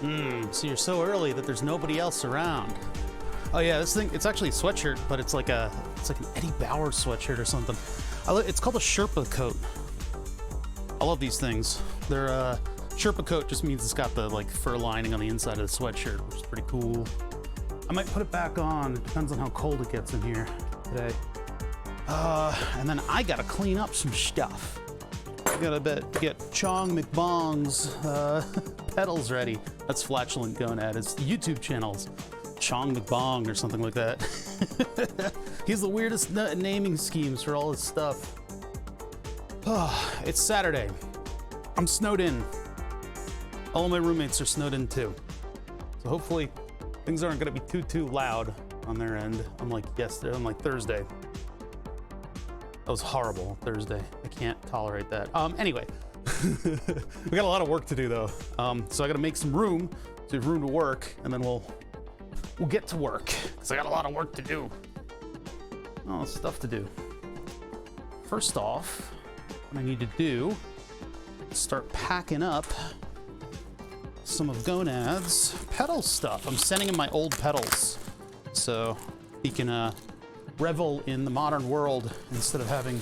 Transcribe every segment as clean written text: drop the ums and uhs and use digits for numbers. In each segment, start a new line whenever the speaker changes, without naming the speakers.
So you're so early that there's nobody else around. Oh yeah, this thing, it's actually a sweatshirt, but it's like an Eddie Bauer sweatshirt or something. It's called a Sherpa coat. I love these things. They're Sherpa coat just means it's got the like fur lining on the inside of the sweatshirt, which is pretty cool. I might put it back on. It depends on how cold it gets in here today. And then I gotta clean up some stuff. I gotta get Chong McBong's pedals ready. That's Flatulent Gonad. It's the YouTube channel's Chong McBong or something like that. He's the weirdest naming schemes for all his stuff. It's Saturday. I'm snowed in. All of my roommates are snowed in too. So hopefully things aren't gonna be too loud on their end. Unlike Thursday. That was horrible, Thursday. I can't tolerate that. Anyway, we got a lot of work to do though. So I gotta make some room, so have room to work, and then we'll get to work, because I got a lot of work to do. Oh, stuff to do. First off, what I need to do is start packing up some of Gonad's pedal stuff. I'm sending him my old pedals, so he can revel in the modern world instead of having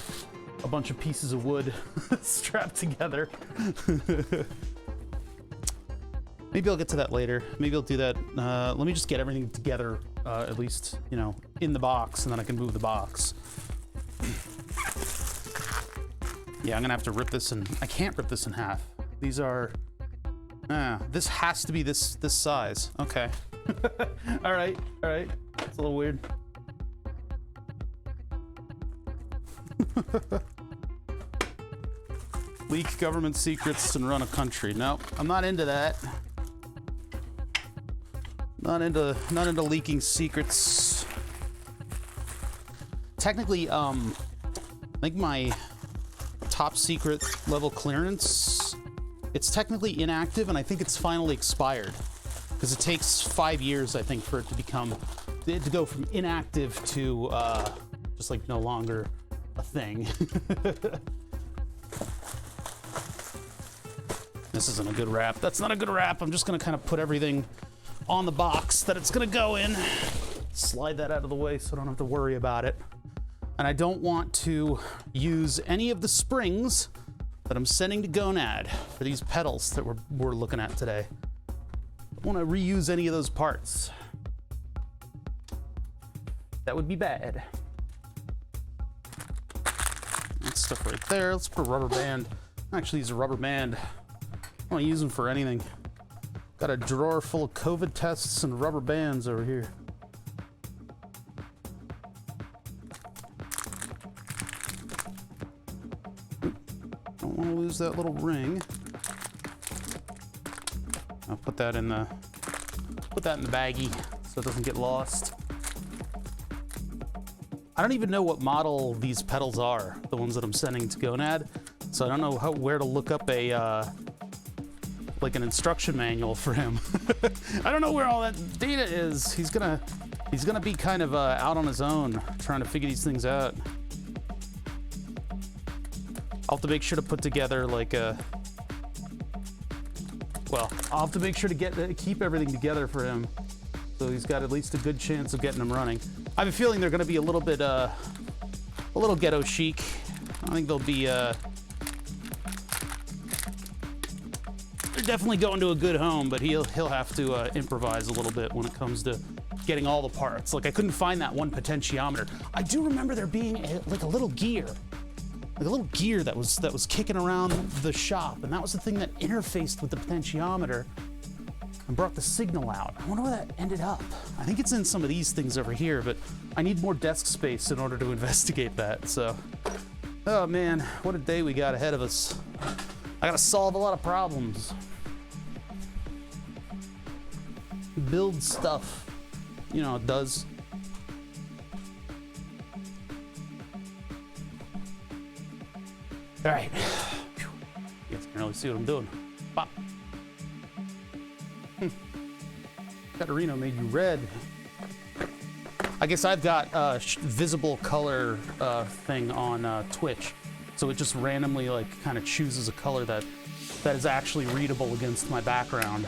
a bunch of pieces of wood strapped together. Maybe I'll get to that later. Maybe I'll do that. Let me just get everything together, at least, you know, in the box, and then I can move the box. Yeah, I'm gonna have to rip this in. I can't rip this in half. These are, this has to be this size. Okay. All right. It's a little weird. Leak government secrets and run a country. Nope, I'm not into that. Not into leaking secrets. Technically, I think my top secret level clearance, it's technically inactive, and I think it's finally expired, because it takes 5 years, I think, for it to go from inactive to just like no longer a thing. This isn't a good wrap. That's not a good wrap. I'm just gonna kind of put everything on the box that it's gonna go in. Slide that out of the way so I don't have to worry about it. And I don't want to use any of the springs that I'm sending to Gonad for these pedals that we're looking at today. I don't want to reuse any of those parts. That would be bad. That stuff right there. Let's put a rubber band. Actually, use a rubber band. I don't use them for anything. Got a drawer full of COVID tests and rubber bands over here. Don't want to lose that little ring. I'll put that in the baggie so it doesn't get lost. I don't even know what model these pedals are, the ones that I'm sending to Gonad. So I don't know where to look up like an instruction manual for him. I don't know where all that data is. He's gonna be kind of out on his own trying to figure these things out. I'll have to make sure to put together like I'll have to make sure to keep everything together for him, so he's got at least a good chance of getting them running. I have a feeling they're gonna be a little bit a little ghetto chic. I think they'll be they're definitely going to a good home, but he'll have to improvise a little bit when it comes to getting all the parts. Like, I couldn't find that one potentiometer. I do remember there being a little gear that was kicking around the shop, and that was the thing that interfaced with the potentiometer and brought the signal out. I wonder where that ended up. I think it's in some of these things over here, but I need more desk space in order to investigate that. So, oh man, what a day we got ahead of us. I gotta solve a lot of problems. Build stuff. You know, it does. All right. You guys can really see what I'm doing. Pop. Katarina made you red. I guess I've got visible color thing on Twitch. So it just randomly like kind of chooses a color that is actually readable against my background.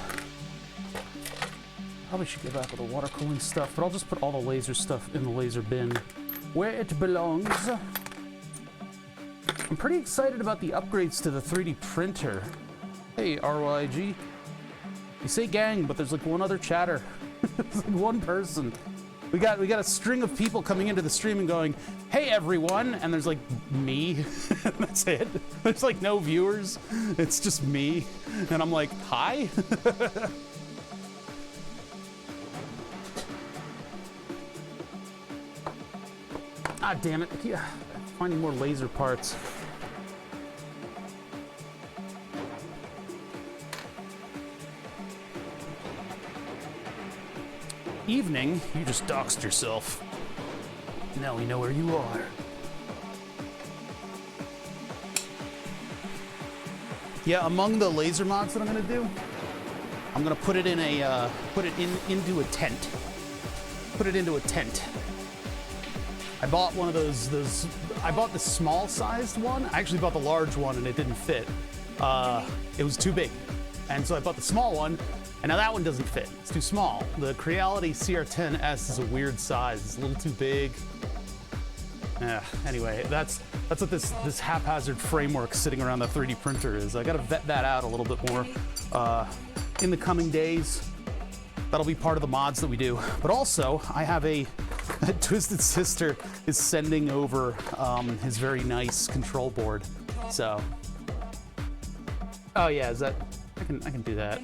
Probably should get back with the water cooling stuff, but I'll just put all the laser stuff in the laser bin where it belongs. I'm pretty excited about the upgrades to the 3D printer. Hey, RYG. You say gang, but there's like one other chatter. It's like one person. We got a string of people coming into the stream and going, hey everyone, and there's like me. That's it. There's like no viewers. It's just me. And I'm like, hi? Ah, damn it. Yeah, finding more laser parts. Evening, you just doxed yourself. Now we know where you are. Yeah, among the laser mods that I'm gonna do, I'm gonna put it in a into a tent. Put it into a tent. I bought one of those. I bought the small sized one. I actually bought the large one and it didn't fit. It was too big, and so I bought the small one. And now that one doesn't fit. It's too small. The Creality CR10S is a weird size. It's a little too big. Yeah. Anyway, that's what this haphazard framework sitting around the 3D printer is. I got to vet that out a little bit more in the coming days. That'll be part of the mods that we do. But also, I have a Twisted Sister is sending over his very nice control board. So, oh yeah, is that? I can do that.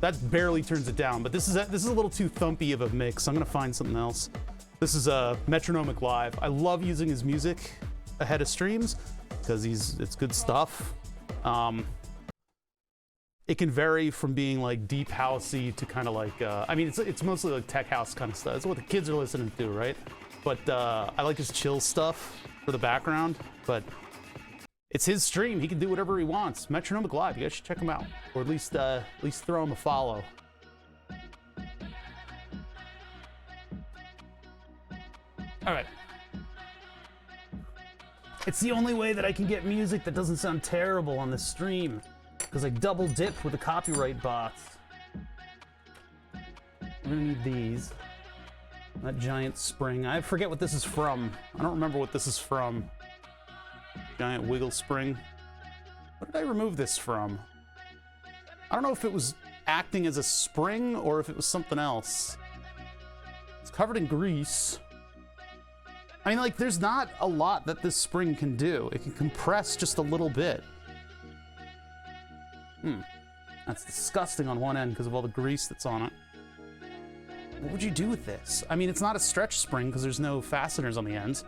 That barely turns it down, but this is a little too thumpy of a mix. I'm gonna find something else. This is a Metronomic Live. I love using his music ahead of streams because it's good stuff. It can vary from being like deep housey to kind of like I mean it's mostly like tech house kind of stuff. It's what the kids are listening to, right? But I like his chill stuff for the background. But it's his stream. He can do whatever he wants. Metronomic Live. You guys should check him out, or at least throw him a follow. All right. It's the only way that I can get music that doesn't sound terrible on this stream, because I double dip with the copyright bots. I'm gonna need these. That giant spring. I forget what this is from. I don't remember what this is from. Giant wiggle spring. What did I remove this from? I don't know if it was acting as a spring or if it was something else. It's covered in grease. I mean, like, there's not a lot that this spring can do. It can compress just a little bit. That's disgusting on one end because of all the grease that's on it. What would you do with this? I mean, it's not a stretch spring because there's no fasteners on the ends.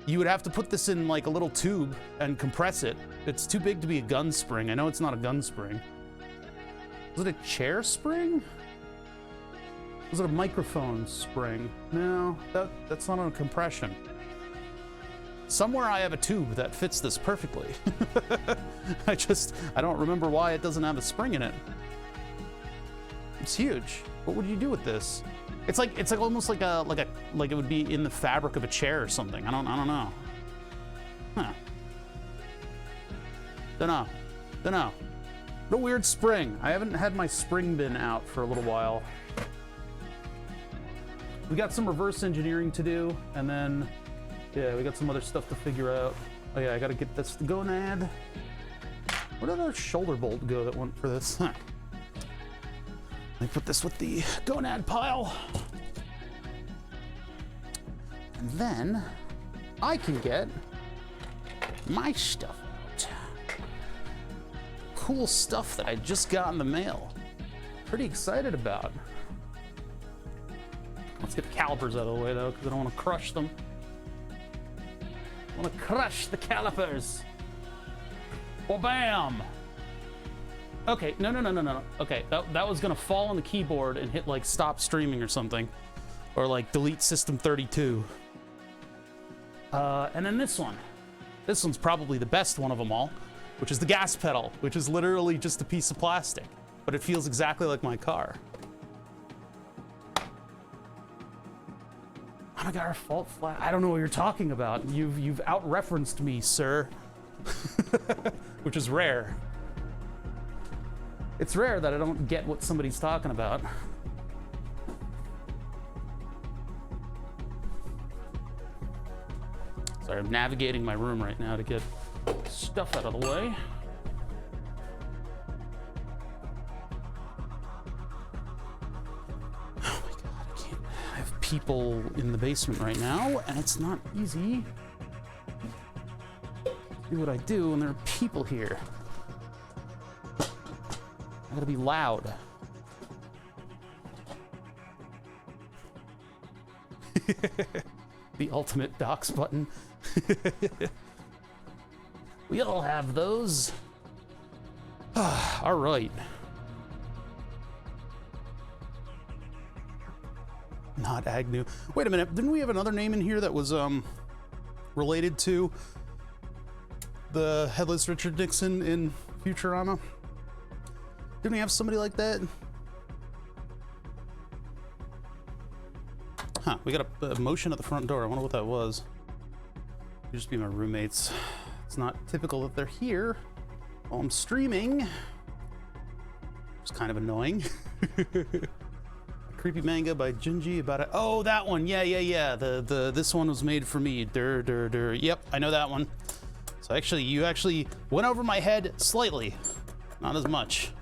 You would have to put this in like a little tube and compress it. It's too big to be a gun spring. I know it's not a gun spring. Was it a chair spring? Was it a microphone spring? No, that's not on a compression. Somewhere I have a tube that fits this perfectly. I don't remember why it doesn't have a spring in it. It's huge. What would you do with this? It's like almost like it would be in the fabric of a chair or something. I don't know. Huh. Dunno. What a weird spring. I haven't had my spring bin out for a little while. We got some reverse engineering to do, and then yeah, we got some other stuff to figure out. Oh yeah, I gotta get this gonad. Where did our shoulder bolt go that went for this? Huh. Let me put this with the gonad pile. And then I can get my stuff out. Cool stuff that I just got in the mail. Pretty excited about. Let's get the calipers out of the way though, because I don't want to crush them. I want to crush the calipers. Well, bam! Okay, no. Okay, that was gonna fall on the keyboard and hit like stop streaming or something. Or like delete system 32. And then this one. This one's probably the best one of them all, which is the gas pedal, which is literally just a piece of plastic, but it feels exactly like my car. Oh my god, our fault flat. I don't know what you're talking about. You've out-referenced me, sir. Which is rare. It's rare that I don't get what somebody's talking about. Sorry, I'm navigating my room right now to get stuff out of the way. Oh my god, I can't. I have people in the basement right now, and it's not easy to do what I do when there are people here. I gotta be loud. The ultimate docs button. We all have those. All right. Not Agnew. Wait a minute. Didn't we have another name in here that was related to the headless Richard Nixon in Futurama? Didn't we have somebody like that? Huh, we got a motion at the front door. I wonder what that was. Could just be my roommates. It's not typical that they're here while I'm streaming. It's kind of annoying. A creepy manga by Junji about it. Oh, that one. Yeah. This one was made for me. Yep, I know that one. So actually, you actually went over my head slightly. Not as much.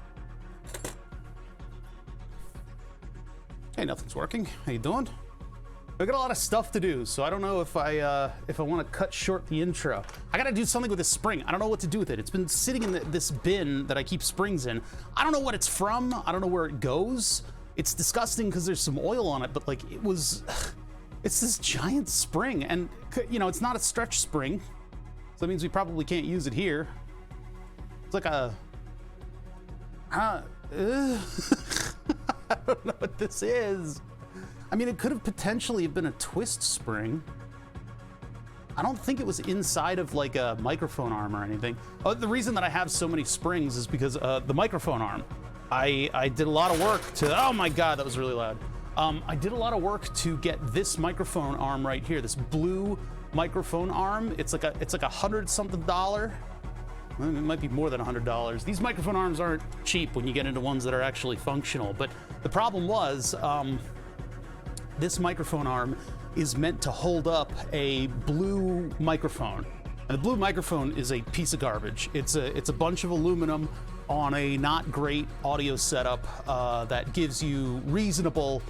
Hey, nothing's working. How you doing? I got a lot of stuff to do, so I don't know if I want to cut short the intro. I gotta do something with this spring. I don't know what to do with it. It's been sitting in this bin that I keep springs in. I don't know what it's from. I don't know where it goes. It's disgusting because there's some oil on it, but like it's this giant spring, and you know it's not a stretch spring, so that means we probably can't use it here. It's like a I don't know what this is. I mean, it could have potentially been a twist spring. I don't think it was inside of like a microphone arm or anything. Oh, the reason that I have so many springs is because the microphone arm. I did a lot of work to, oh my God, that was really loud. I did a lot of work to get this microphone arm right here, this blue microphone arm. It's like $100-something. It might be more than $100. These microphone arms aren't cheap when you get into ones that are actually functional, but the problem was, this microphone arm is meant to hold up a blue microphone. And the blue microphone is a piece of garbage. It's a bunch of aluminum on a not great audio setup that gives you reasonable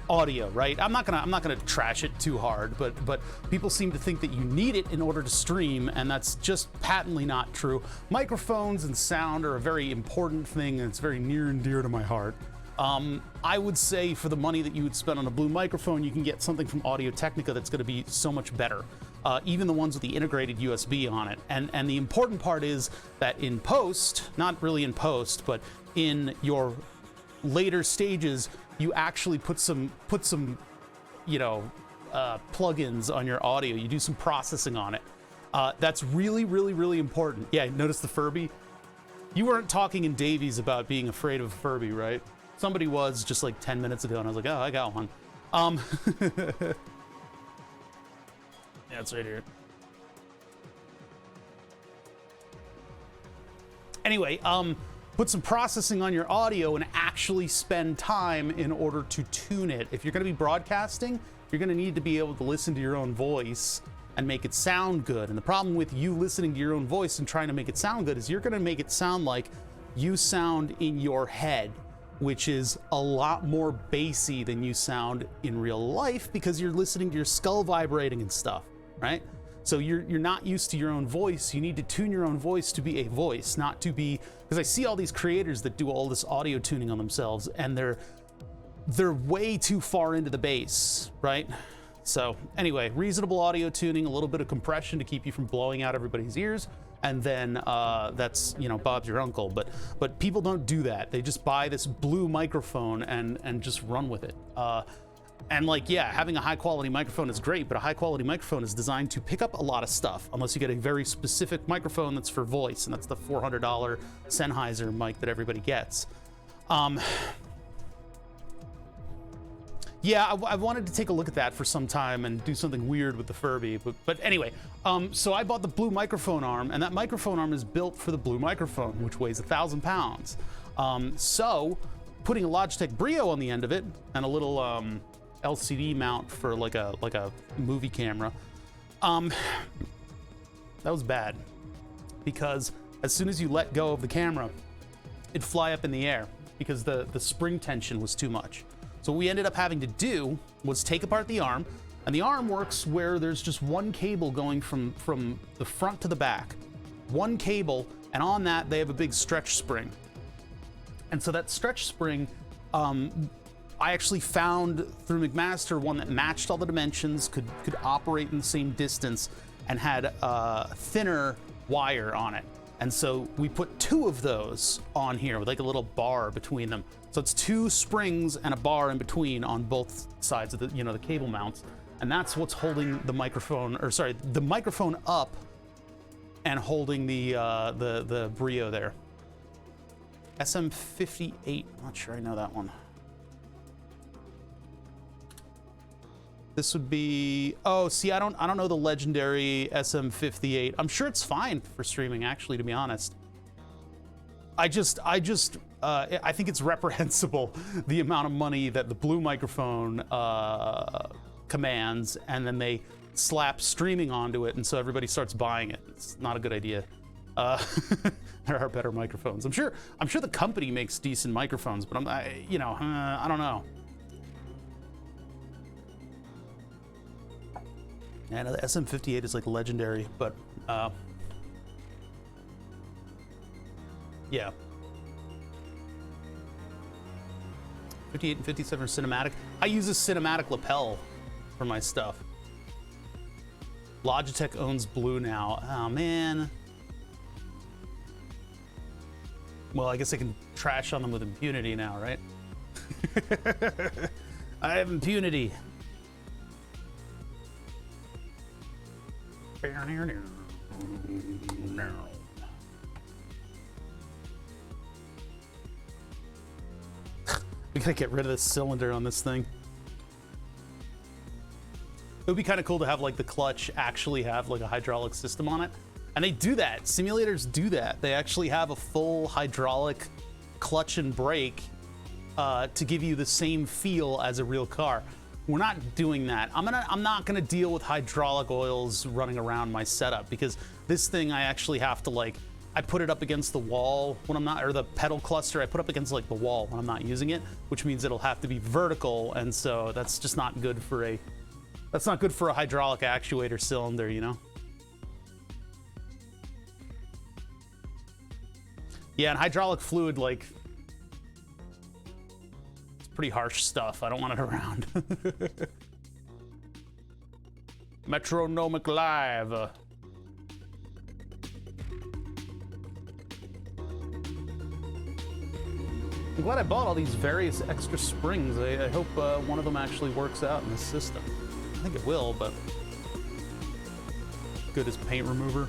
audio, right? I'm not gonna trash it too hard, but people seem to think that you need it in order to stream, and that's just patently not true. Microphones and sound are a very important thing, and it's very near and dear to my heart. I would say for the money that you would spend on a blue microphone, you can get something from Audio-Technica that's going to be so much better. Even the ones with the integrated USB on it. And the important part is that in post, not really in post, but in your later stages, you actually put some plugins on your audio. You do some processing on it. That's really, really, really important. Yeah, notice the Furby. You weren't talking in Davies about being afraid of a Furby, right? Somebody was just like 10 minutes ago, and I was like, oh, I got one. Yeah, it's right here. Anyway, put some processing on your audio and actually spend time in order to tune it. If you're going to be broadcasting, you're going to need to be able to listen to your own voice and make it sound good. And the problem with you listening to your own voice and trying to make it sound good is you're going to make it sound like you sound in your head, which is a lot more bassy than you sound in real life because you're listening to your skull vibrating and stuff, right? So you're not used to your own voice. You need to tune your own voice to be a voice, not to be, because I see all these creators that do all this audio tuning on themselves, and they're way too far into the bass, right? So anyway, reasonable audio tuning, a little bit of compression to keep you from blowing out everybody's ears, and then that's, you know, Bob's your uncle. But people don't do that. They just buy this blue microphone and just run with it. And like, yeah, having a high quality microphone is great, but a high quality microphone is designed to pick up a lot of stuff, unless you get a very specific microphone that's for voice, and that's the $400 Sennheiser mic that everybody gets. Yeah, I wanted to take a look at that for some time and do something weird with the Furby, but anyway, so I bought the blue microphone arm, and that microphone arm is built for the blue microphone, which weighs 1,000 pounds. So putting a Logitech Brio on the end of it and a little LCD mount for like a movie camera, that was bad, because as soon as you let go of the camera, it'd fly up in the air because the spring tension was too much. So what we ended up having to do was take apart the arm, and the arm works where there's just one cable going from the front to the back. One cable, and on that they have a big stretch spring. And so that stretch spring, I actually found through McMaster one that matched all the dimensions, could operate in the same distance, and had a thinner wire on it. And so we put 2 of those on here with like a little bar between them. So it's 2 springs and a bar in between on both sides of the, the cable mounts. And that's what's holding the microphone, or sorry, the microphone up and holding the Brio there. SM58, not sure I know that one. This would be, oh, see, I don't know the legendary SM58. I'm sure it's fine for streaming, actually, to be honest. I think it's reprehensible, the amount of money that the Blue microphone commands, and then they slap streaming onto it, and so everybody starts buying it. It's not a good idea. There are better microphones. I'm sure the company makes decent microphones, but I don't know. And the SM58 is like legendary, but yeah. 58 and 57 are cinematic. I use a cinematic lapel for my stuff. Logitech owns Blue now. Oh man. Well, I guess I can trash on them with impunity now, right? I have impunity. We gotta get rid of this cylinder on this thing. It would be kind of cool to have like the clutch actually have like a hydraulic system on it. And they do that. Simulators do that. They actually have a full hydraulic clutch and brake to give you the same feel as a real car. We're not doing that. I'm not gonna deal with hydraulic oils running around my setup, because this thing I actually have to I put it up against the wall when I'm not, or the pedal cluster I put up against like the wall when I'm not using it, which means it'll have to be vertical, and so that's just not good for a hydraulic actuator cylinder, you know? Yeah, and hydraulic fluid, like, it's pretty harsh stuff. I don't want it around. Metronomic Live. I'm glad I bought all these various extra springs. I hope one of them actually works out in this system. I think it will, but good as paint remover.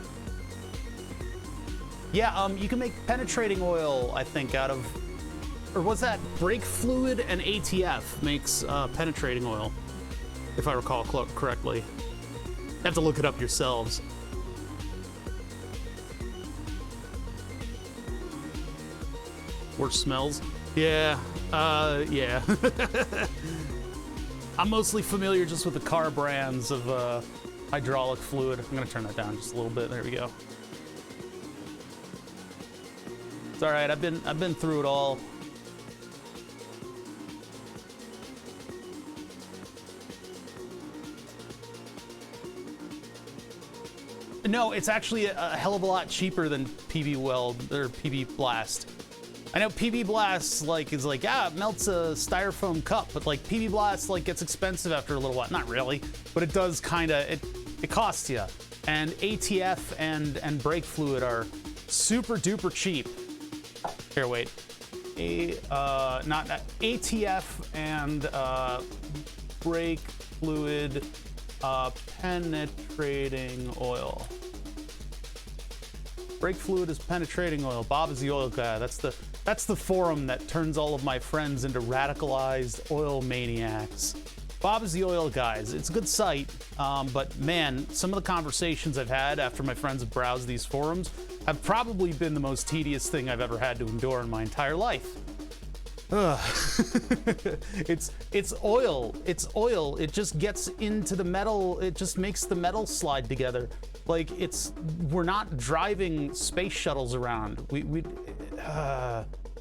Yeah, you can make penetrating oil, I think, out of, or was that brake fluid and ATF makes penetrating oil, if I recall correctly. You have to look it up yourselves. Worse smells? Yeah, yeah. I'm mostly familiar just with the car brands of hydraulic fluid. I'm gonna turn that down just a little bit. There we go. It's all right. I've been through it all. No, it's actually a hell of a lot cheaper than PB Weld or PB Blast. I know PB Blast is like, yeah, it melts a styrofoam cup, but like PB Blast gets expensive after a little while. Not really, but it does kind of, it costs you. And ATF and brake fluid are super duper cheap. Here, wait. Not ATF and brake fluid penetrating oil. Brake fluid is penetrating oil. Bob is the oil guy. That's the forum that turns all of my friends into radicalized oil maniacs. Bob is the oil guys. It's a good site, but man, some of the conversations I've had after my friends have browsed these forums have probably been the most tedious thing I've ever had to endure in my entire life. Ugh. It's oil. It's oil. It just gets into the metal. It just makes the metal slide together. Like we're not driving space shuttles around.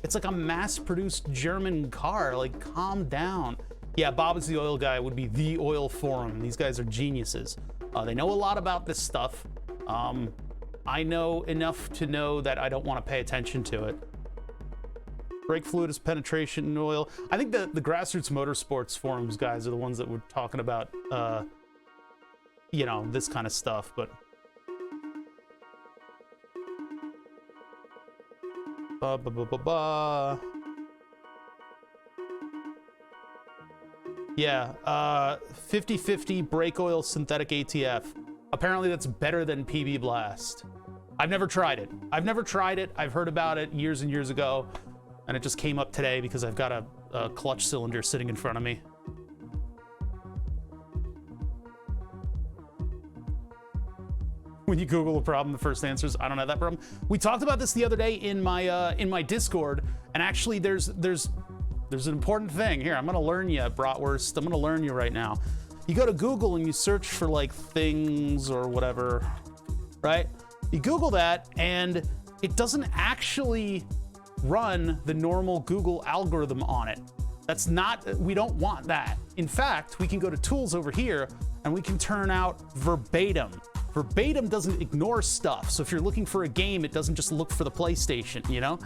It's like a mass-produced German car. Like, calm down. Yeah, Bob is the oil guy would be the oil forum. These guys are geniuses. They know a lot about this stuff. I know enough to know that I don't want to pay attention to it. Brake fluid is penetration in oil. I think the grassroots motorsports forums guys are the ones that were talking about, you know, this kind of stuff, but. Yeah, 50-50 brake oil synthetic ATF. Apparently that's better than PB Blast. I've never tried it. I've heard about it years and years ago, and it just came up today because I've got a clutch cylinder sitting in front of me. When you Google a problem, the first answer is, I don't have that problem. We talked about this the other day in my Discord, and actually there's an important thing. Here, I'm gonna learn you, Bratwurst. I'm gonna learn you right now. You go to Google and you search for like things or whatever, right? You Google that and it doesn't actually run the normal Google algorithm on it. That's not, we don't want that. In fact, we can go to tools over here and we can turn out verbatim. Verbatim doesn't ignore stuff. So if you're looking for a game, it doesn't just look for the PlayStation, you know?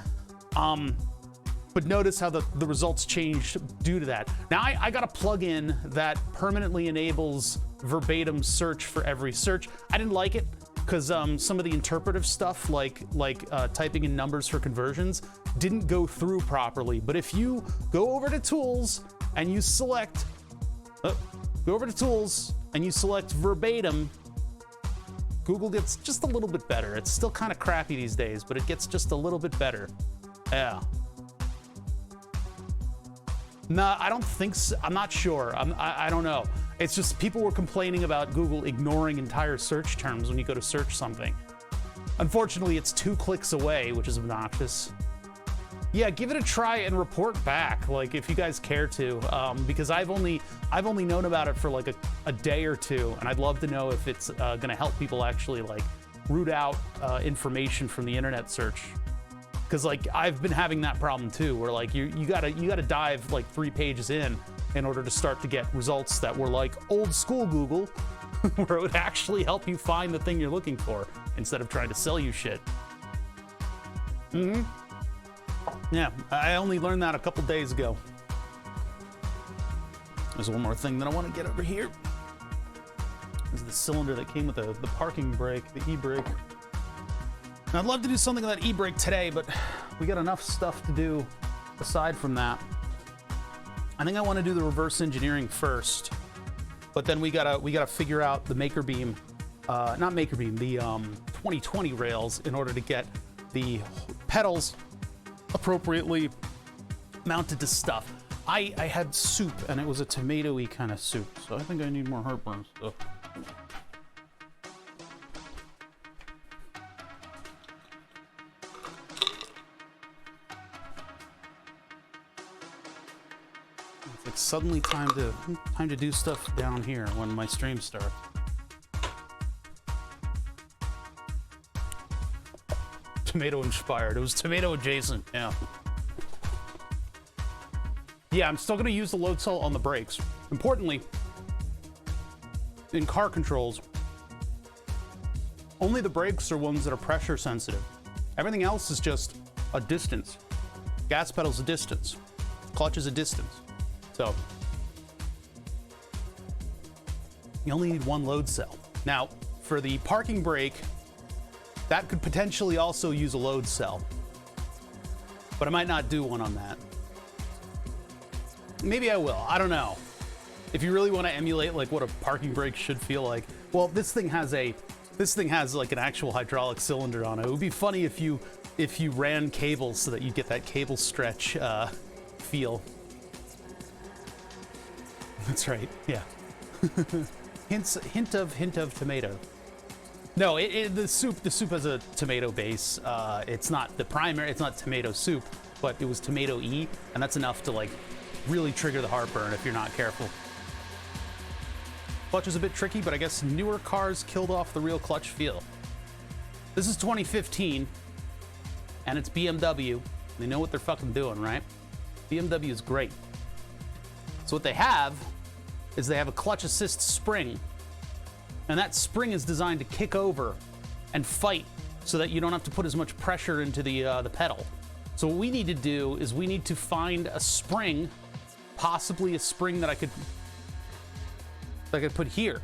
But notice how the results changed due to that. Now I got a plugin that permanently enables verbatim search for every search. I didn't like it because some of the interpretive stuff, like typing in numbers for conversions, didn't go through properly. But if you go over to tools and you select, verbatim, Google gets just a little bit better. It's still kind of crappy these days, but it gets just a little bit better. Yeah. No, I don't think so. I'm not sure. I don't know. It's just people were complaining about Google ignoring entire search terms when you go to search something. Unfortunately, it's 2 clicks away, which is obnoxious. Yeah, give it a try and report back, like if you guys care to, because I've only known about it for like a day or two, and I'd love to know if it's gonna help people actually like root out information from the internet search. Because like I've been having that problem too, where like you gotta dive like 3 pages in order to start to get results that were like old school Google, where it would actually help you find the thing you're looking for instead of trying to sell you shit. Yeah, I only learned that a couple days ago. There's one more thing that I want to get over here. This is the cylinder that came with the parking brake, the e-brake. Now, I'd love to do something with that e-brake today, but we got enough stuff to do aside from that. I think I want to do the reverse engineering first, but then we gotta figure out the maker beam, not maker beam, the 2020 rails in order to get the pedals appropriately mounted to stuff. I had soup and it was a tomato-y kind of soup, so I think I need more heartburn stuff. It's like suddenly time to do stuff down here when my stream starts. Tomato inspired. It was tomato adjacent. Yeah. Yeah, I'm still going to use the load cell on the brakes. Importantly, in car controls, only the brakes are ones that are pressure sensitive. Everything else is just a distance. Gas pedal's a distance. Clutch is a distance. So you only need one load cell. Now, for the parking brake, that could potentially also use a load cell, but I might not do one on that. Maybe I will, I don't know. If you really want to emulate like what a parking brake should feel like, well, this thing has like an actual hydraulic cylinder on it. It would be funny if you ran cables so that you get that cable stretch feel. That's right. Yeah. Hint of tomato. No, the soup has a tomato base. It's not the primary. It's not tomato soup, but it was tomato-y, and that's enough to like really trigger the heartburn if you're not careful. Clutch is a bit tricky, but I guess newer cars killed off the real clutch feel. This is 2015, and it's BMW. They know what they're fucking doing, right? BMW is great. So what they have is they have a clutch assist spring, and that spring is designed to kick over and fight so that you don't have to put as much pressure into the pedal. So what we need to do is we need to find a spring, possibly a spring that I could put here.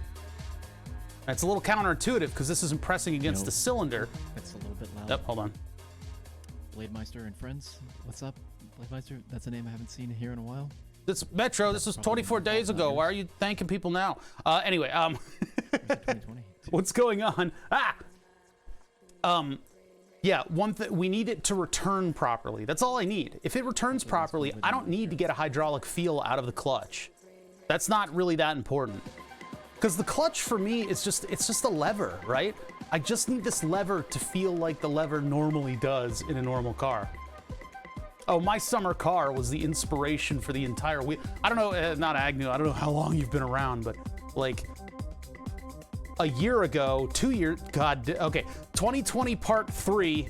It's a little counterintuitive because this isn't pressing against the cylinder.
It's a little bit loud.
Yep, hold on.
Blademeister and friends, what's up? Blademeister, that's a name I haven't seen here in a while.
This Metro, this was 24 days ago. Why are you thanking people now? Anyway,
2020.
what's going on? Yeah, one thing, we need it to return properly. That's all I need. If it returns properly, I don't need to get a hydraulic feel out of the clutch. That's not really that important. Because the clutch for me is it's just a lever, right? I just need this lever to feel like the lever normally does in a normal car. Oh, my summer car was the inspiration for the entire wheel. I don't know, not Agnew, I don't know how long you've been around, but like a year ago, 2 years, God, okay, 2020 Part 3,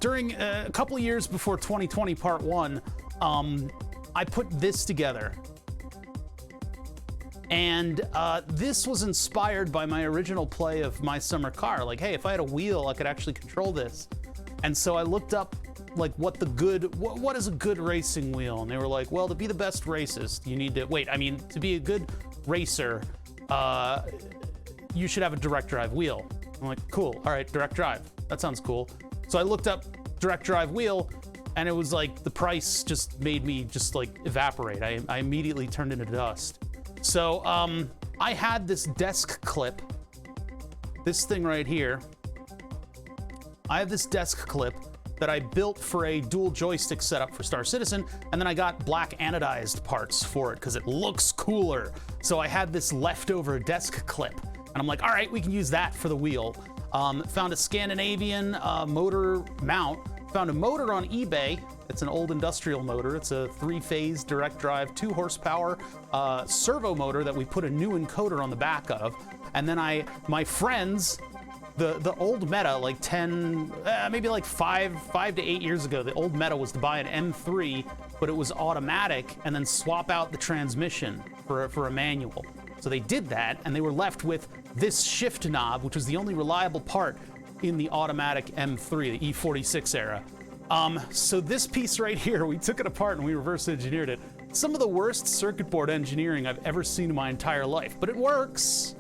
during a couple of years before 2020 Part 1, I put this together. And this was inspired by my original play of my summer car. Like, hey, if I had a wheel, I could actually control this. And so I looked up like what is a good racing wheel? And they were like, well, to be the best racist, you need to, to be a good racer, you should have a direct drive wheel. I'm like, cool, all right, direct drive. That sounds cool. So I looked up direct drive wheel, and it was like the price just made me just like evaporate. I immediately turned into dust. So I had this desk clip, this thing right here. I have this desk clip that I built for a dual joystick setup for Star Citizen, and then I got black anodized parts for it because it looks cooler. So I had this leftover desk clip, and I'm like, all right, we can use that for the wheel. Found a Scandinavian motor mount, found a motor on eBay. It's an old industrial motor. It's a 3-phase direct drive, 2 horsepower servo motor that we put a new encoder on the back of. And then my friends, the old meta, like 10, maybe like 5 to 8 years ago, the old meta was to buy an M3, but it was automatic, and then swap out the transmission for a manual. So they did that, and they were left with this shift knob, which was the only reliable part in the automatic M3, the E46 era. So this piece right here, we took it apart and we reverse engineered it. Some of the worst circuit board engineering I've ever seen in my entire life, but it works.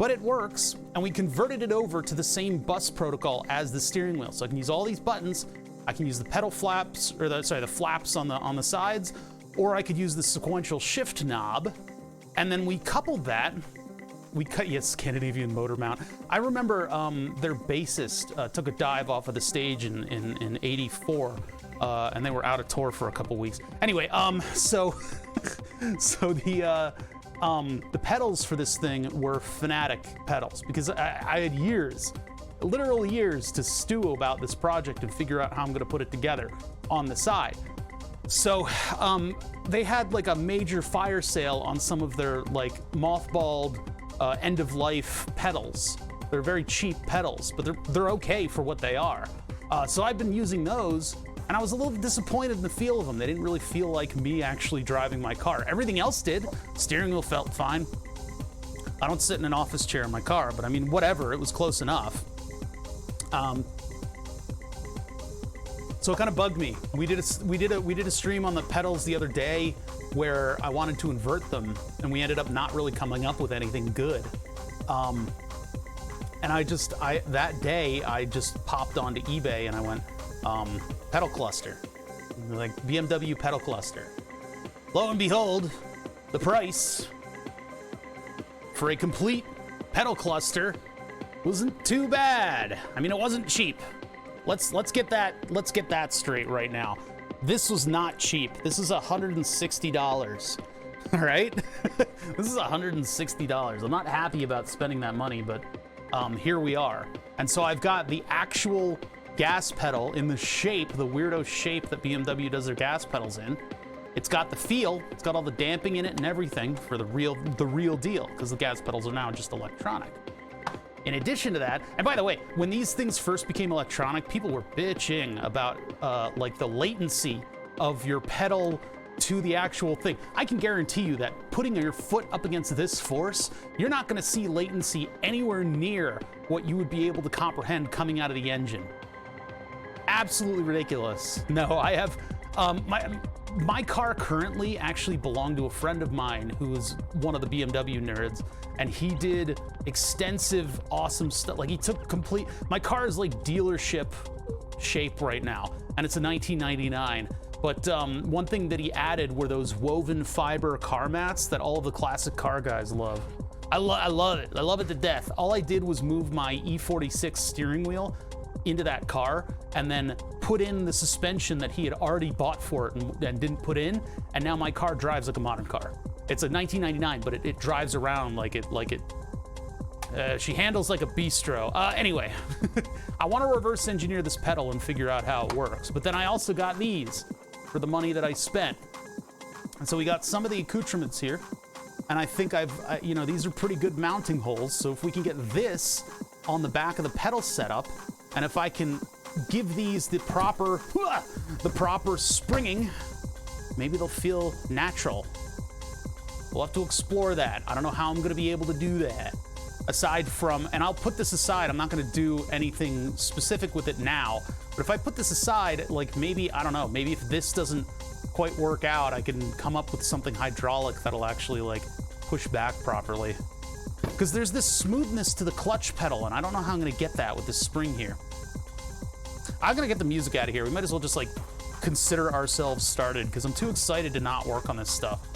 And we converted it over to the same bus protocol as the steering wheel. So I can use all these buttons. I can use the pedal flaps, or the flaps on the sides, or I could use the sequential shift knob. And then we coupled that. Yes, Scandinavian motor mount. I remember their bassist took a dive off of the stage in '84, and they were out of tour for a couple weeks. Anyway, so the pedals for this thing were Fanatic pedals, because I had years, literal years, to stew about this project and figure out how I'm gonna put it together on the side. So they had like a major fire sale on some of their like mothballed end-of-life pedals. They're very cheap pedals, but they're okay for what they are. So I've been using those, and I was a little disappointed in the feel of them. They didn't really feel like me actually driving my car. Everything else did. Steering wheel felt fine. I don't sit in an office chair in my car, but I mean, whatever, it was close enough. So it kind of bugged me. We did a stream on the pedals the other day where I wanted to invert them, and we ended up not really coming up with anything good. And that day I just popped onto eBay and I went, pedal cluster, like BMW pedal cluster. Lo and behold, the price for a complete pedal cluster wasn't too bad. I mean, it wasn't cheap. Let's get that straight right now. This was not cheap. This is $160 All right, this is $160. I'm not happy about spending that money, but here we are. And so I've got the actual gas pedal in the shape, the weirdo shape that BMW does their gas pedals in. It's got the feel, it's got all the damping in it and everything for the real deal, because the gas pedals are now just electronic. In addition to that, and by the way, when these things first became electronic, people were bitching about like the latency of your pedal to the actual thing. I can guarantee you that putting your foot up against this force, you're not going to see latency anywhere near what you would be able to comprehend coming out of the engine. Absolutely ridiculous. No, I have my car currently actually belonged to a friend of mine who is one of the BMW nerds, and he did extensive, awesome stuff. Like, he took complete. My car is like dealership shape right now, and it's a 1999. But one thing that he added were those woven fiber car mats that all of the classic car guys love. I love it. I love it to death. All I did was move my E46 steering wheel into that car and then put in the suspension that he had already bought for it and didn't put in, and now my car drives like a modern car. It's a 1999, but it drives around like it she handles like a bistro. Anyway, I want to reverse engineer this pedal and figure out how it works. But then I also got these for the money that I spent. And so we got some of the accoutrements here, and I think you know, these are pretty good mounting holes. So if we can get this on the back of the pedal setup, and if I can give these the proper springing, maybe they'll feel natural. We'll have to explore that. I don't know how I'm gonna be able to do that. Aside from, and I'll put this aside, I'm not gonna do anything specific with it now, but if I put this aside, like maybe, I don't know, maybe if this doesn't quite work out, I can come up with something hydraulic that'll actually like push back properly. Because there's this smoothness to the clutch pedal, and I don't know how I'm gonna get that with this spring here. I'm gonna get the music out of here. We might as well just like consider ourselves started, because I'm too excited to not work on this stuff.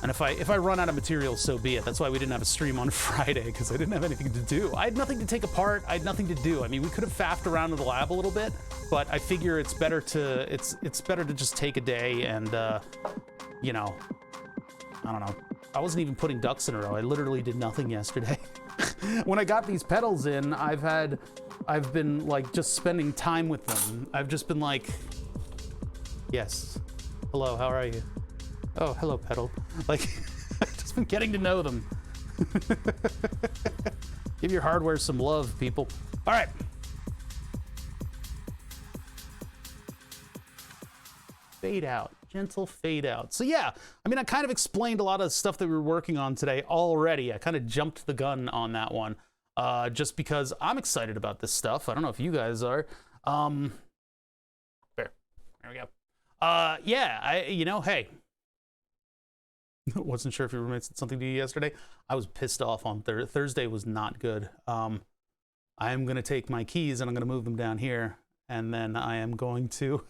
And if I run out of material, so be it. That's why we didn't have a stream on Friday, because I didn't have anything to do. I had nothing to take apart. I had nothing to do. I mean, we could have faffed around in the lab a little bit, but I figure it's better to just take a day and you know, I don't know. I wasn't even putting ducks in a row. I literally did nothing yesterday. When I got these pedals in, I've been like just spending time with them. I've just been like, yes, hello, how are you? Oh, hello, pedal. Like, I've just been getting to know them. Give your hardware some love, people. All right. Fade out, gentle fade out. So yeah, I mean, I kind of explained a lot of stuff that we were working on today already. I kind of jumped the gun on that one, just because I'm excited about this stuff. I don't know if you guys are. There we go. Yeah, you know, hey. Wasn't sure if your roommate said something to you yesterday. I was pissed off on Thursday was not good. I'm going to take my keys and I'm going to move them down here. And then I am going to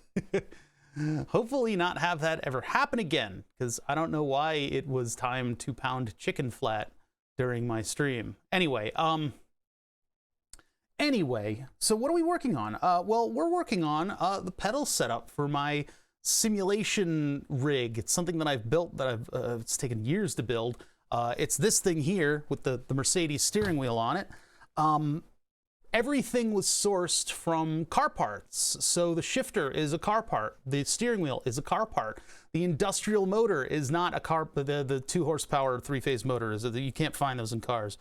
hopefully not have that ever happen again, because I don't know why it was time to pound chicken flat during my stream. Anyway, so what are we working on? Well, we're working on the pedal setup for my simulation rig. It's something that I've built that it's taken years to build. It's this thing here with the Mercedes steering wheel on it. Everything was sourced from car parts. So the shifter is a car part. The steering wheel is a car part. The industrial motor is not a car. The 2 horsepower 3-phase motor is, you can't find those in cars.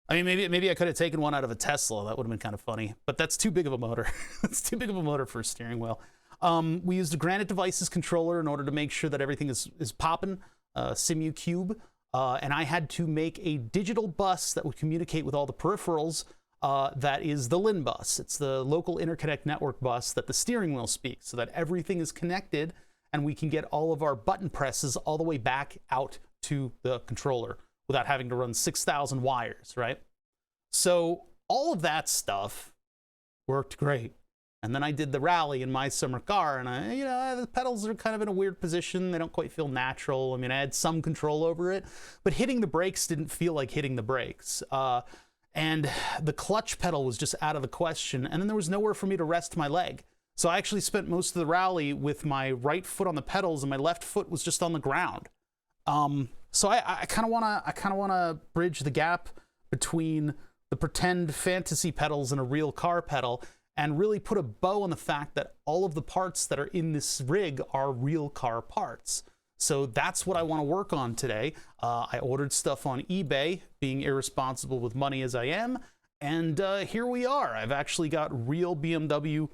I mean, maybe I could have taken one out of a Tesla. That would have been kind of funny, but that's too big of a motor. That's too big of a motor for a steering wheel. We used a Granite Devices controller in order to make sure that everything is popping, simucube, and I had to make a digital bus that would communicate with all the peripherals. That is the LIN bus. It's the local interconnect network bus that the steering wheel speaks, so that everything is connected and we can get all of our button presses all the way back out to the controller without having to run 6,000 wires, right? So all of that stuff worked great. And then I did the rally in my summer car, and you know, the pedals are kind of in a weird position. They don't quite feel natural. I mean, I had some control over it, but hitting the brakes didn't feel like hitting the brakes. And the clutch pedal was just out of the question. And then there was nowhere for me to rest my leg. So I actually spent most of the rally with my right foot on the pedals and my left foot was just on the ground. So I kind of wanna bridge the gap between the pretend fantasy pedals and a real car pedal, and really put a bow on the fact that all of the parts that are in this rig are real car parts. So that's what I want to work on today. I ordered stuff on eBay, being irresponsible with money as I am, and here we are. I've actually got a real BMW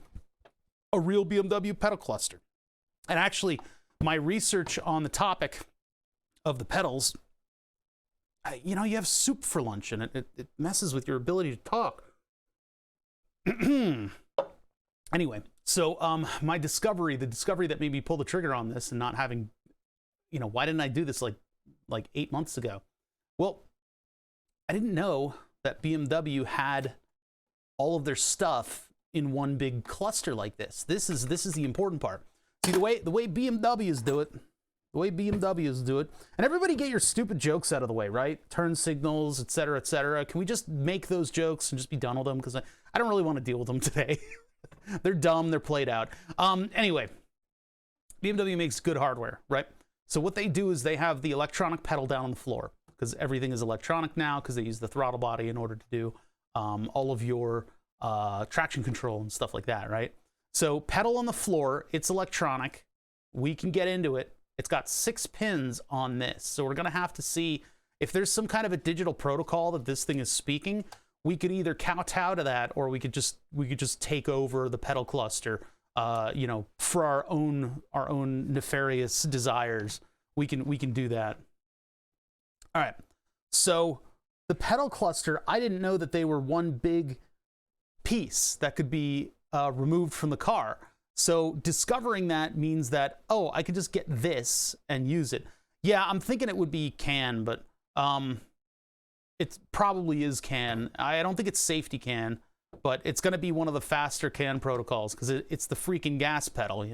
pedal cluster. And actually, my research on the topic of the pedals, you have soup for lunch, and it messes with your ability to talk. Anyway, so my discovery, the discovery that made me pull the trigger on this and not having, why didn't I do this like 8 months ago? Well, I didn't know that BMW had all of their stuff in one big cluster like this. This is the important part. See, the way BMWs do it, and everybody get your stupid jokes out of the way, right? Turn signals, etc., etc. Can we just make those jokes and just be done with them? Because I don't really want to deal with them today. They're dumb, they're played out. Anyway, BMW makes good hardware, right? So what they do is they have the electronic pedal down on the floor, because everything is electronic now, because they use the throttle body in order to do all of your traction control and stuff like that, right? So pedal on the floor, it's electronic. We can get into it. It's got 6 pins on this. So we're going to have to see if there's some kind of a digital protocol that this thing is speaking. We could either kowtow to that, or we could just take over the pedal cluster, for our own nefarious desires. We can do that. All right. So the pedal cluster, I didn't know that they were one big piece that could be removed from the car. So discovering that means that, oh, I could just get this and use it. Yeah, I'm thinking it would be CAN, but it probably is CAN. I don't think it's safety CAN, but it's going to be one of the faster CAN protocols, because it's the freaking gas pedal,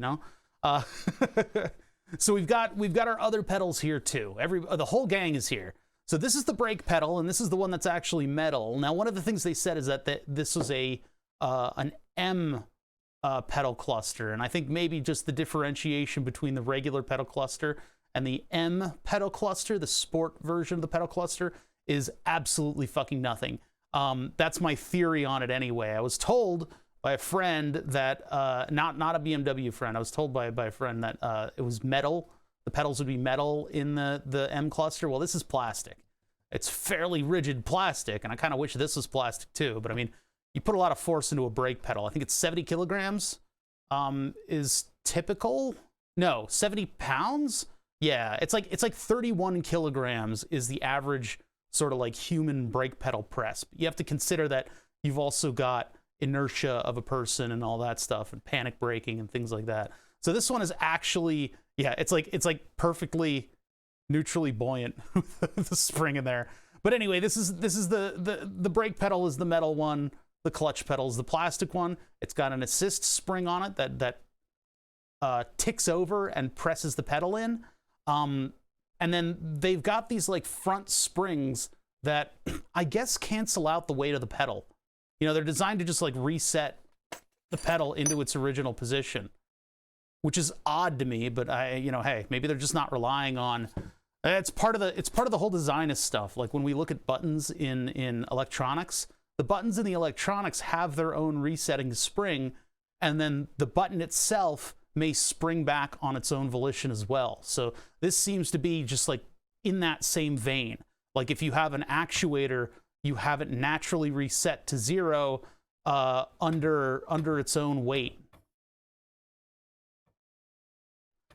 So we've got our other pedals here too. The whole gang is here. So this is the brake pedal, and this is the one that's actually metal. Now, one of the things they said is that this was an M pedal cluster, and I think maybe just the differentiation between the regular pedal cluster and the M pedal cluster, the sport version of the pedal cluster, is absolutely fucking nothing. That's my theory on it anyway. I was told by a friend that, not a BMW friend, I was told by a friend that it was metal. The pedals would be metal in the M cluster. Well, this is plastic. It's fairly rigid plastic, and I kind of wish this was plastic too, but I mean, you put a lot of force into a brake pedal. I think it's 70 kilograms is typical. No, 70 pounds? Yeah, it's like 31 kilograms is the average sort of like human brake pedal press. But you have to consider that you've also got inertia of a person and all that stuff, and panic braking and things like that. So this one is actually, yeah, it's like perfectly neutrally buoyant with the spring in there. But anyway, this is the brake pedal is the metal one. The clutch pedal is the plastic one. It's got an assist spring on it that ticks over and presses the pedal in. And then they've got these like front springs that I guess cancel out the weight of the pedal. They're designed to just like reset the pedal into its original position, which is odd to me, but hey, maybe they're just not relying on. It's part of the whole design of stuff. Like when we look at buttons in electronics, the buttons in the electronics have their own resetting spring, and then the button itself may spring back on its own volition as well. So this seems to be just like in that same vein. Like if you have an actuator, you have it naturally reset to 0 under its own weight.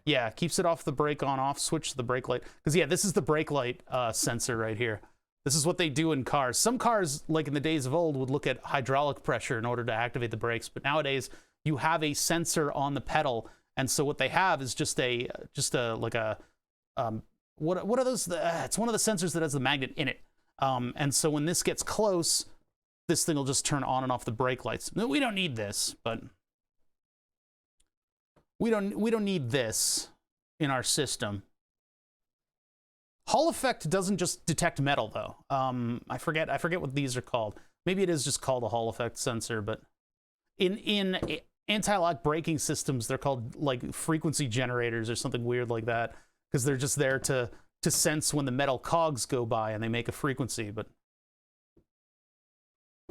Yeah, keeps it off the brake on off switch to the brake light. Because yeah, this is the brake light sensor right here. This is what they do in cars. Some cars, like in the days of old, would look at hydraulic pressure in order to activate the brakes. But nowadays, you have a sensor on the pedal, and so what they have is just a what are those? It's one of the sensors that has the magnet in it. And so when this gets close, this thing will just turn on and off the brake lights. We don't need this, but we don't need this in our system. Hall effect doesn't just detect metal though. I forget what these are called. Maybe it is just called a Hall effect sensor, but in anti-lock braking systems, they're called like frequency generators or something weird like that, because they're just there to to sense when the metal cogs go by and they make a frequency, but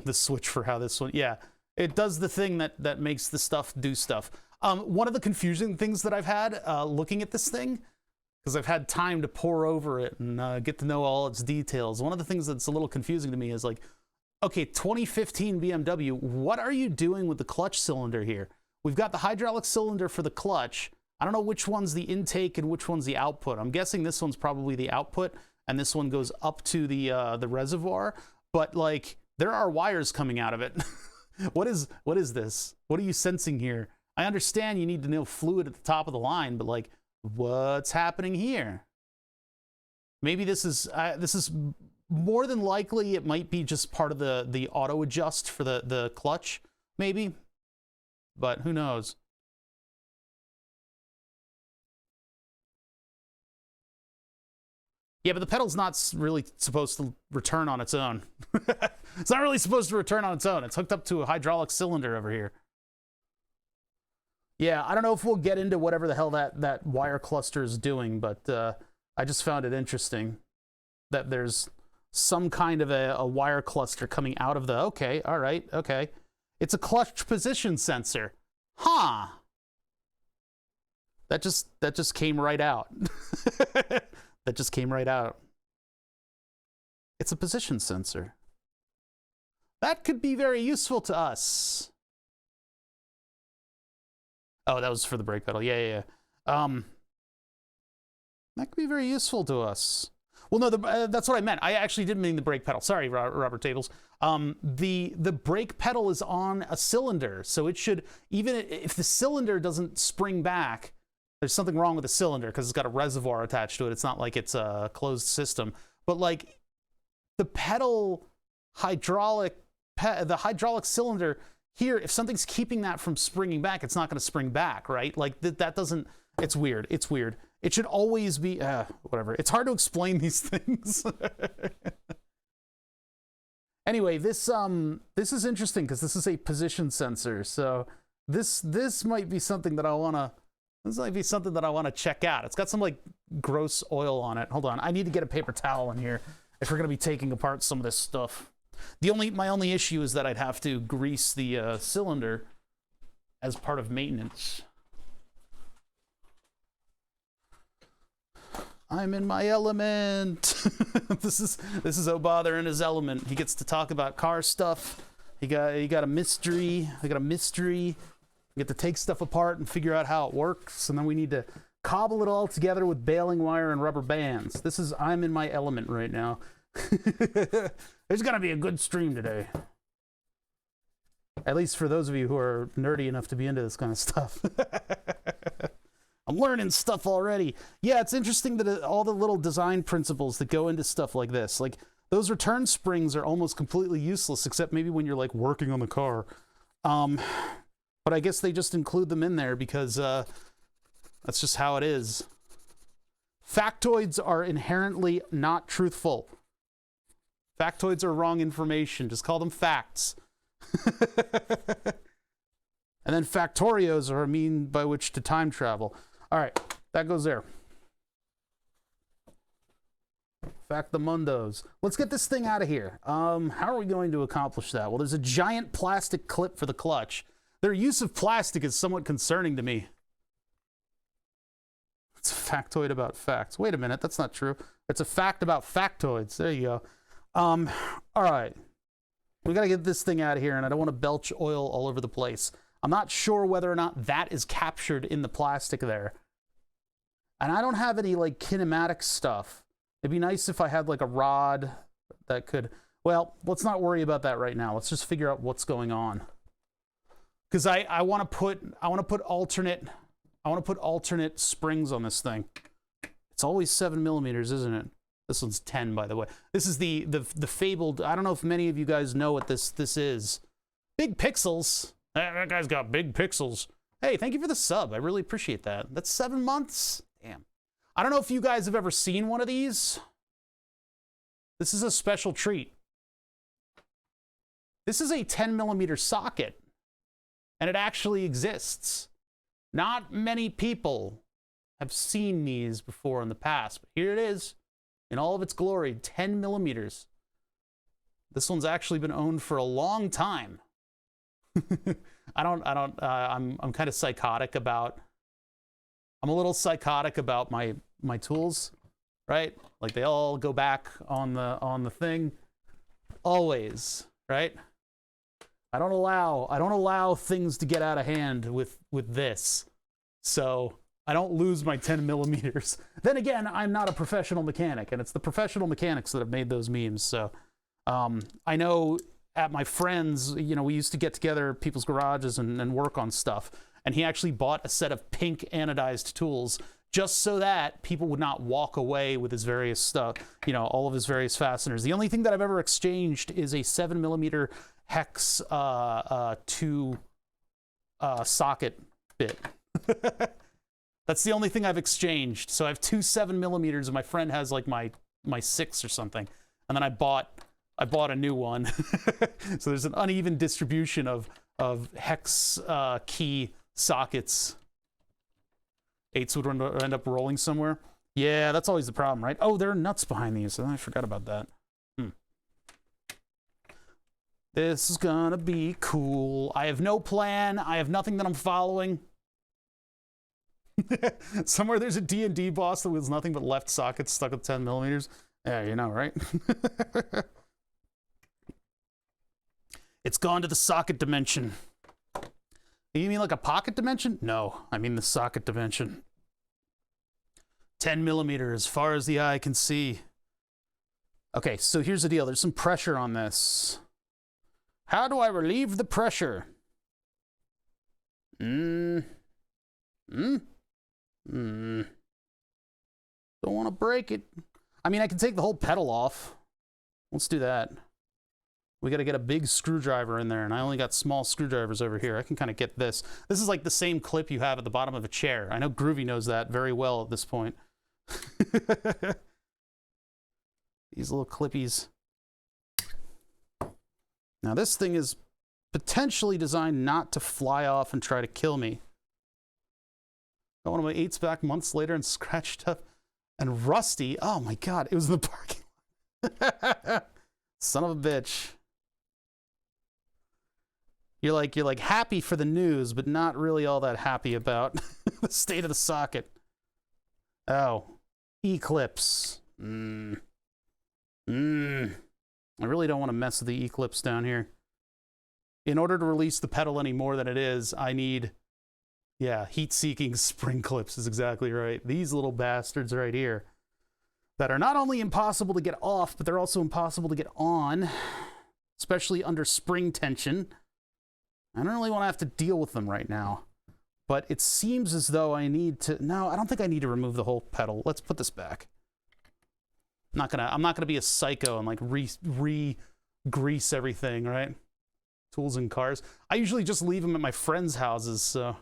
the switch for how this one, yeah, it does the thing that makes the stuff do stuff. One of the confusing things that I've had looking at this thing, because I've had time to pore over it and get to know all its details, one of the things that's a little confusing to me is like, okay, 2015 BMW, what are you doing with the clutch cylinder here? We've got the hydraulic cylinder for the clutch. I don't know which one's the intake and which one's the output. I'm guessing this one's probably the output, and this one goes up to the reservoir. But like, there are wires coming out of it. What is this? What are you sensing here? I understand you need to know fluid at the top of the line, but like, what's happening here? Maybe this is more than likely it might be just part of the auto adjust for the clutch, maybe, but who knows? Yeah, but the pedal's not really supposed to return on its own. It's not really supposed to return on its own. It's hooked up to a hydraulic cylinder over here. Yeah, I don't know if we'll get into whatever the hell that wire cluster is doing, but I just found it interesting that there's some kind of a wire cluster coming out of the, okay, all right, okay. It's a clutch position sensor. Huh. That just came right out. That just came right out. It's a position sensor. That could be very useful to us. Oh, that was for the brake pedal. Yeah. That could be very useful to us. Well, no, that's what I meant. I actually didn't mean the brake pedal. Sorry, Robert Tables. The brake pedal is on a cylinder, so it should, even if the cylinder doesn't spring back, there's something wrong with the cylinder because it's got a reservoir attached to it. It's not like it's a closed system. But like the pedal the hydraulic cylinder here, if something's keeping that from springing back, it's not going to spring back, right? Like that doesn't, it's weird. It's weird. It should always be, whatever. It's hard to explain these things. Anyway, this is interesting because this is a position sensor. So this might be something that I want to check out. It's got some like gross oil on it. Hold on. I need to get a paper towel in here if we're going to be taking apart some of this stuff. My only issue is that I'd have to grease the cylinder as part of maintenance. I'm in my element. This is O'Bother in his element. He gets to talk about car stuff. He got a mystery. I got a mystery. We get to take stuff apart and figure out how it works, and then we need to cobble it all together with baling wire and rubber bands. I'm in my element right now. There's gonna be a good stream today. At least for those of you who are nerdy enough to be into this kind of stuff. I'm learning stuff already. Yeah, it's interesting that all the little design principles that go into stuff like this, like those return springs are almost completely useless, except maybe when you're like working on the car. But I guess they just include them in there because that's just how it is. Factoids are inherently not truthful. Factoids are wrong information. Just call them facts. And then factorios are a mean by which to time travel. All right, that goes there. Factamundos. Let's get this thing out of here. How are we going to accomplish that? Well, there's a giant plastic clip for the clutch. Their use of plastic is somewhat concerning to me. It's a factoid about facts. Wait a minute, that's not true. It's a fact about factoids. There you go. All right. We got to get this thing out of here, and I don't want to belch oil all over the place. I'm not sure whether or not that is captured in the plastic there. And I don't have any, like, kinematic stuff. It'd be nice if I had, like, a rod that could... Well, let's not worry about that right now. Let's just figure out what's going on. Because I want to put alternate springs on this thing. It's always 7mm, isn't it? This one's 10, by the way. This is the fabled. I don't know if many of you guys know what this is. Big pixels. That guy's got big pixels. Hey, thank you for the sub. I really appreciate that. That's 7 months. Damn. I don't know if you guys have ever seen one of these. This is a special treat. This is a 10mm socket, and it actually exists. Not many people have seen these before in the past, but here it is. in all of its glory, 10 millimeters. This one's actually been owned for a long time. I'm kind of psychotic about, I'm a little psychotic about my tools, right? Like they all go back on the thing always, right? I don't allow things to get out of hand with this. So I don't lose my 10 millimeters. Then again, I'm not a professional mechanic, and it's the professional mechanics that have made those memes. So I know at my friends, you know, we used to get together at people's garages and work on stuff. And he actually bought a set of pink anodized tools just so that people would not walk away with his various stuff, you know, all of his various fasteners. The only thing that I've ever exchanged is a 7 millimeter hex 2 socket bit. That's the only thing I've exchanged. So I have two 7 millimeters, and my friend has like my 6 or something. And then I bought a new one. So there's an uneven distribution of hex key sockets. 8s would end up rolling somewhere. Yeah, that's always the problem, right? Oh, there are nuts behind these. I forgot about that. This is gonna be cool. I have no plan. I have nothing that I'm following. Somewhere there's a D&D boss that was nothing but left sockets stuck at 10 millimeters. Yeah, you know, right? It's gone to the socket dimension. You mean like a pocket dimension? No, I mean the socket dimension. 10 millimeter, as far as the eye can see. Okay, so here's the deal. There's some pressure on this. How do I relieve the pressure? Don't want to break it. I mean, I can take the whole pedal off. Let's do that. We got to get a big screwdriver in there, and I only got small screwdrivers over here. I can kind of get this. This is like the same clip you have at the bottom of a chair. I know Groovy knows that very well at this point. These little clippies. Now, this thing is potentially designed not to fly off and try to kill me. Got one of my 8s back months later and scratched up and rusty. Oh my God, it was in the parking lot. Son of a bitch. You're like happy for the news, but not really all that happy about the state of the socket. Oh, eclipse. I really don't want to mess with the eclipse down here. In order to release the pedal any more than it is, I need, yeah, heat-seeking spring clips is exactly right. These little bastards right here that are not only impossible to get off, but they're also impossible to get on, especially under spring tension. I don't really want to have to deal with them right now, but it seems as though I need to, no, I don't think I need to remove the whole pedal. Let's put this back. I'm not gonna be a psycho and like re-grease everything, right? Tools in cars. I usually just leave them at my friends' houses, so.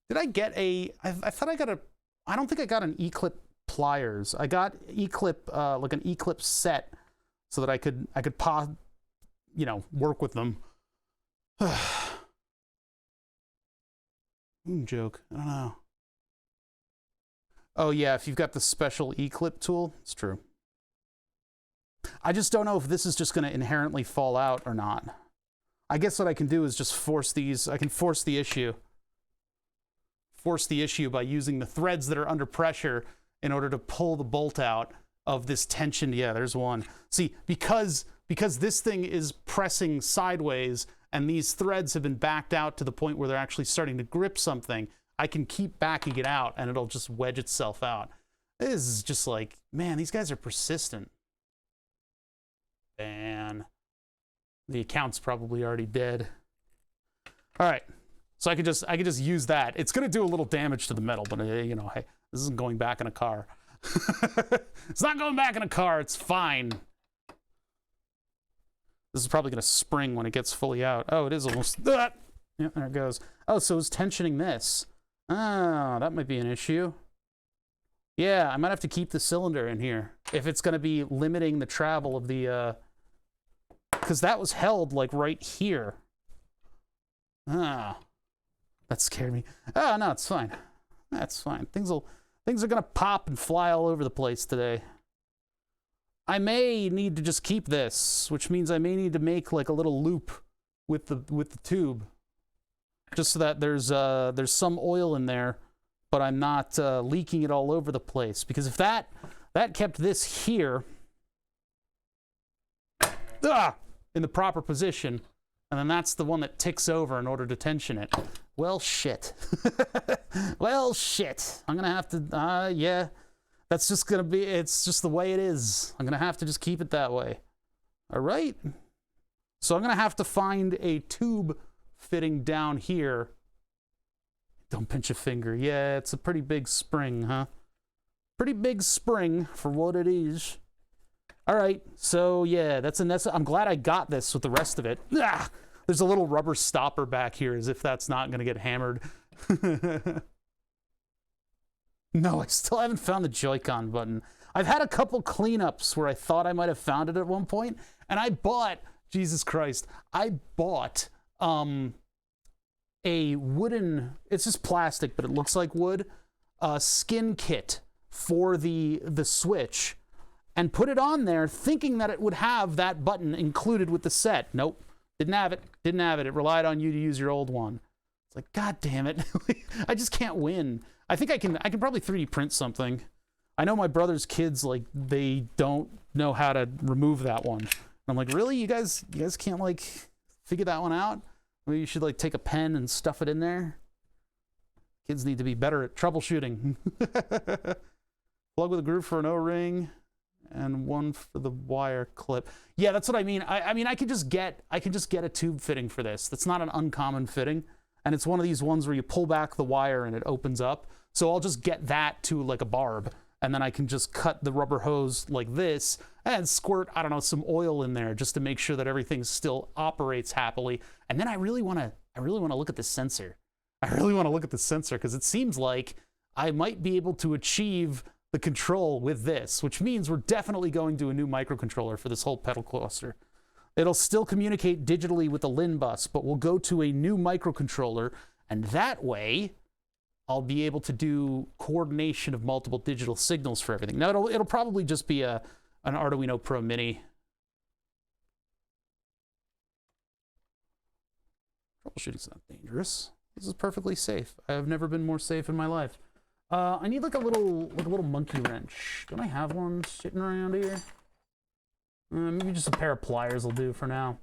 Did I get a, I thought I got a, I don't think I got an E-clip pliers. I got E-clip, like an E-clip set so that I could you know, work with them. Joke, I don't know. Oh yeah, if you've got the special E-clip tool, it's true. I just don't know if this is just going to inherently fall out or not. I guess what I can do is just force these, I can force the issue. Force the issue by using the threads that are under pressure in order to pull the bolt out of this tension. Yeah, there's one. See, because this thing is pressing sideways and these threads have been backed out to the point where they're actually starting to grip something, I can keep backing it out and it'll just wedge itself out. This is just like, man, these guys are persistent. And the account's probably already dead. All right, so I could just use that. It's gonna do a little damage to the metal, but you know, hey, this isn't going back in a car. It's not going back in a car. It's fine. This is probably gonna spring when it gets fully out. Oh, it is almost. Yeah, there it goes. Oh, so it's tensioning this. Oh, that might be an issue. Yeah, I might have to keep the cylinder in here if it's going to be limiting the travel of the, because that was held like right here. Ah, that scared me. Oh, no, it's fine. That's fine. Things will Things are gonna pop and fly all over the place today. I may need to just keep this, which means I may need to make like a little loop with the tube, just so that there's some oil in there, but I'm not leaking it all over the place. Because if that kept this here in the proper position, and then that's the one that ticks over in order to tension it. Well, shit. Well, shit. I'm gonna have to, yeah. That's just gonna be, it's just the way it is. I'm gonna have to just keep it that way. All right? So I'm gonna have to find a tube fitting down here. Don't pinch a finger. Yeah, it's a pretty big spring, huh? Pretty big spring for what it is. All right, so yeah, I'm glad I got this with the rest of it. There's a little rubber stopper back here as if that's not gonna get hammered. No, I still haven't found the Joy-Con button. I've had a couple cleanups where I thought I might have found it at one point, and I bought, Jesus Christ, I bought a wooden, it's just plastic, but it looks like wood, skin kit for the Switch, and put it on there thinking that it would have that button included with the set. Nope, didn't have it. It relied on you to use your old one. It's like, God damn it. I just can't win. I think I can probably 3D print something. I know my brother's kids, like, they don't know how to remove that one. And I'm like, really? You guys can't, like, figure that one out? Maybe you should, like, take a pen and stuff it in there. Kids need to be better at troubleshooting. Plug with a groove for an O-ring and one for the wire clip. Yeah, that's what I mean. I mean, I can just get a tube fitting for this. That's not an uncommon fitting. And it's one of these ones where you pull back the wire and it opens up. So I'll just get that to like a barb, and then I can just cut the rubber hose like this and squirt, I don't know, some oil in there just to make sure that everything still operates happily. And then I really want to look at the sensor. I really want to look at the sensor because it seems like I might be able to achieve the control with this, which means we're definitely going to a new microcontroller for this whole pedal cluster. It'll still communicate digitally with the LIN bus, but we'll go to a new microcontroller, and that way I'll be able to do coordination of multiple digital signals for everything. Now, it'll probably just be an Arduino Pro Mini. Troubleshooting's not dangerous. This is perfectly safe. I have never been more safe in my life. I need like a little monkey wrench. Don't I have one sitting around here? Maybe just a pair of pliers will do for now.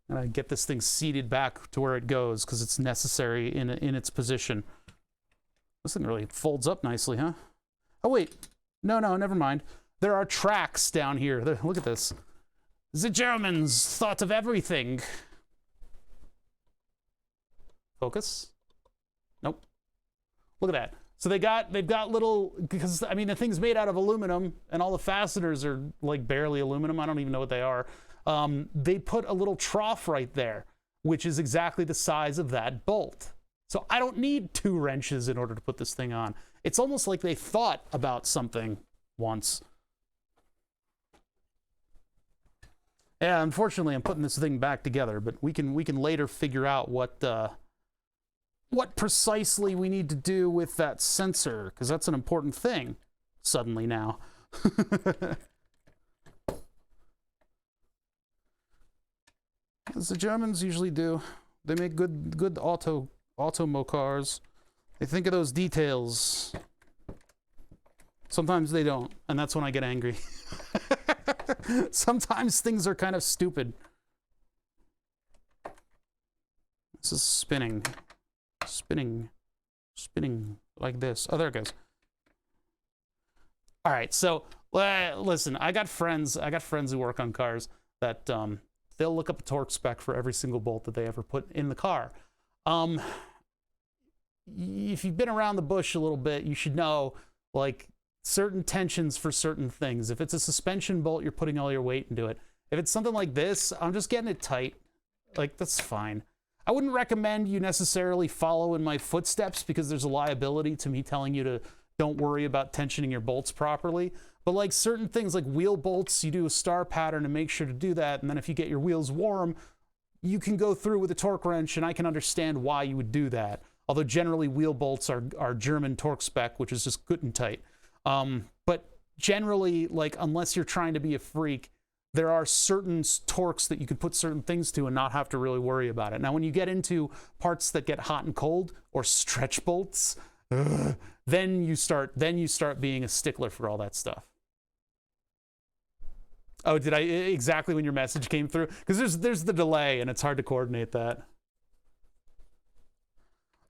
And I get this thing seated back to where it goes because it's necessary in its position. This thing really folds up nicely, huh? Oh wait, no, never mind. There are tracks down here. Look at this. The Germans thought of everything. Focus. Nope. Look at that. So they've got little, because I mean the thing's made out of aluminum and all the fasteners are like barely aluminum. I don't even know what they are. They put a little trough right there, which is exactly the size of that bolt. So I don't need 2 wrenches in order to put this thing on. It's almost like they thought about something once. Yeah, unfortunately I'm putting this thing back together, but we can later figure out what precisely we need to do with that sensor, because that's an important thing suddenly now. As the Germans usually do. They make good automo cars. They think of those details. Sometimes they don't, and that's when I get angry. Sometimes things are kind of stupid. This is spinning like this. Oh, there it goes. All right, so listen, I got friends who work on cars that they'll look up a torque spec for every single bolt that they ever put in the car. If you've been around the bush a little bit, you should know, like, certain tensions for certain things. If it's a suspension bolt, you're putting all your weight into it. If it's something like this, I'm just getting it tight. Like, that's fine. I wouldn't recommend you necessarily follow in my footsteps because there's a liability to me telling you to don't worry about tensioning your bolts properly. But like certain things like wheel bolts, you do a star pattern and make sure to do that. And then if you get your wheels warm, you can go through with a torque wrench, and I can understand why you would do that. Although generally wheel bolts are German torque spec, which is just good and tight. But generally, like, unless you're trying to be a freak, there are certain torques that you can put certain things to and not have to really worry about it. Now, when you get into parts that get hot and cold or stretch bolts, then you start being a stickler for all that stuff. Oh, did I exactly when your message came through? Because there's the delay and it's hard to coordinate that.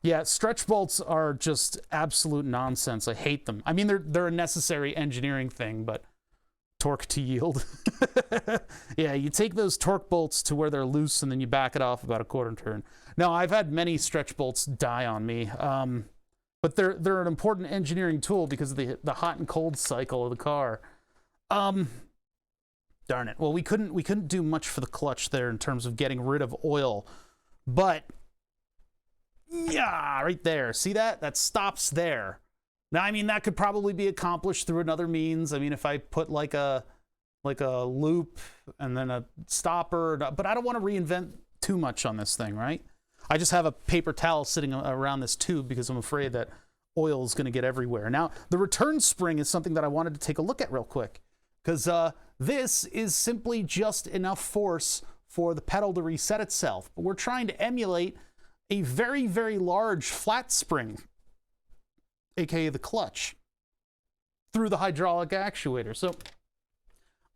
Yeah, stretch bolts are just absolute nonsense. I hate them. I mean, they're a necessary engineering thing, but torque to yield. Yeah, you take those torque bolts to where they're loose and then you back it off about a quarter turn. Now, I've had many stretch bolts die on me, but they're an important engineering tool because of the hot and cold cycle of the car. Darn it. Well, we couldn't do much for the clutch there in terms of getting rid of oil, but yeah, right there. See that? That stops there. Now, I mean, that could probably be accomplished through another means. I mean, if I put like a loop and then a stopper, but I don't want to reinvent too much on this thing, right? I just have a paper towel sitting around this tube because I'm afraid that oil is going to get everywhere. Now, the return spring is something that I wanted to take a look at real quick because this is simply just enough force for the pedal to reset itself. But we're trying to emulate a very, very large flat spring, aka the clutch, through the hydraulic actuator. So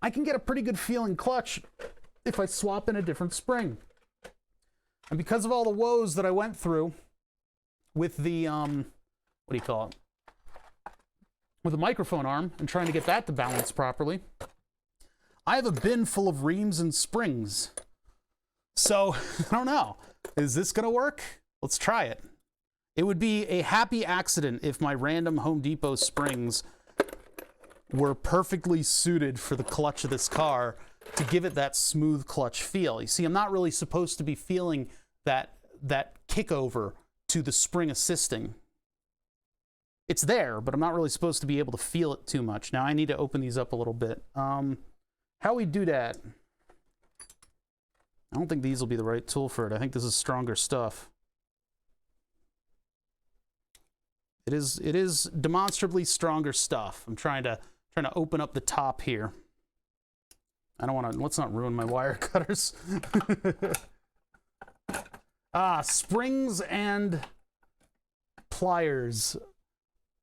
I can get a pretty good feeling clutch if I swap in a different spring. And because of all the woes that I went through with the, what do you call it? With the microphone arm and trying to get that to balance properly, I have a bin full of reams and springs. So, I don't know. Is this gonna work? Let's try it. It would be a happy accident if my random Home Depot springs were perfectly suited for the clutch of this car to give it that smooth clutch feel. You see, I'm not really supposed to be feeling that kickover to the spring assisting. It's there, but I'm not really supposed to be able to feel it too much. Now, I need to open these up a little bit. How we do that? I don't think these will be the right tool for it. I think this is stronger stuff. It is demonstrably stronger stuff. I'm trying to open up the top here. I don't want to, let's not ruin my wire cutters. Springs and pliers.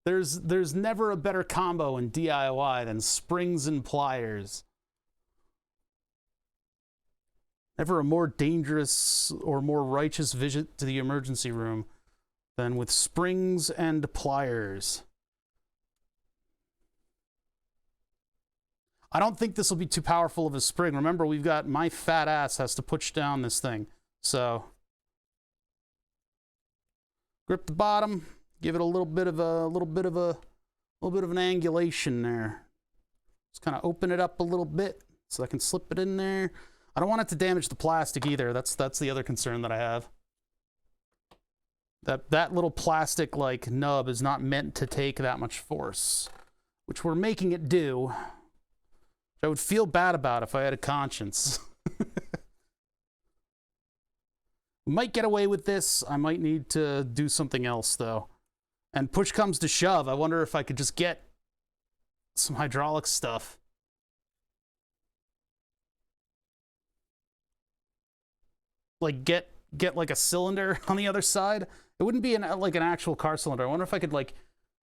There's never a better combo in DIY than springs and pliers. Never a more dangerous or more righteous visit to the emergency room than with springs and pliers. I don't think this will be too powerful of a spring. Remember, we've got my fat ass has to push down this thing. So grip the bottom, give it a little bit of an angulation there. Just kind of open it up a little bit so I can slip it in there. I don't want it to damage the plastic either. That's the other concern that I have. That little plastic like nub is not meant to take that much force, which we're making it do. I would feel bad about if I had a conscience. We might get away with this. I might need to do something else though. And push comes to shove, I wonder if I could just get some hydraulic stuff. Like get like a cylinder on the other side. It wouldn't be like an actual car cylinder. I wonder if I could like,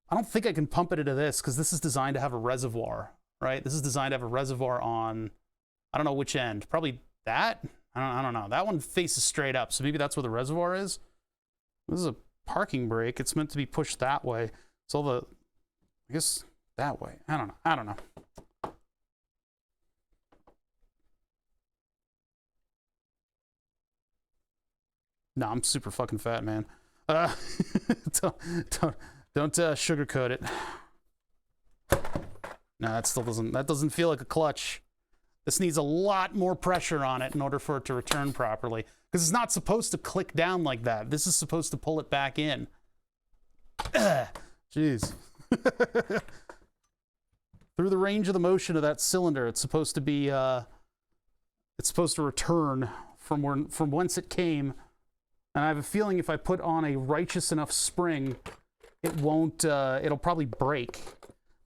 I don't think I can pump it into this because this is designed to have a reservoir, right? This is designed to have a reservoir on, I don't know which end. Probably that? I don't know. That one faces straight up, so maybe that's where the reservoir is. This is a parking brake. It's meant to be pushed that way. So I guess that way. I don't know. No, I'm super fucking fat, man. Don't sugarcoat it. No, that doesn't feel like a clutch. This needs a lot more pressure on it in order for it to return properly. Because it's not supposed to click down like that. This is supposed to pull it back in. Jeez. Through the range of the motion of that cylinder, it's supposed to be, it's supposed to return from whence it came And I have a feeling if I put on a righteous enough spring, it won't, it'll probably break.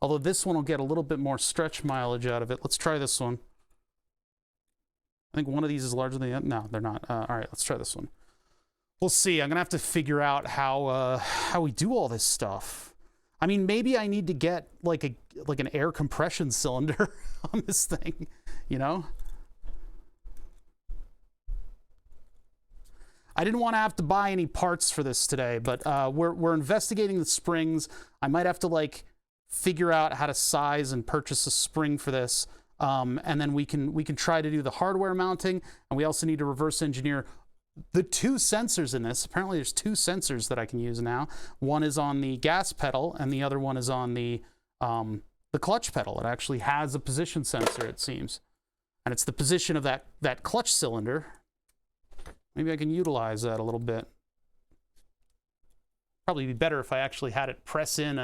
Although this one will get a little bit more stretch mileage out of it. Let's try this one. I think one of these is larger than the other. No, they're not. All right, let's try this one. We'll see. I'm going to have to figure out how we do all this stuff. I mean, maybe I need to get like an air compression cylinder on this thing, you know? I didn't want to have to buy any parts for this today, but we're investigating the springs. I might have to like figure out how to size and purchase a spring for this, and then we can try to do the hardware mounting, and we also need to reverse engineer the two sensors in this. Apparently, there's two sensors that I can use now. One is on the gas pedal, and the other one is on the clutch pedal. It actually has a position sensor, it seems, and it's the position of that clutch cylinder. Maybe I can utilize that a little bit. Probably be better if I actually had it press in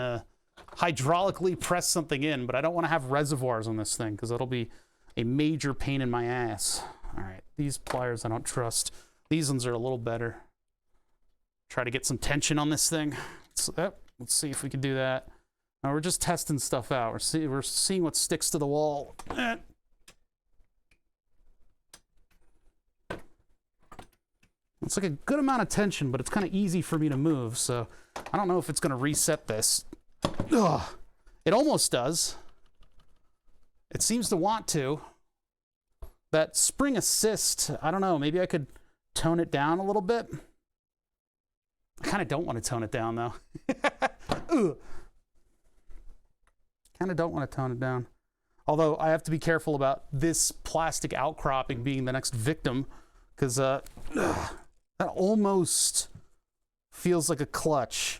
hydraulically press something in, but I don't want to have reservoirs on this thing because that'll be a major pain in my ass. All right, these pliers I don't trust. These ones are a little better. Try to get some tension on this thing. Let's see if we can do that. Now we're just testing stuff out. We're seeing what sticks to the wall. It's like a good amount of tension, but it's kind of easy for me to move, so I don't know if it's going to reset this. Ugh. It almost does. It seems to want to. That spring assist, I don't know, maybe I could tone it down a little bit. I kind of don't want to tone it down, though. Kind of don't want to tone it down. Although I have to be careful about this plastic outcropping being the next victim, because that almost feels like a clutch.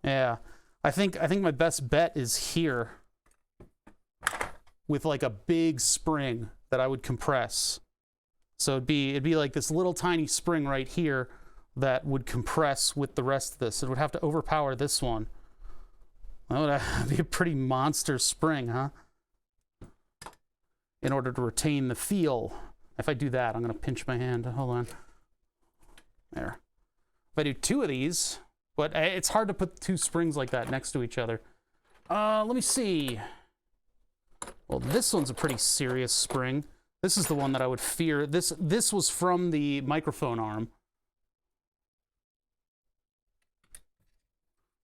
Yeah, I think my best bet is here with like a big spring that I would compress. So it'd be like this little tiny spring right here that would compress with the rest of this. It would have to overpower this one. That would be a pretty monster spring, huh? In order to retain the feel. If I do that, I'm going to pinch my hand. Hold on. There. If I do two of these, but it's hard to put two springs like that next to each other. Let me see. Well, this one's a pretty serious spring. This is the one that I would fear. This was from the microphone arm.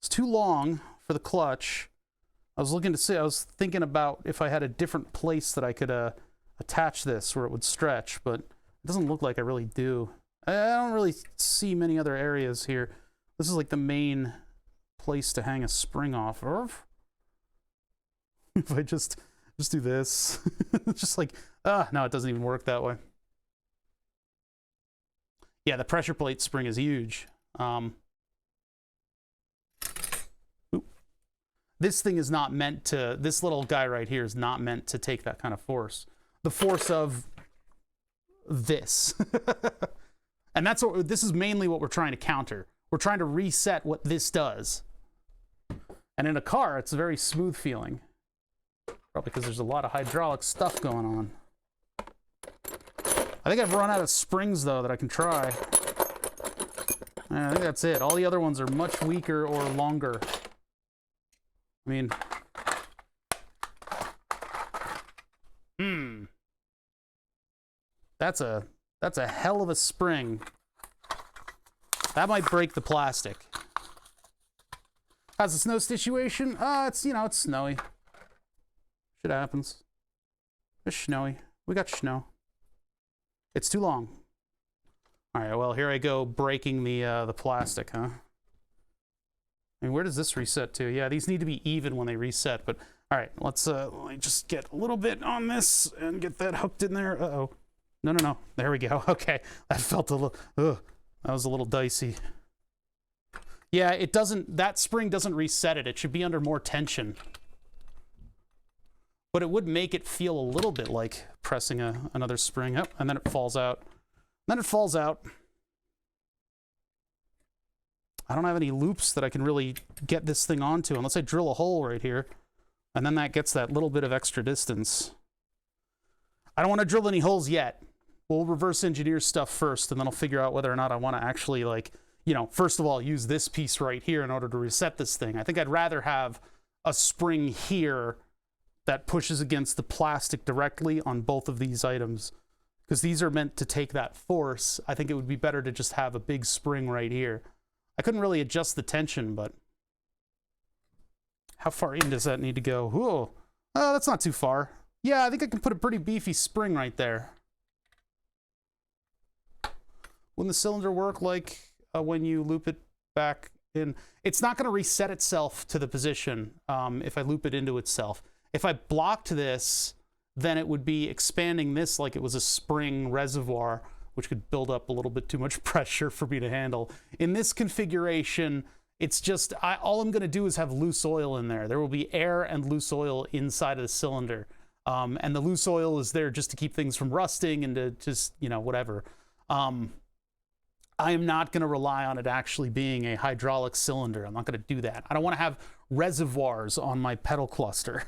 It's too long for the clutch. I was thinking about if I had a different place that I could attach this where it would stretch, but it doesn't look like I really do. I don't really see many other areas here. This is like the main place to hang a spring off of. If I just do this, just like, no, it doesn't even work that way. Yeah, the pressure plate spring is huge. This thing is not meant to, this little guy right here is not meant to take that kind of force. The force of this. And this is mainly what we're trying to counter. We're trying to reset what this does. And in a car, it's very smooth feeling. Probably because there's a lot of hydraulic stuff going on. I think I've run out of springs, though, that I can try. I think that's it. All the other ones are much weaker or longer. I mean... That's a hell of a spring. That might break the plastic. How's the snow situation? It's snowy. Shit happens. It's snowy. We got snow. It's too long. All right, well, here I go breaking the plastic, huh? I mean, where does this reset to? Yeah, these need to be even when they reset, but all right, let me just get a little bit on this and get that hooked in there. Uh-oh. No. There we go. Okay. That felt a little, that was a little dicey. Yeah, that spring doesn't reset it. It should be under more tension. But it would make it feel a little bit like pressing another spring up, and then it falls out. Then it falls out. I don't have any loops that I can really get this thing onto unless I drill a hole right here. And then that gets that little bit of extra distance. I don't want to drill any holes yet, we'll reverse engineer stuff first, and then I'll figure out whether or not I want to actually, like, you know, first of all, use this piece right here in order to reset this thing. I think I'd rather have a spring here that pushes against the plastic directly on both of these items, because these are meant to take that force. I think it would be better to just have a big spring right here. I couldn't really adjust the tension, but how far in does that need to go? Whoa. Oh, that's not too far. Yeah, I think I can put a pretty beefy spring right there. Wouldn't the cylinder work like when you loop it back in? It's not going to reset itself to the position if I loop it into itself. If I blocked this, then it would be expanding this like it was a spring reservoir, which could build up a little bit too much pressure for me to handle. In this configuration, it's just, all I'm going to do is have loose oil in there. There will be air and loose oil inside of the cylinder. And the loose oil is there just to keep things from rusting and to just, you know, whatever. I am not going to rely on it actually being a hydraulic cylinder. I'm not going to do that. I don't want to have reservoirs on my pedal cluster.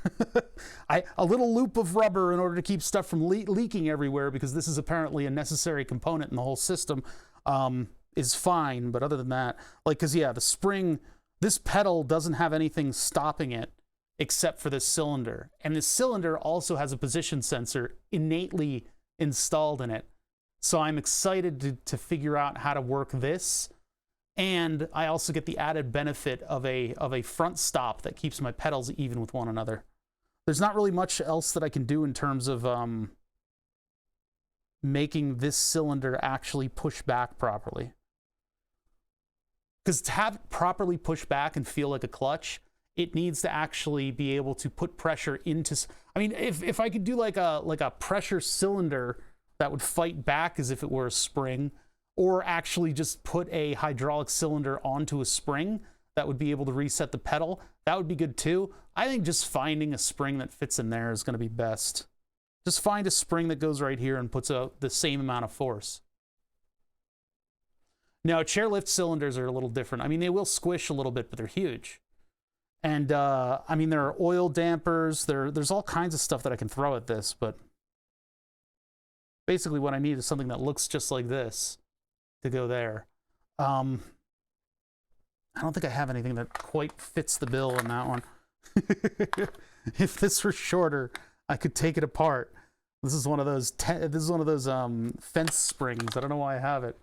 A little loop of rubber in order to keep stuff from leaking everywhere, because this is apparently a necessary component in the whole system, is fine. But other than that, like, because yeah, the spring, this pedal doesn't have anything stopping it except for this cylinder. And this cylinder also has a position sensor innately installed in it. So I'm excited to figure out how to work this. And I also get the added benefit of a front stop that keeps my pedals even with one another. There's not really much else that I can do in terms of making this cylinder actually push back properly. Because to have it properly push back and feel like a clutch, it needs to actually be able to put pressure into... I mean, if I could do like a pressure cylinder that would fight back as if it were a spring, or actually just put a hydraulic cylinder onto a spring that would be able to reset the pedal, that would be good too. I think just finding a spring that fits in there is going to be best. Just find a spring that goes right here and puts out the same amount of force. Now, chairlift cylinders are a little different. I mean, they will squish a little bit, but they're huge. And, I mean, there are oil dampers. There's all kinds of stuff that I can throw at this, but basically what I need is something that looks just like this to go there. I don't think I have anything that quite fits the bill on that one. If this were shorter, I could take it apart. This is one of those fence springs. I don't know why I have it.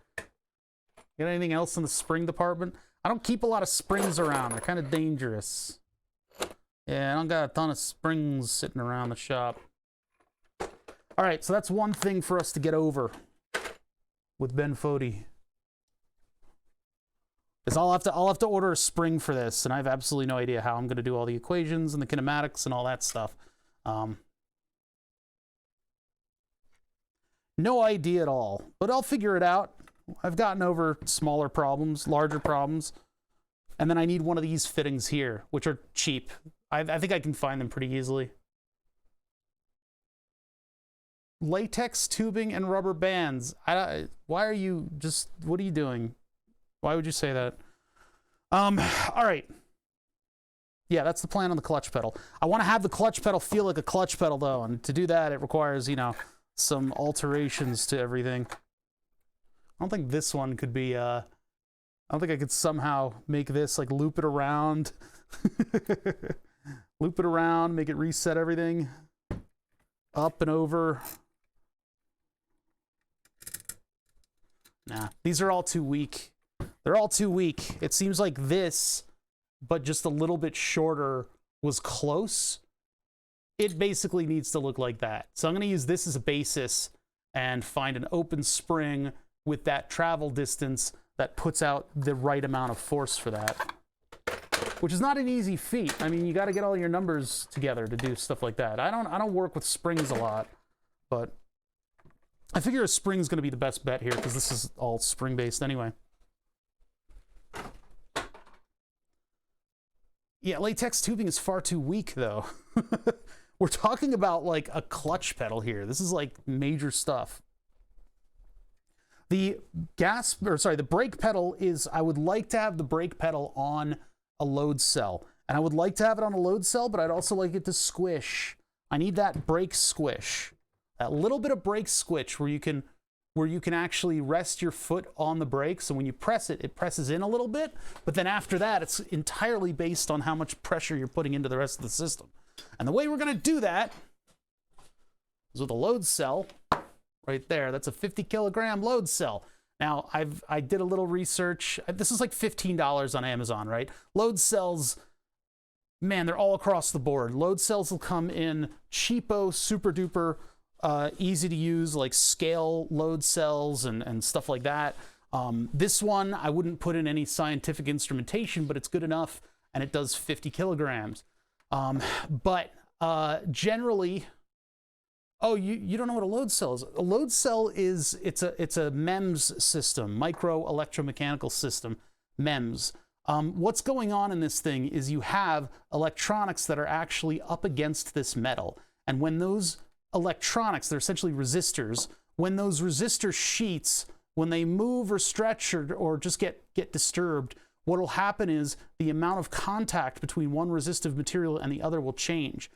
Got anything else in the spring department? I don't keep a lot of springs around. They're kind of dangerous. Yeah, I don't got a ton of springs sitting around the shop. All right, so that's one thing for us to get over with Ben Fody. Is I'll have to order a spring for this, and I have absolutely no idea how I'm going to do all the equations and the kinematics and all that stuff. No idea at all, but I'll figure it out. I've gotten over smaller problems, larger problems, and then I need one of these fittings here, which are cheap. I think I can find them pretty easily. Latex tubing and rubber bands. Why are you just... What are you doing? Why would you say that? All right. Yeah, that's the plan on the clutch pedal. I want to have the clutch pedal feel like a clutch pedal, though, and to do that, it requires, you know, some alterations to everything. I don't think this one could be, I don't think I could somehow make this, like, loop it around. Loop it around, make it reset everything. Up and over. Nah, these are all too weak. They're all too weak. It seems like this, but just a little bit shorter, was close. It basically needs to look like that. So I'm going to use this as a basis and find an open spring with that travel distance that puts out the right amount of force for that. Which is not an easy feat. I mean, you got to get all your numbers together to do stuff like that. I don't work with springs a lot, but I figure a spring's going to be the best bet here because this is all spring-based anyway. Yeah, latex tubing is far too weak, though. We're talking about, like, a clutch pedal here. This is, like, major stuff. The brake pedal is, I would like to have the brake pedal on a load cell. And I would like to have it on a load cell, but I'd also like it to squish. I need that brake squish. That little bit of brake squish where you can where you can actually rest your foot on the brake. So when you press it, it presses in a little bit, but then after that, it's entirely based on how much pressure you're putting into the rest of the system. And the way we're gonna do that is with a load cell right there. That's a 50 kilogram load cell. Now, I did a little research. This is like $15 on Amazon, right? Load cells, man, they're all across the board. Load cells will come in cheapo, super duper, easy to use, like scale load cells and stuff like that. This one, I wouldn't put in any scientific instrumentation, but it's good enough, and it does 50 kilograms. Generally, oh, you don't know what a load cell is? A load cell is, it's a MEMS system, micro electromechanical system, MEMS. What's going on in this thing is you have electronics that are actually up against this metal. And when those electronics, they're essentially resistors, when those resistor sheets, when they move or stretch or just get disturbed, what will happen is the amount of contact between one resistive material and the other will change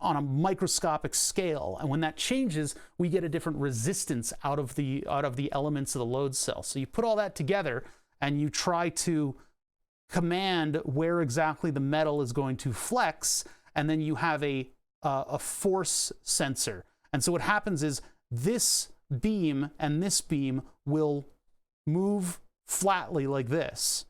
on a microscopic scale. And when that changes, we get a different resistance out of the elements of the load cell. So you put all that together and you try to command where exactly the metal is going to flex, and then you have a force sensor. And so what happens is this beam and this beam will move flatly like this,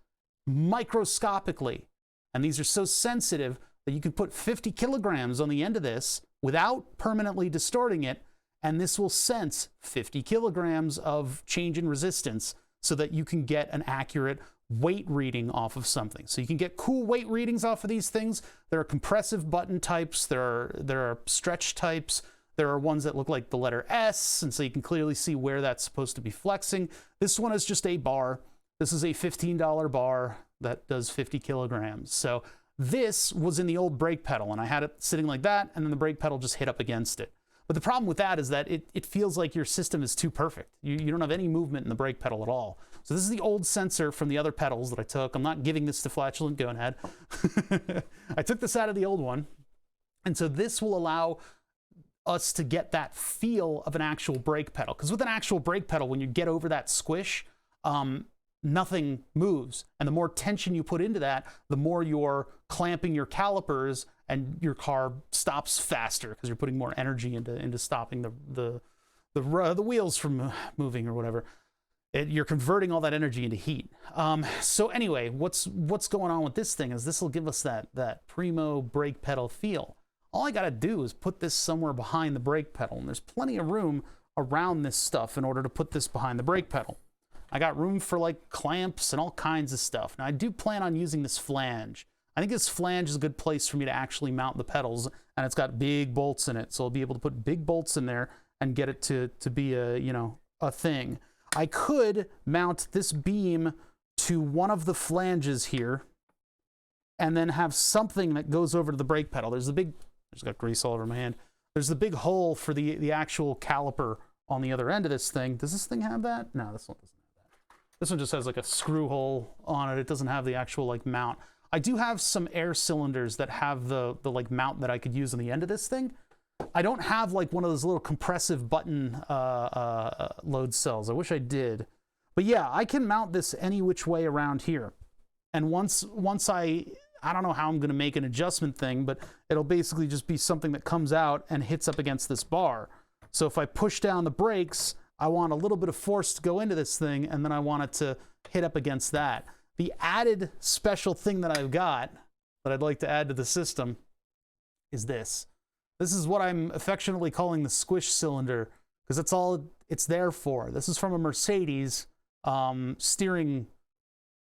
microscopically. And these are so sensitive that you can put 50 kilograms on the end of this without permanently distorting it, and this will sense 50 kilograms of change in resistance so that you can get an accurate weight reading off of something. So you can get cool weight readings off of these things. There are compressive button types, there are stretch types, there are ones that look like the letter S, and so you can clearly see where that's supposed to be flexing. This one is just a bar. This is a $15 bar that does 50 kilograms. So this was in the old brake pedal, and I had it sitting like that, and then the brake pedal just hit up against it. But the problem with that is that it feels like your system is too perfect. You don't have any movement in the brake pedal at all. So this is the old sensor from the other pedals that I took. I'm not giving this to Flatulent Gonahead. I took this out of the old one. And so this will allow us to get that feel of an actual brake pedal. Because with an actual brake pedal, when you get over that squish, nothing moves. And the more tension you put into that, the more you're clamping your calipers and your car stops faster because you're putting more energy into stopping the wheels from moving or whatever. You're converting all that energy into heat. So anyway, what's going on with this thing is this will give us that primo brake pedal feel. All I gotta do is put this somewhere behind the brake pedal, and there's plenty of room around this stuff in order to put this behind the brake pedal. I got room for like clamps and all kinds of stuff. Now I do plan on using this flange. I think this flange is a good place for me to actually mount the pedals, and it's got big bolts in it, so I'll be able to put big bolts in there and get it to be a thing. I could mount this beam to one of the flanges here and then have something that goes over to the brake pedal. There's got grease all over my hand. There's the big hole for the actual caliper on the other end of this thing. Does this thing have that? No, this one doesn't have that. This one just has like a screw hole on it. It doesn't have the actual like mount. I do have some air cylinders that have the like mount that I could use on the end of this thing. I don't have like one of those little compressive button load cells. I wish I did. But yeah, I can mount this any which way around here. And once I don't know how I'm going to make an adjustment thing, but it'll basically just be something that comes out and hits up against this bar. So if I push down the brakes, I want a little bit of force to go into this thing, and then I want it to hit up against that. The added special thing that I've got that I'd like to add to the system is this. This is what I'm affectionately calling the squish cylinder, because that's all it's there for. This is from a Mercedes steering,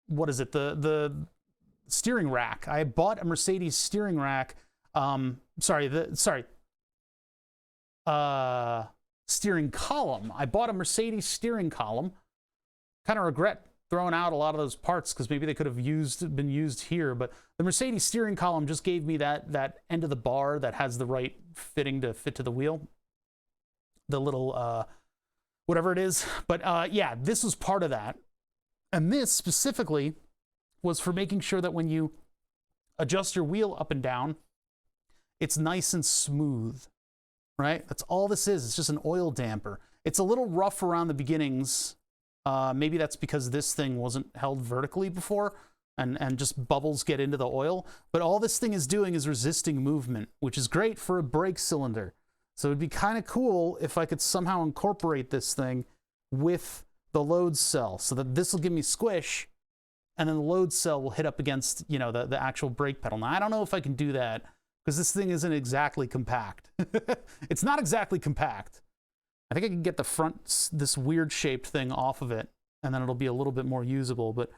what is it? The steering rack. I bought a Mercedes steering rack. Steering column. I bought a Mercedes steering column. Kind of regret throwing out a lot of those parts because maybe they could have been used here, but the Mercedes steering column just gave me that end of the bar that has the right fitting to fit to the wheel. The little, whatever it is. But yeah, this was part of that. And this specifically was for making sure that when you adjust your wheel up and down, it's nice and smooth, right? That's all this is. It's just an oil damper. It's a little rough around the beginnings. Maybe that's because this thing wasn't held vertically before, and just bubbles get into the oil. But all this thing is doing is resisting movement, which is great for a brake cylinder. So it'd be kind of cool if I could somehow incorporate this thing with the load cell, so that this will give me squish, and then the load cell will hit up against, you know, the actual brake pedal. Now, I don't know if I can do that, because this thing isn't exactly compact. It's not exactly compact. I think I can get the front, this weird shaped thing off of it, and then it'll be a little bit more usable. But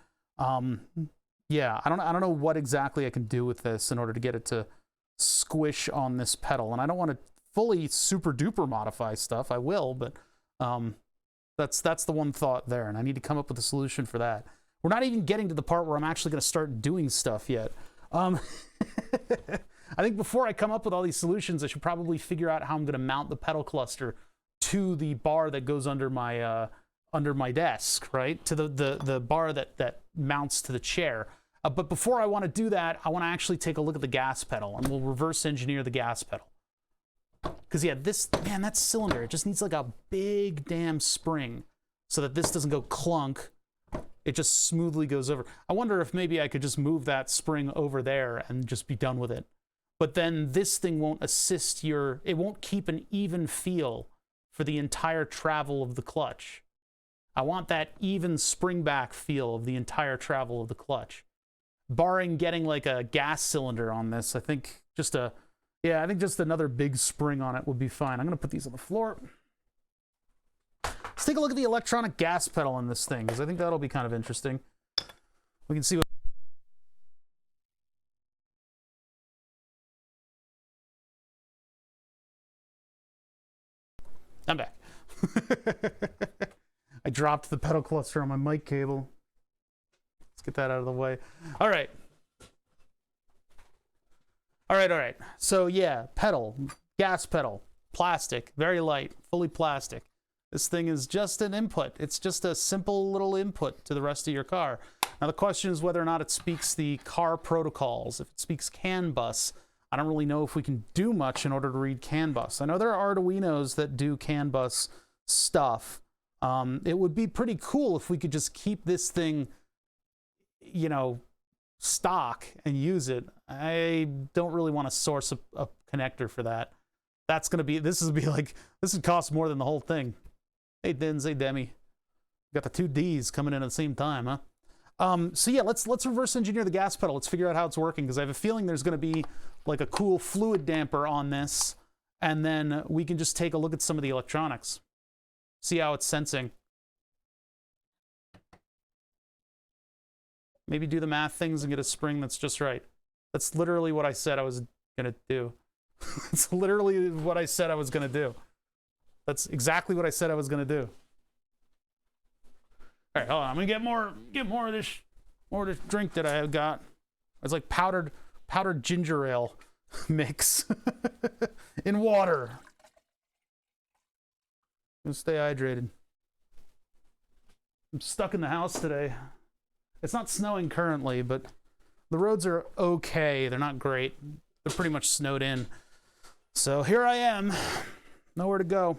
yeah, I don't know what exactly I can do with this in order to get it to squish on this pedal. And I don't want to fully super duper modify stuff. I will, but that's the one thought there, and I need to come up with a solution for that. We're not even getting to the part where I'm actually going to start doing stuff yet. I think before I come up with all these solutions, I should probably figure out how I'm going to mount the pedal cluster to the bar that goes under my desk, right? To the bar that mounts to the chair. But before I want to do that, I want to actually take a look at the gas pedal, and we'll reverse engineer the gas pedal. Because yeah, that cylinder, it just needs like a big damn spring so that this doesn't go clunk. It just smoothly goes over. I wonder if maybe I could just move that spring over there and just be done with it. But then this thing won't assist it won't keep an even feel for the entire travel of the clutch. I want that even spring back feel of the entire travel of the clutch. Barring getting like a gas cylinder on this, I think just another big spring on it would be fine. I'm gonna put these on the floor. Let's take a look at the electronic gas pedal on this thing, because I think that'll be kind of interesting. We can see what... I'm back. I dropped the pedal cluster on my mic cable. Let's get that out of the way. All right. So yeah, pedal, gas pedal, plastic, very light, fully plastic. This thing is just an input. It's just a simple little input to the rest of your car. Now the question is whether or not it speaks the car protocols. If it speaks CAN bus, I don't really know if we can do much in order to read CAN bus. I know there are Arduinos that do CAN bus stuff. It would be pretty cool if we could just keep this thing, you know, stock and use it. I don't really want to source a connector for that. This would cost more than the whole thing. Hey Dins, hey Demi. Got the two D's coming in at the same time, huh? So yeah, let's reverse engineer the gas pedal. Let's figure out how it's working, because I have a feeling there's going to be like a cool fluid damper on this, and then we can just take a look at some of the electronics. See how it's sensing. Maybe do the math things and get a spring that's just right. That's literally what I said I was going to do. It's literally what I said I was going to do. That's exactly what I said I was going to do. All right, hold on. I'm going to get more of this drink that I have got. It's like powdered ginger ale mix in water. I'm gonna stay hydrated. I'm stuck in the house today. It's not snowing currently, but the roads are okay. They're not great. They're pretty much snowed in. So here I am. Nowhere to go.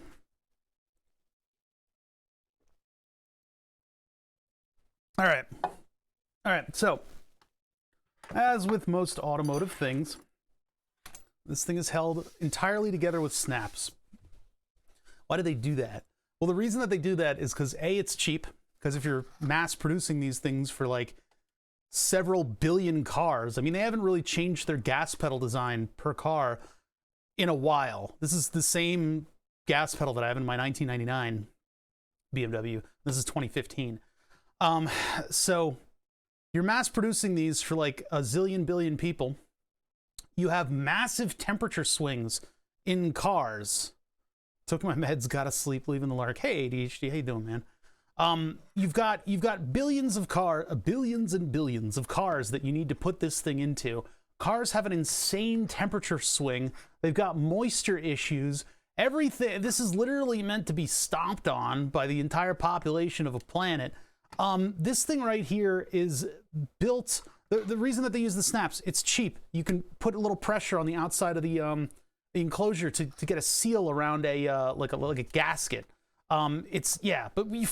All right, so as with most automotive things, this thing is held entirely together with snaps. Why do they do that? Well, the reason that they do that is because A, it's cheap, because if you're mass producing these things for like several billion cars, I mean, they haven't really changed their gas pedal design per car in a while. This is the same gas pedal that I have in my 1999 BMW. This is 2015. So you're mass producing these for like a zillion billion people. You have massive temperature swings in cars. Took my meds, got to sleep, leaving the lark. Hey ADHD, how you doing, man? You've got billions and billions of cars that you need to put this thing into. Cars have an insane temperature swing. They've got moisture issues. Everything. This is literally meant to be stomped on by the entire population of a planet. This thing right here is built. The reason that they use the snaps, it's cheap. You can put a little pressure on the outside of the enclosure to get a seal around a like a gasket. But you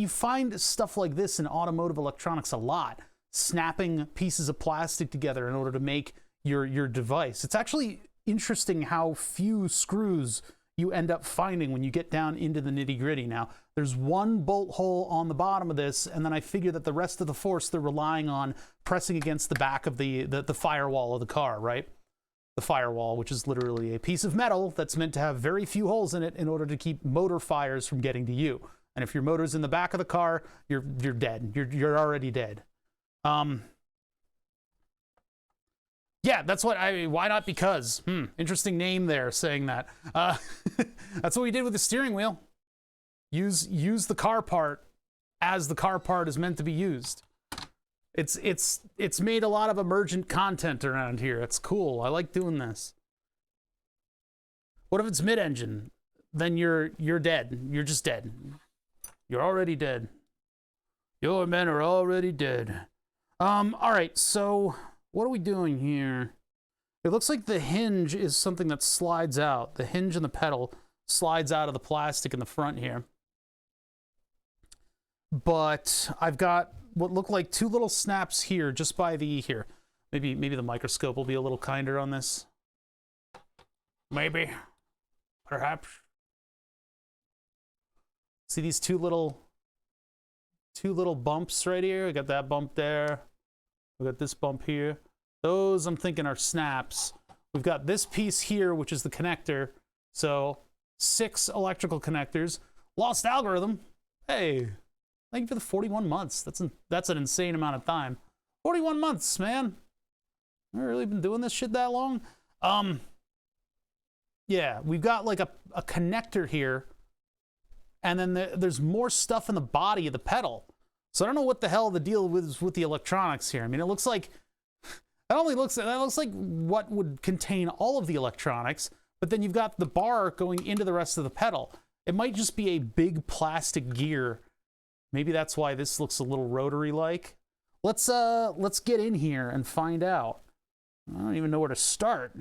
find stuff like this in automotive electronics a lot, snapping pieces of plastic together in order to make your device. It's actually interesting how few screws you end up finding when you get down into the nitty-gritty. Now, there's one bolt hole on the bottom of this, and then I figure that the rest of the force they're relying on pressing against the back of the firewall of the car, right? The firewall, which is literally a piece of metal that's meant to have very few holes in it in order to keep motor fires from getting to you. And if your motor's in the back of the car, you're dead. You're already dead. Yeah, that's what why not because? Interesting name there saying that. That's what we did with the steering wheel. Use the car part as the car part is meant to be used. It's made a lot of emergent content around here. It's cool. I like doing this. What if it's mid-engine? Then you're dead. You're just dead. You're already dead. Your men are already dead. All right, so what are we doing here? It looks like the hinge is something that slides out. The hinge and the pedal slides out of the plastic in the front here. But I've got what look like two little snaps here just by the here. Maybe the microscope will be a little kinder on this. Maybe. Perhaps. See these two little bumps right here? I got that bump there. We got this bump here. Those, I'm thinking, are snaps. We've got this piece here, which is the connector. So 6 electrical connectors. Lost algorithm. Hey, thank you for the 41 months. That's an insane amount of time. 41 months, man. I've really been doing this shit that long? Yeah, we've got like a connector here. And then there's more stuff in the body of the pedal. So I don't know what the hell the deal is with the electronics here. I mean, it looks like that looks like what would contain all of the electronics, but then you've got the bar going into the rest of the pedal. It might just be a big plastic gear. Maybe that's why this looks a little rotary-like. Let's get in here and find out. I don't even know where to start.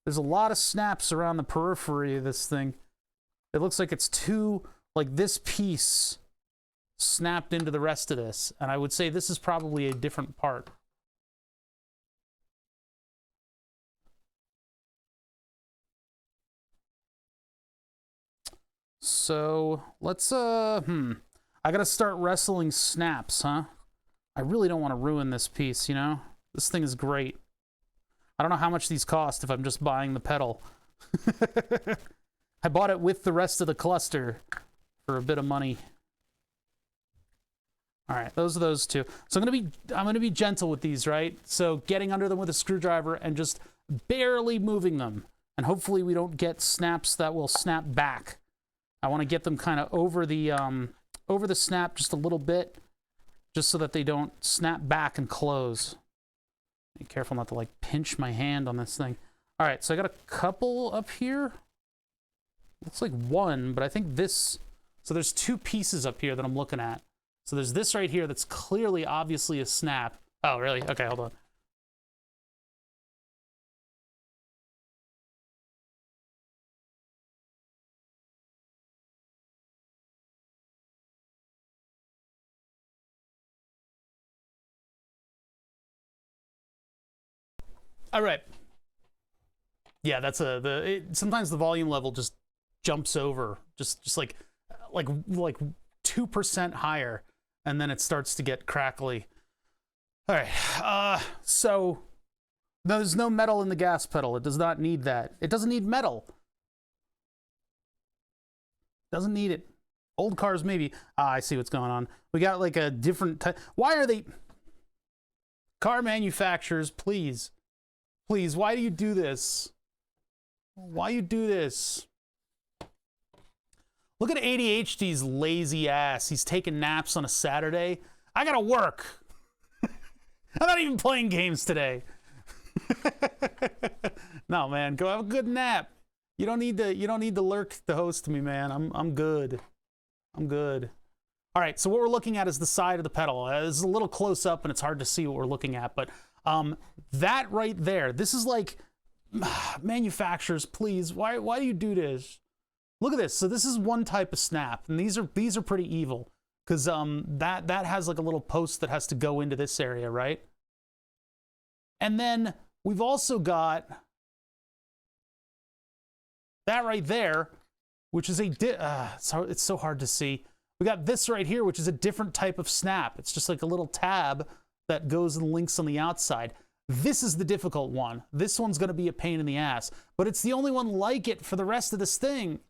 There's a lot of snaps around the periphery of this thing. It looks like it's like this piece snapped into the rest of this. And I would say this is probably a different part. So let's, I gotta start wrestling snaps, huh? I really don't want to ruin this piece, you know? This thing is great. I don't know how much these cost if I'm just buying the pedal. I bought it with the rest of the cluster for a bit of money. All right, those are those two. So I'm gonna be gentle with these, right? So getting under them with a screwdriver and just barely moving them. And hopefully we don't get snaps that will snap back. I want to get them kind of over the snap just a little bit, just so that they don't snap back and close. Be careful not to like pinch my hand on this thing. All right, so I got a couple up here. Looks like one, but I think this, so there's 2 pieces up here that I'm looking at. So there's this right here that's clearly, obviously a snap. Oh, really? Okay, hold on. All right. Yeah, that's sometimes the volume level just jumps over, just like 2% higher, and then it starts to get crackly. All right. So there's no metal in the gas pedal. It does not need that. It doesn't need metal. Doesn't need it. Old cars maybe. I see what's going on. We got like a different type. Why are they? Car manufacturers, please. Please, why do you do this? Why you do this? Look at ADHD's lazy ass. He's taking naps on a Saturday. I gotta work. I'm not even playing games today. No, man, go have a good nap. You don't need to lurk to host me, man. I'm good. I'm good. All right, so what we're looking at is the side of the pedal. This is a little close up and it's hard to see what we're looking at, but that right there, this is like, manufacturers, please, why do you do this? look at this. So this is one type of snap, and these are pretty evil because that has like a little post that has to go into this area, right? And then we've also got that right there, which is it's so hard to see. We got this right here, which is a different type of snap. It's just like a little tab that goes and links on the outside. This is the difficult one. This one's going to be a pain in the ass, but it's the only one like it for the rest of this thing.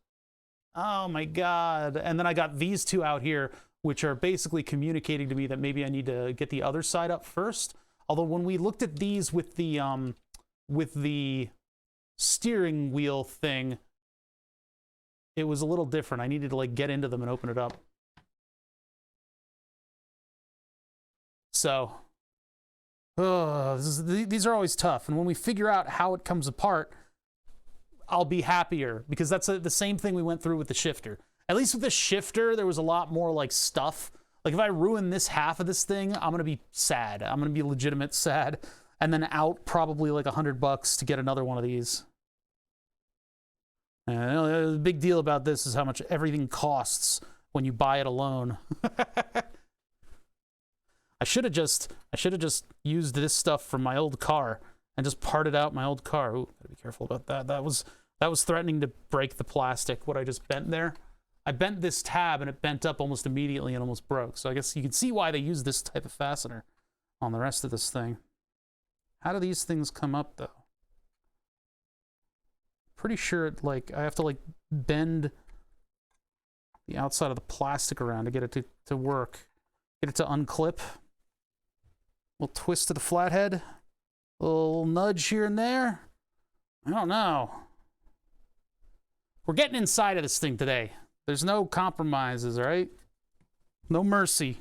Oh my God. And then I got these two out here, which are basically communicating to me that maybe I need to get the other side up first. Although when we looked at these with the steering wheel thing, it was a little different. I needed to like get into them and open it up. So, these are always tough. And when we figure out how it comes apart, I'll be happier because that's the same thing we went through with the shifter. At least with the shifter, there was a lot more like stuff. Like if I ruin this half of this thing, I'm going to be sad. I'm going to be legitimate sad. And then out probably like $100 to get another one of these. And the big deal about this is how much everything costs when you buy it alone. I should have just used this stuff from my old car and just parted out my old car. Ooh, gotta be careful about that. That was threatening to break the plastic, what I just bent there. I bent this tab and it bent up almost immediately and almost broke. So I guess you can see why they use this type of fastener on the rest of this thing. How do these things come up though? Pretty sure it like I have to like bend the outside of the plastic around to get it to work. Get it to unclip. Little twist to the flathead. A little nudge here and there. I don't know. We're getting inside of this thing today. There's no compromises, all right? No mercy.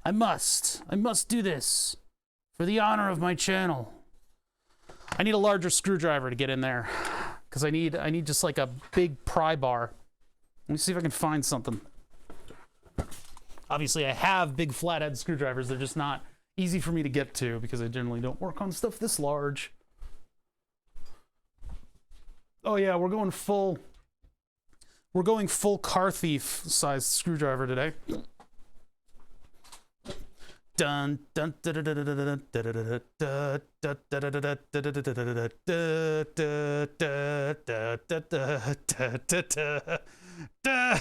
I must do this for the honor of my channel. I need a larger screwdriver to get in there because I need just like a big pry bar. Let me see if I can find something. Obviously, I have big flathead screwdrivers. They're just not easy for me to get to because I generally don't work on stuff this large. Oh yeah, we're going full car thief sized screwdriver today. Dun dun dun dun dun dun dun dun.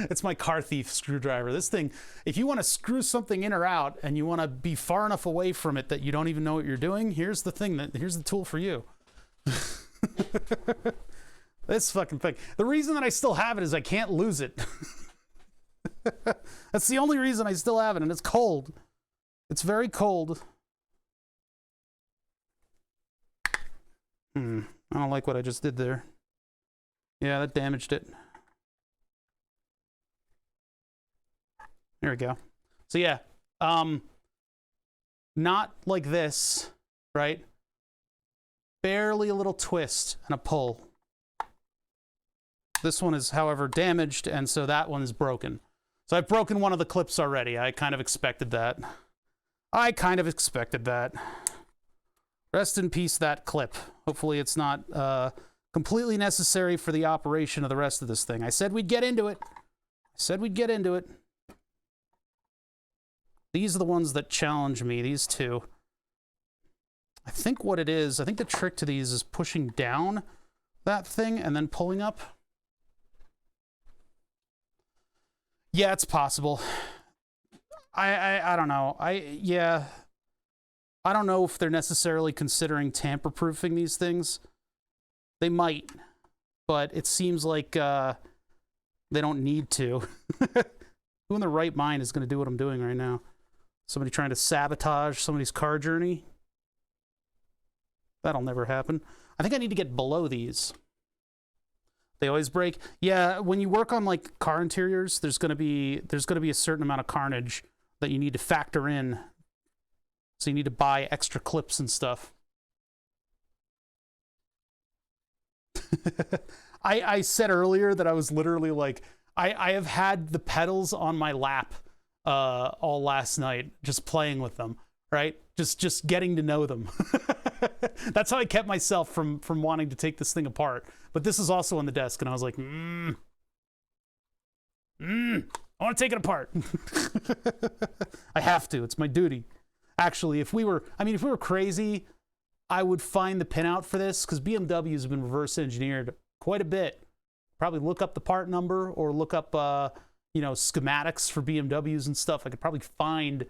It's my car thief screwdriver. This thing, if you want to screw something in or out and you want to be far enough away from it that you don't even know what you're doing, here's the tool for you. This fucking thing. The reason that I still have it is I can't lose it. That's the only reason I still have it, and it's cold. It's very cold. I don't like what I just did there. Yeah, that damaged it. There we go. So yeah, not like this, right? Barely a little twist and a pull. This one is, however, damaged, and so that one is broken. So I've broken one of the clips already. I kind of expected that. Rest in peace, that clip. Hopefully it's not completely necessary for the operation of the rest of this thing. I said we'd get into it. These are the ones that challenge me, these two. I think what it is, I think the trick to these is pushing down that thing and then pulling up. Yeah, it's possible. I don't know. I don't know if they're necessarily considering tamper-proofing these things. They might, but it seems like they don't need to. Who in their right mind is going to do what I'm doing right now? Somebody trying to sabotage somebody's car journey? That'll never happen. I think I need to get below these. They always break. Yeah, when you work on like car interiors, there's gonna be a certain amount of carnage that you need to factor in. So you need to buy extra clips and stuff. I said earlier that I was literally like, I have had the pedals on my lap all last night, just playing with them, right? Just getting to know them. That's how I kept myself from wanting to take this thing apart. But this is also on the desk, and I was like, I want to take it apart. I have to. It's my duty. Actually, if we were crazy, I would find the pinout for this, because BMWs have been reverse engineered quite a bit. Probably look up the part number or look up, schematics for BMWs and stuff. I could probably find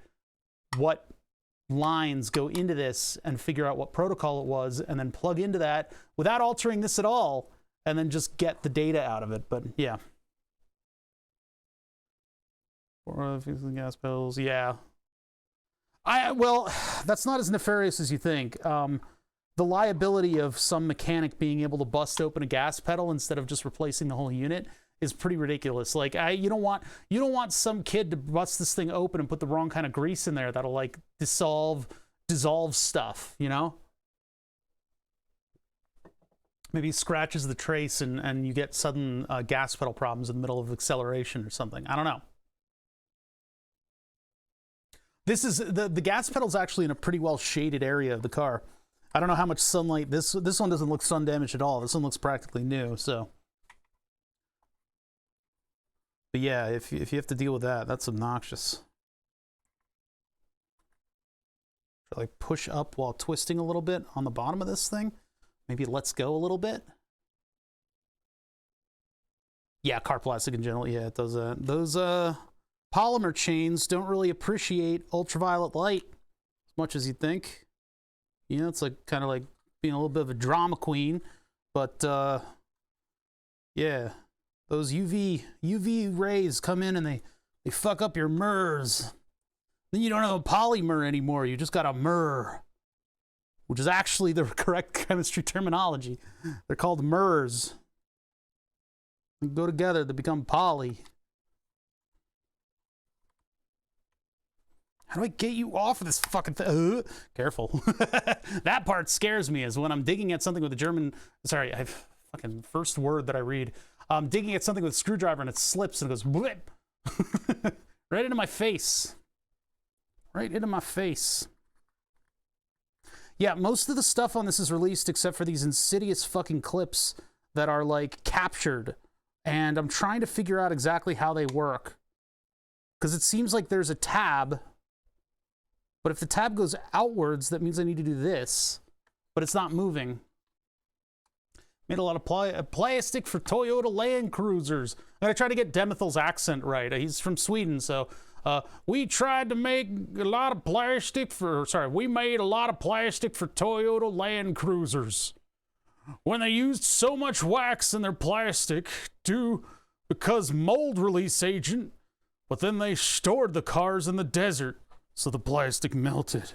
what lines go into this and figure out what protocol it was, and then plug into that without altering this at all, and then just get the data out of it. But yeah. Or fixing gas pedals, yeah. Well, that's not as nefarious as you think. The liability of some mechanic being able to bust open a gas pedal instead of just replacing the whole unit is pretty ridiculous. Like, you don't want some kid to bust this thing open and put the wrong kind of grease in there that'll like dissolve stuff, you know? Maybe scratches the trace and you get sudden gas pedal problems in the middle of acceleration or something. I don't know. This is the gas pedal's actually in a pretty well shaded area of the car. I don't know how much sunlight this one doesn't look sun damaged at all. This one looks practically new, so. But yeah, if you have to deal with that, that's obnoxious. Like push up while twisting a little bit on the bottom of this thing. Maybe it lets go a little bit. Yeah, car plastic in general. Yeah, it does that. Those polymer chains don't really appreciate ultraviolet light as much as you'd think. You know, it's like kind of like being a little bit of a drama queen, but yeah, those UV rays come in and they fuck up your mirrors. Then you don't have a polymer anymore. You just got a mirror, which is actually the correct chemistry terminology. They're called mirrors. They go together to become poly. How do I get you off of this fucking thing? Careful. That part scares me, is when I'm digging at something with a German... Sorry, I've fucking first word that I read. I'm digging at something with a screwdriver and it slips and it goes blip. Right into my face. Right into my face. Yeah, most of the stuff on this is released except for these insidious fucking clips that are like captured. And I'm trying to figure out exactly how they work. Because it seems like there's a tab... But if the tab goes outwards, that means I need to do this. But it's not moving. Made a lot of plastic for Toyota Land Cruisers. I'm going to try to get Demethel's accent right. He's from Sweden, so... we tried to make a lot of plastic for... Sorry, we made a lot of plastic for Toyota Land Cruisers. When they used so much wax in their plastic because mold release agent, but then they stored the cars in the desert. So the plastic melted.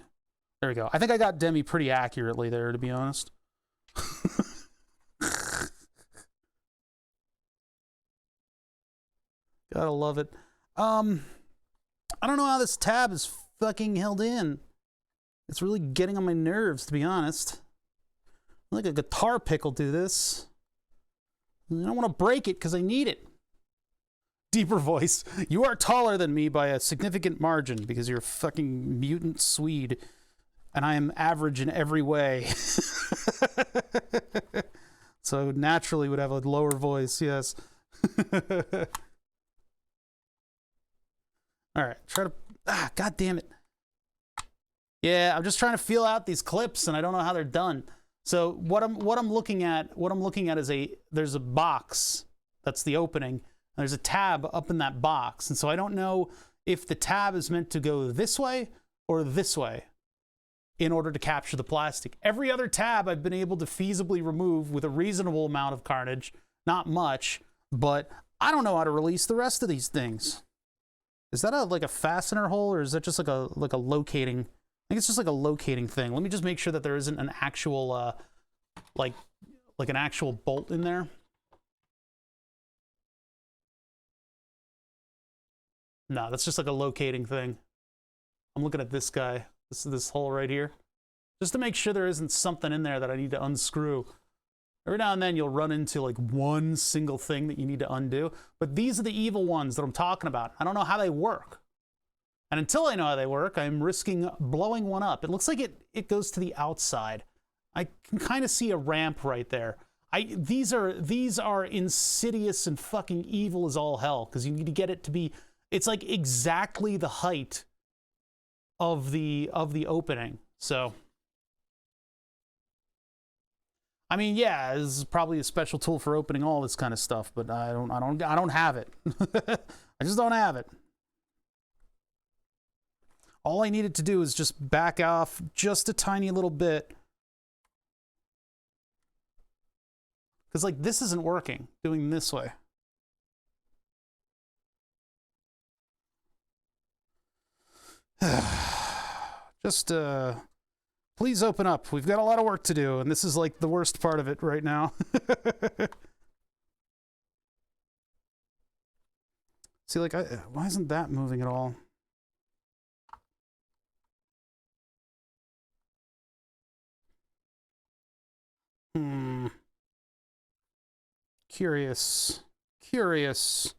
There we go. I think I got Demi pretty accurately there, to be honest. Gotta love it. I don't know how this tab is fucking held in. It's really getting on my nerves, to be honest. Like a guitar pick will do this. I don't want to break it because I need it. Deeper voice. You are taller than me by a significant margin because you're a fucking mutant Swede. And I am average in every way. So naturally would have a lower voice, yes. Alright, try to... God damn it. Yeah, I'm just trying to feel out these clips and I don't know how they're done. So what I'm looking at is there's a box. That's the opening. There's a tab up in that box. And so I don't know if the tab is meant to go this way or this way in order to capture the plastic. Every other tab I've been able to feasibly remove with a reasonable amount of carnage. Not much, but I don't know how to release the rest of these things. Is that like a fastener hole or is that just like a locating? I think it's just like a locating thing. Let me just make sure that there isn't an actual like an actual bolt in there. No, that's just like a locating thing. I'm looking at this guy. This hole right here. Just to make sure there isn't something in there that I need to unscrew. Every now and then you'll run into like one single thing that you need to undo. But these are the evil ones that I'm talking about. I don't know how they work. And until I know how they work, I'm risking blowing one up. It looks like it goes to the outside. I can kind of see a ramp right there. These are insidious and fucking evil as all hell, because you need to get it to be, it's like exactly the height of the opening. So I mean, yeah, this is probably a special tool for opening all this kind of stuff, but I don't have it. I just don't have it. All I needed to do is just back off just a tiny little bit. Because, like, this isn't working, doing this way. Just, please open up. We've got a lot of work to do, and this is, like, the worst part of it right now. See, like, why isn't that moving at all? Curious. Curious.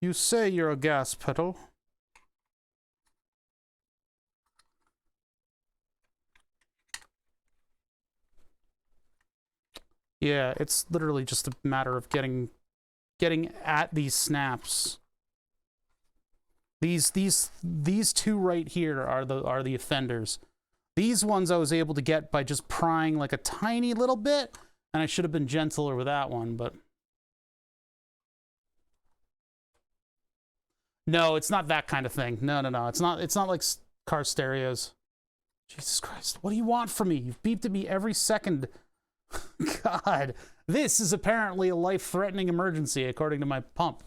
You say you're a gas pedal. Yeah, it's literally just a matter of getting at these snaps. These two right here are the offenders. These ones I was able to get by just prying like a tiny little bit, and I should have been gentler with that one, but no, it's not that kind of thing. No. It's not like car stereos. Jesus Christ. What do you want from me? You've beeped at me every second. God, this is apparently a life-threatening emergency, according to my pump.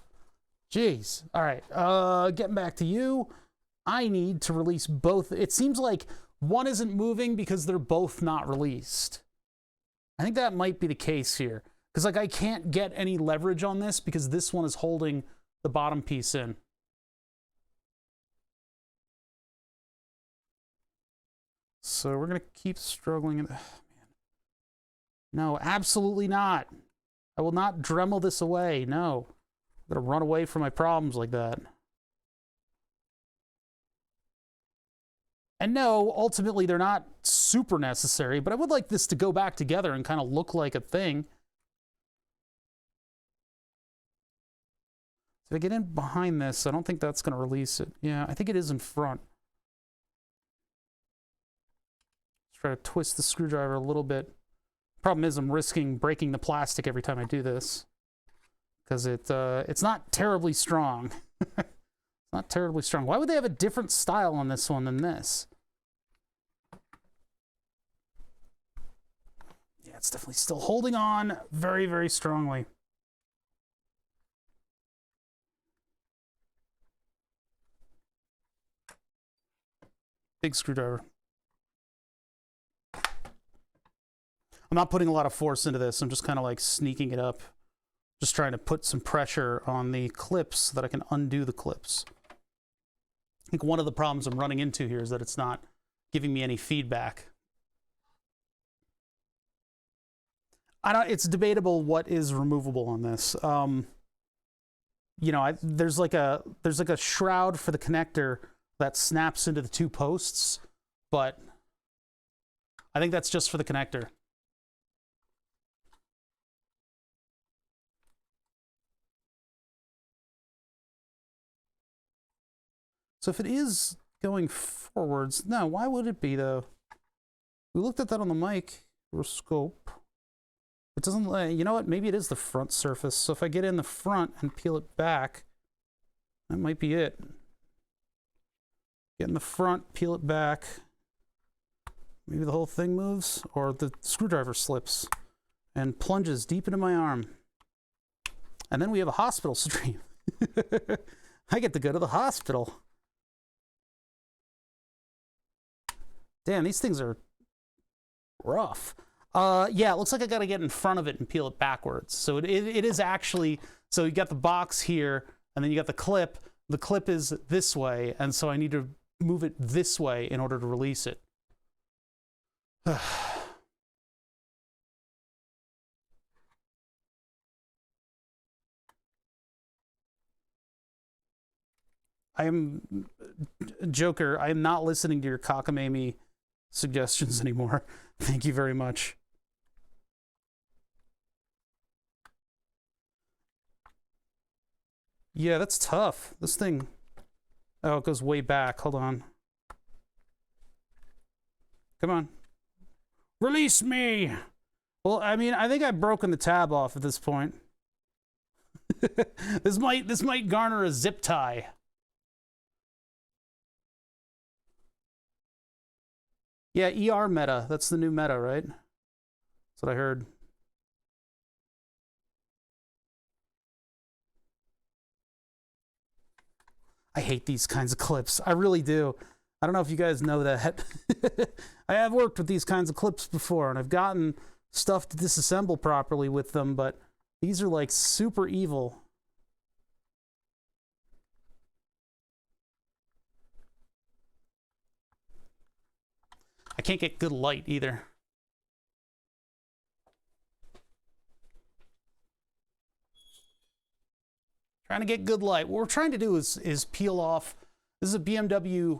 Jeez. All right, getting back to you. I need to release both. It seems like one isn't moving because they're both not released. I think that might be the case here. Because, like, I can't get any leverage on this because this one is holding the bottom piece in. So we're going to keep struggling. No, absolutely not. I will not Dremel this away. No. I'm going to run away from my problems like that. And no, ultimately they're not super necessary, but I would like this to go back together and kind of look like a thing. So if I get in behind this, I don't think that's going to release it. Yeah, I think it is in front. Let's try to twist the screwdriver a little bit. Problem is I'm risking breaking the plastic every time I do this, because it's not terribly strong. It's not terribly strong. Why would they have a different style on this one than this? Yeah, it's definitely still holding on very, very strongly. Big screwdriver. I'm not putting a lot of force into this. I'm just kind of like sneaking it up. Just trying to put some pressure on the clips so that I can undo the clips. I think one of the problems I'm running into here is that it's not giving me any feedback. It's debatable what is removable on this. You know, there's like a shroud for the connector that snaps into the two posts, but I think that's just for the connector. So if it is going forwards, no, why would it be though? We looked at that on the mic or scope. It doesn't, you know what? Maybe it is the front surface. So if I get in the front and peel it back, that might be it. Get in the front, peel it back. Maybe the whole thing moves, or the screwdriver slips and plunges deep into my arm. And then we have a hospital stream. I get to go to the hospital. Damn, these things are rough. Yeah, it looks like I gotta get in front of it and peel it backwards. So it is actually, so you got the box here, and then you got the clip. The clip is this way, and so I need to move it this way in order to release it. I am, Joker, I am not listening to your cockamamie suggestions anymore. Thank you very much. Yeah, that's tough. This thing... Oh, it goes way back. Hold on. Come on. Release me! Well, I mean, I think I've broken the tab off at this point. This might garner a zip tie. Yeah, ER meta. That's the new meta, right? That's what I heard. I hate these kinds of clips. I really do. I don't know if you guys know that. I have worked with these kinds of clips before, and I've gotten stuff to disassemble properly with them, but these are like super evil. I can't get good light either. Trying to get good light. What we're trying to do is peel off. This is a BMW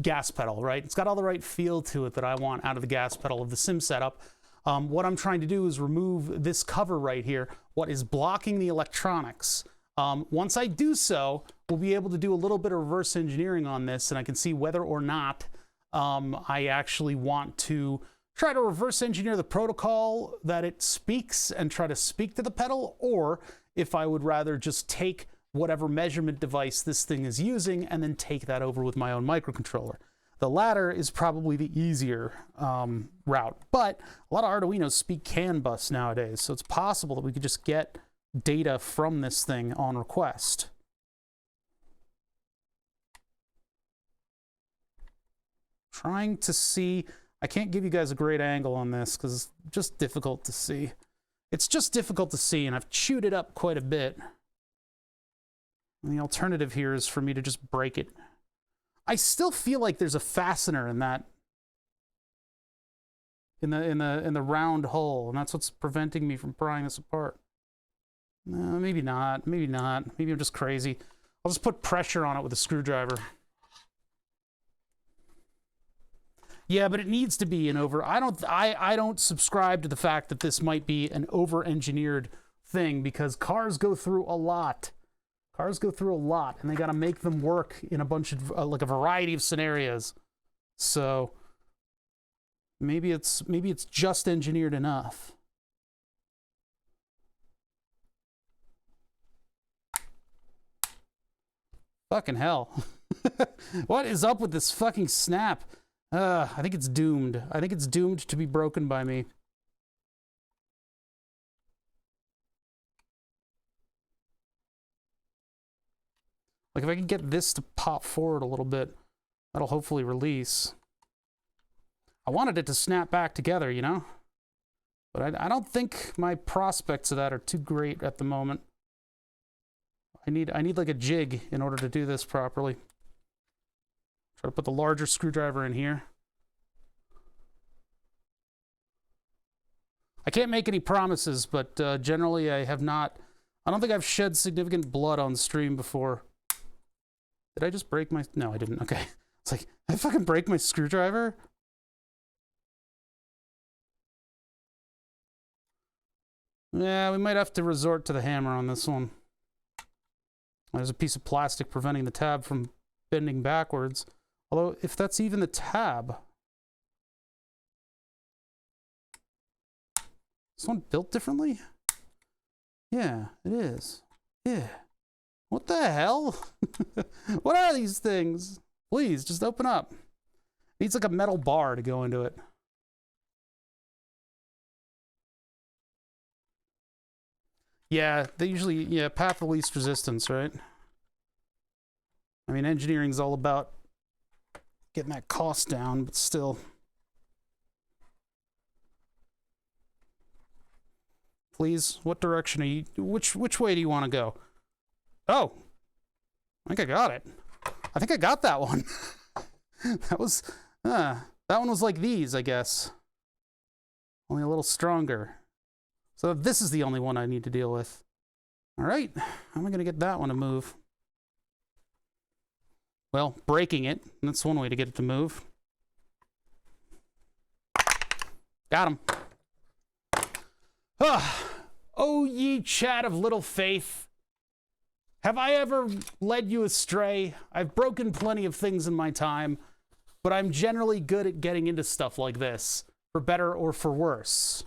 gas pedal, right? It's got all the right feel to it that I want out of the gas pedal of the sim setup. What I'm trying to do is remove this cover right here, what is blocking the electronics. Once I do so, we'll be able to do a little bit of reverse engineering on this, and I can see whether or not I actually want to try to reverse engineer the protocol that it speaks and try to speak to the pedal, or if I would rather just take whatever measurement device this thing is using and then take that over with my own microcontroller. The latter is probably the easier route, but a lot of Arduinos speak CAN bus nowadays, so it's possible that we could just get data from this thing on request. Trying to see, I can't give you guys a great angle on this because it's just difficult to see. It's just difficult to see, and I've chewed it up quite a bit. And the alternative here is for me to just break it. I still feel like there's a fastener in that, in the round hole, and that's what's preventing me from prying this apart. No, maybe not. Maybe not. Maybe I'm just crazy. I'll just put pressure on it with a screwdriver. Yeah, but it needs to be an over. I don't subscribe to the fact that this might be an over-engineered thing, because cars go through a lot. Cars go through a lot, and they got to make them work in a bunch of like a variety of scenarios. So maybe it's just engineered enough. Fucking hell. What is up with this fucking snap? I think it's doomed. I think it's doomed to be broken by me. Like, if I can get this to pop forward a little bit, that'll hopefully release. I wanted it to snap back together, you know? But I don't think my prospects of that are too great at the moment. I need like a jig in order to do this properly. Try to put the larger screwdriver in here. I can't make any promises, but generally I don't think I've shed significant blood on stream before. Did I just break my... No, I didn't. Okay. It's like, did I fucking break my screwdriver? Yeah, we might have to resort to the hammer on this one. There's a piece of plastic preventing the tab from bending backwards. Although, if that's even the tab... Is this one built differently? Yeah, it is. Yeah. What the hell? What are these things? Please, just open up. It needs like a metal bar to go into it. Yeah, they usually, yeah, path of least resistance, right? I mean, engineering's all about getting that cost down, but still. Please, what direction are you, which way do you want to go? Oh, I think I got it. I think I got that one. That one was like these, I guess. Only a little stronger. So this is the only one I need to deal with. All right, how am I going to get that one to move? Well, breaking it, that's one way to get it to move. Got him. Oh, ye chat of little faith. Have I ever led you astray? I've broken plenty of things in my time, but I'm generally good at getting into stuff like this, for better or for worse.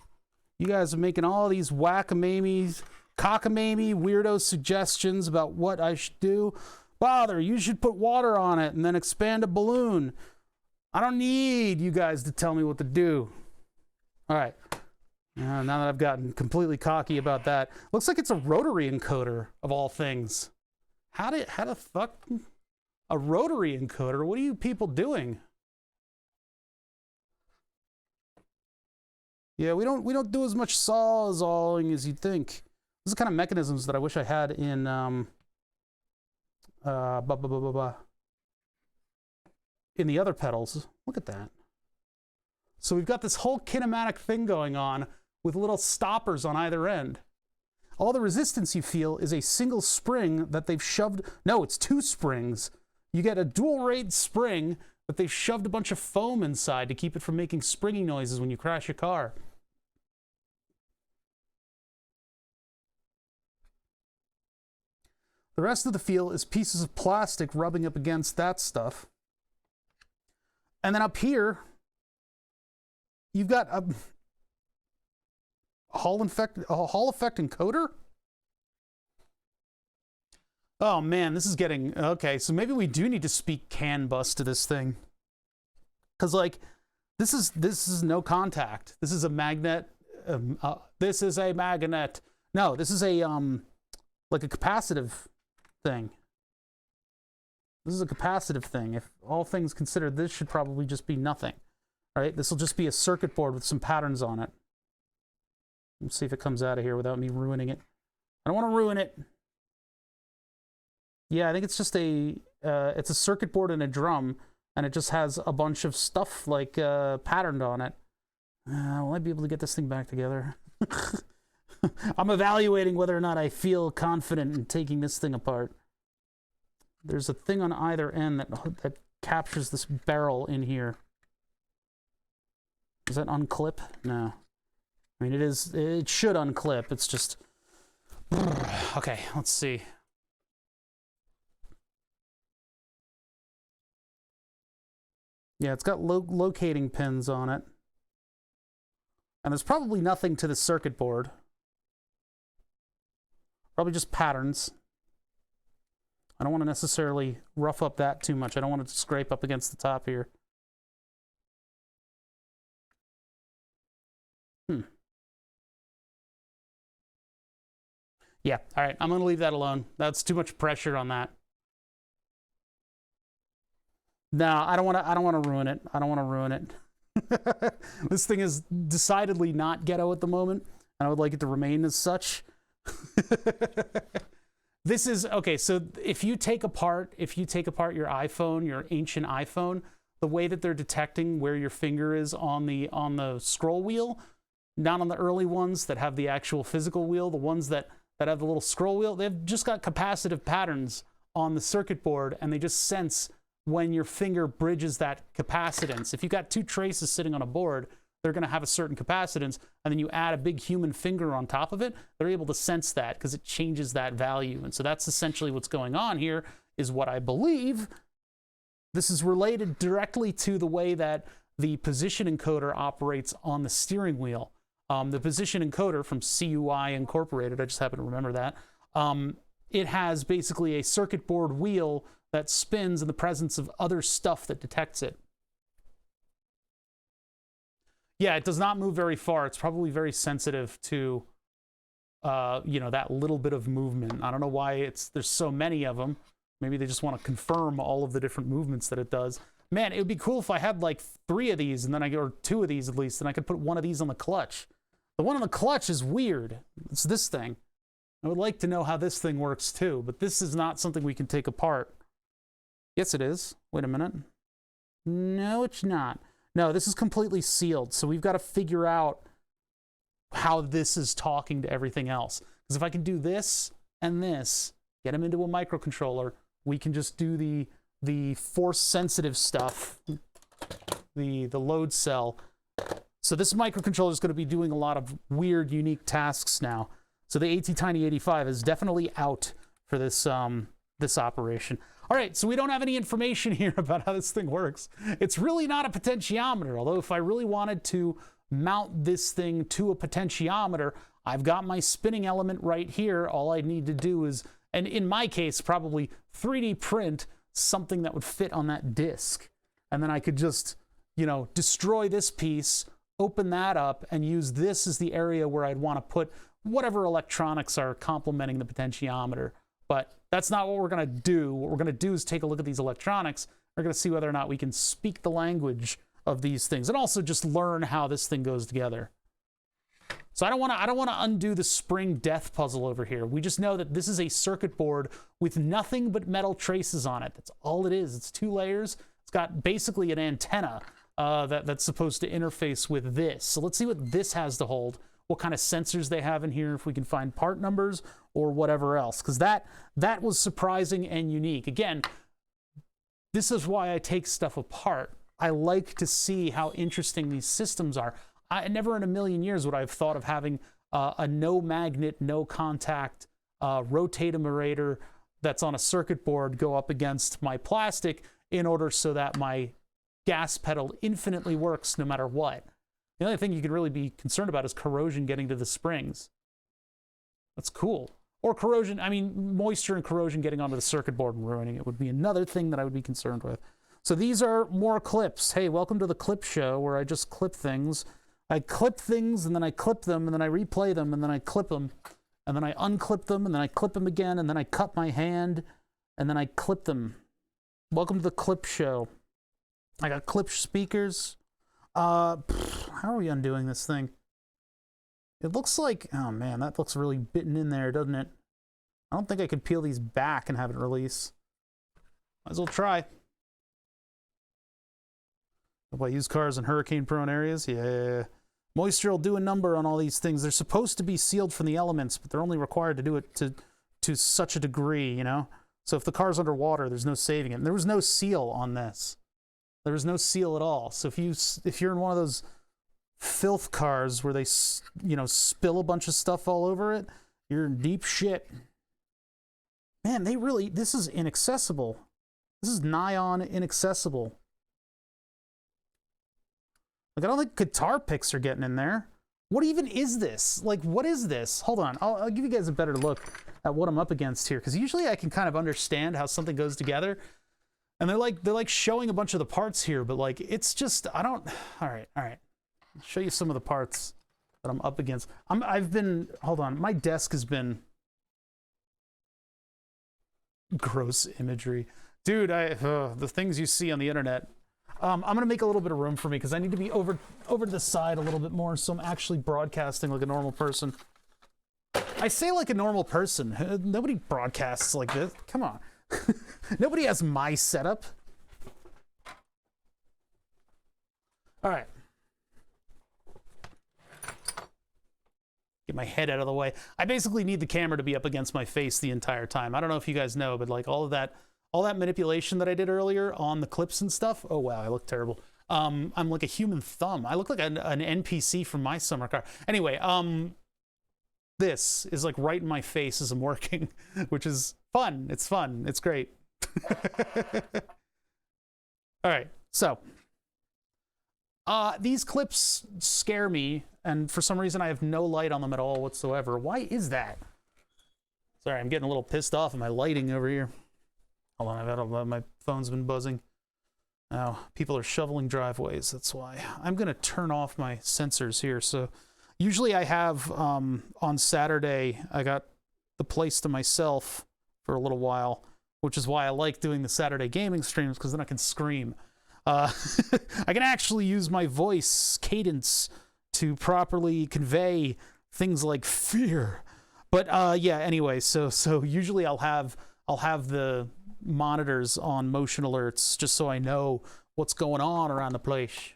You guys are making all these cockamamie, weirdo suggestions about what I should do. Father, you should put water on it and then expand a balloon. I don't need you guys to tell me what to do. All right. Now that I've gotten completely cocky about that, looks like it's a rotary encoder of all things. How the fuck a rotary encoder? What are you people doing? Yeah, we don't do as much sawzalling as you'd think. These are kind of mechanisms that I wish I had in in the other pedals. Look at that. So we've got this whole kinematic thing going on with little stoppers on either end. All the resistance you feel is a single spring that they've shoved. No, it's two springs. You get a dual rate spring that they've shoved a bunch of foam inside to keep it from making springy noises when you crash your car. The rest of the feel is pieces of plastic rubbing up against that stuff. And then up here, you've got a Hall effect encoder? Oh man, this is getting... Okay, so maybe we do need to speak CAN bus to this thing. Because, like, this is no contact. This is a magnet. This is a magnet. No, this is a, like a capacitive thing. This is a capacitive thing. If all things considered, this should probably just be nothing. Right? This will just be a circuit board with some patterns on it. Let's see if it comes out of here without me ruining it. I don't want to ruin it. Yeah, I think it's just it's a circuit board and a drum, and it just has a bunch of stuff like patterned on it. Will I be able to get this thing back together? I'm evaluating whether or not I feel confident in taking this thing apart. There's a thing on either end that captures this barrel in here. Does that unclip? No. I mean, it should unclip. It's just... Okay, let's see. Yeah, it's got locating pins on it. And there's probably nothing to the circuit board. Probably just patterns. I don't want to necessarily rough up that too much. I don't want it to scrape up against the top here. Yeah, all right, I'm going to leave that alone. That's too much pressure on that. No, I don't want to ruin it. I don't want to ruin it. This thing is decidedly not ghetto at the moment, and I would like it to remain as such. This is okay. So if you take apart your iPhone, your ancient iPhone, the way that they're detecting where your finger is on the scroll wheel, not on the early ones that have the actual physical wheel, the ones that have the little scroll wheel, they've just got capacitive patterns on the circuit board, and they just sense when your finger bridges that capacitance. If you've got two traces sitting on a board, they're going to have a certain capacitance, and then you add a big human finger on top of it, they're able to sense that because it changes that value. And so that's essentially what's going on here, is what I believe. This is related directly to the way that the position encoder operates on the steering wheel. The position encoder from CUI Incorporated, I just happen to remember that, it has basically a circuit board wheel that spins in the presence of other stuff that detects it. Yeah, it does not move very far. It's probably very sensitive to, you know, that little bit of movement. I don't know why there's so many of them. Maybe they just want to confirm all of the different movements that it does. Man, it would be cool if I had like 3 of these, and then or 2 of these at least, and I could put one of these on the clutch. The one on the clutch is weird. It's this thing. I would like to know how this thing works too, but this is not something we can take apart. Yes, it is. Wait a minute. No, it's not. No, this is completely sealed, so we've got to figure out how this is talking to everything else. Because if I can do this and this, get them into a microcontroller, we can just do the force-sensitive stuff, the load cell, So this microcontroller is going to be doing a lot of weird, unique tasks now. So the ATtiny85 is definitely out for this this operation. All right, so we don't have any information here about how this thing works. It's really not a potentiometer, although if I really wanted to mount this thing to a potentiometer, I've got my spinning element right here. All I need to do is, and in my case, probably 3D print something that would fit on that disk. And then I could just, you know, destroy this piece, open that up, and use this as the area where I'd want to put whatever electronics are complementing the potentiometer. But that's not what we're going to do. What we're going to do is take a look at these electronics. We're going to see whether or not we can speak the language of these things, and also just learn how this thing goes together. So I don't want to undo the spring death puzzle over here. We just know that this is a circuit board with nothing but metal traces on it. That's all it is. It's 2 layers. It's got basically an antenna that's supposed to interface with this. So let's see what this has to hold, what kind of sensors they have in here, if we can find part numbers or whatever else, because that was surprising and unique. Again, this is why I take stuff apart. I like to see how interesting these systems are. I never in a million years would I have thought of having a no magnet, no contact rotatamator that's on a circuit board go up against my plastic in order so that my gas pedal infinitely works no matter what. The only thing you can really be concerned about is corrosion getting to the springs. That's cool. Or corrosion, I mean, moisture and corrosion getting onto the circuit board and ruining it would be another thing that I would be concerned with. So these are more clips. Hey, welcome to the clip show where I just clip things. I clip things, and then I clip them, and then I replay them, and then I clip them, and then I unclip them, and then I clip them again, and then I cut my hand, and then I clip them. Welcome to the clip show. I got clip speakers. How are we undoing this thing? It looks like, oh man, that looks really bitten in there, doesn't it? I don't think I could peel these back and have it release. Might as well try. By used cars in hurricane-prone areas? Yeah. Moisture will do a number on all these things. They're supposed to be sealed from the elements, but they're only required to do it to such a degree, you know? So if the car's underwater, there's no saving it. And there was no seal on this. There was no seal at all. So if you're in one of those filth cars where they, you know, spill a bunch of stuff all over it, you're in deep shit. Man, this is inaccessible. This is nigh on inaccessible. Like, I don't think guitar picks are getting in there. What even is this? Like, what is this? Hold on. I'll give you guys a better look at what I'm up against here, because usually I can kind of understand how something goes together. And they're like showing a bunch of the parts here, but like, it's just, I don't, all right. I'll show you some of the parts that I'm up against. Hold on. My desk has been gross imagery. Dude, the things you see on the internet. I'm going to make a little bit of room for me because I need to be over to the side a little bit more, so I'm actually broadcasting like a normal person. I say like a normal person. Nobody broadcasts like this. Come on. Nobody has my setup. All right. Get my head out of the way. I basically need the camera to be up against my face the entire time. I don't know if you guys know, but like all that manipulation that I did earlier on the clips and stuff. Oh wow, I look terrible. I'm like a human thumb. I look like an NPC from My Summer Car. Anyway, this is like right in my face as I'm working, which is fun. It's fun. It's great. All right, so these clips scare me, and for some reason I have no light on them at all whatsoever. Why is that? Sorry, I'm getting a little pissed off at my lighting over here. Hold on, my phone's been buzzing. Now, people are shoveling driveways, that's why. I'm gonna turn off my sensors here. So usually I have, on Saturday, I got the place to myself for a little while, which is why I like doing the Saturday gaming streams, because then I can scream. I can actually use my voice cadence to properly convey things like fear. But yeah, anyway, so usually I'll have the monitors on motion alerts just so I know what's going on around the place.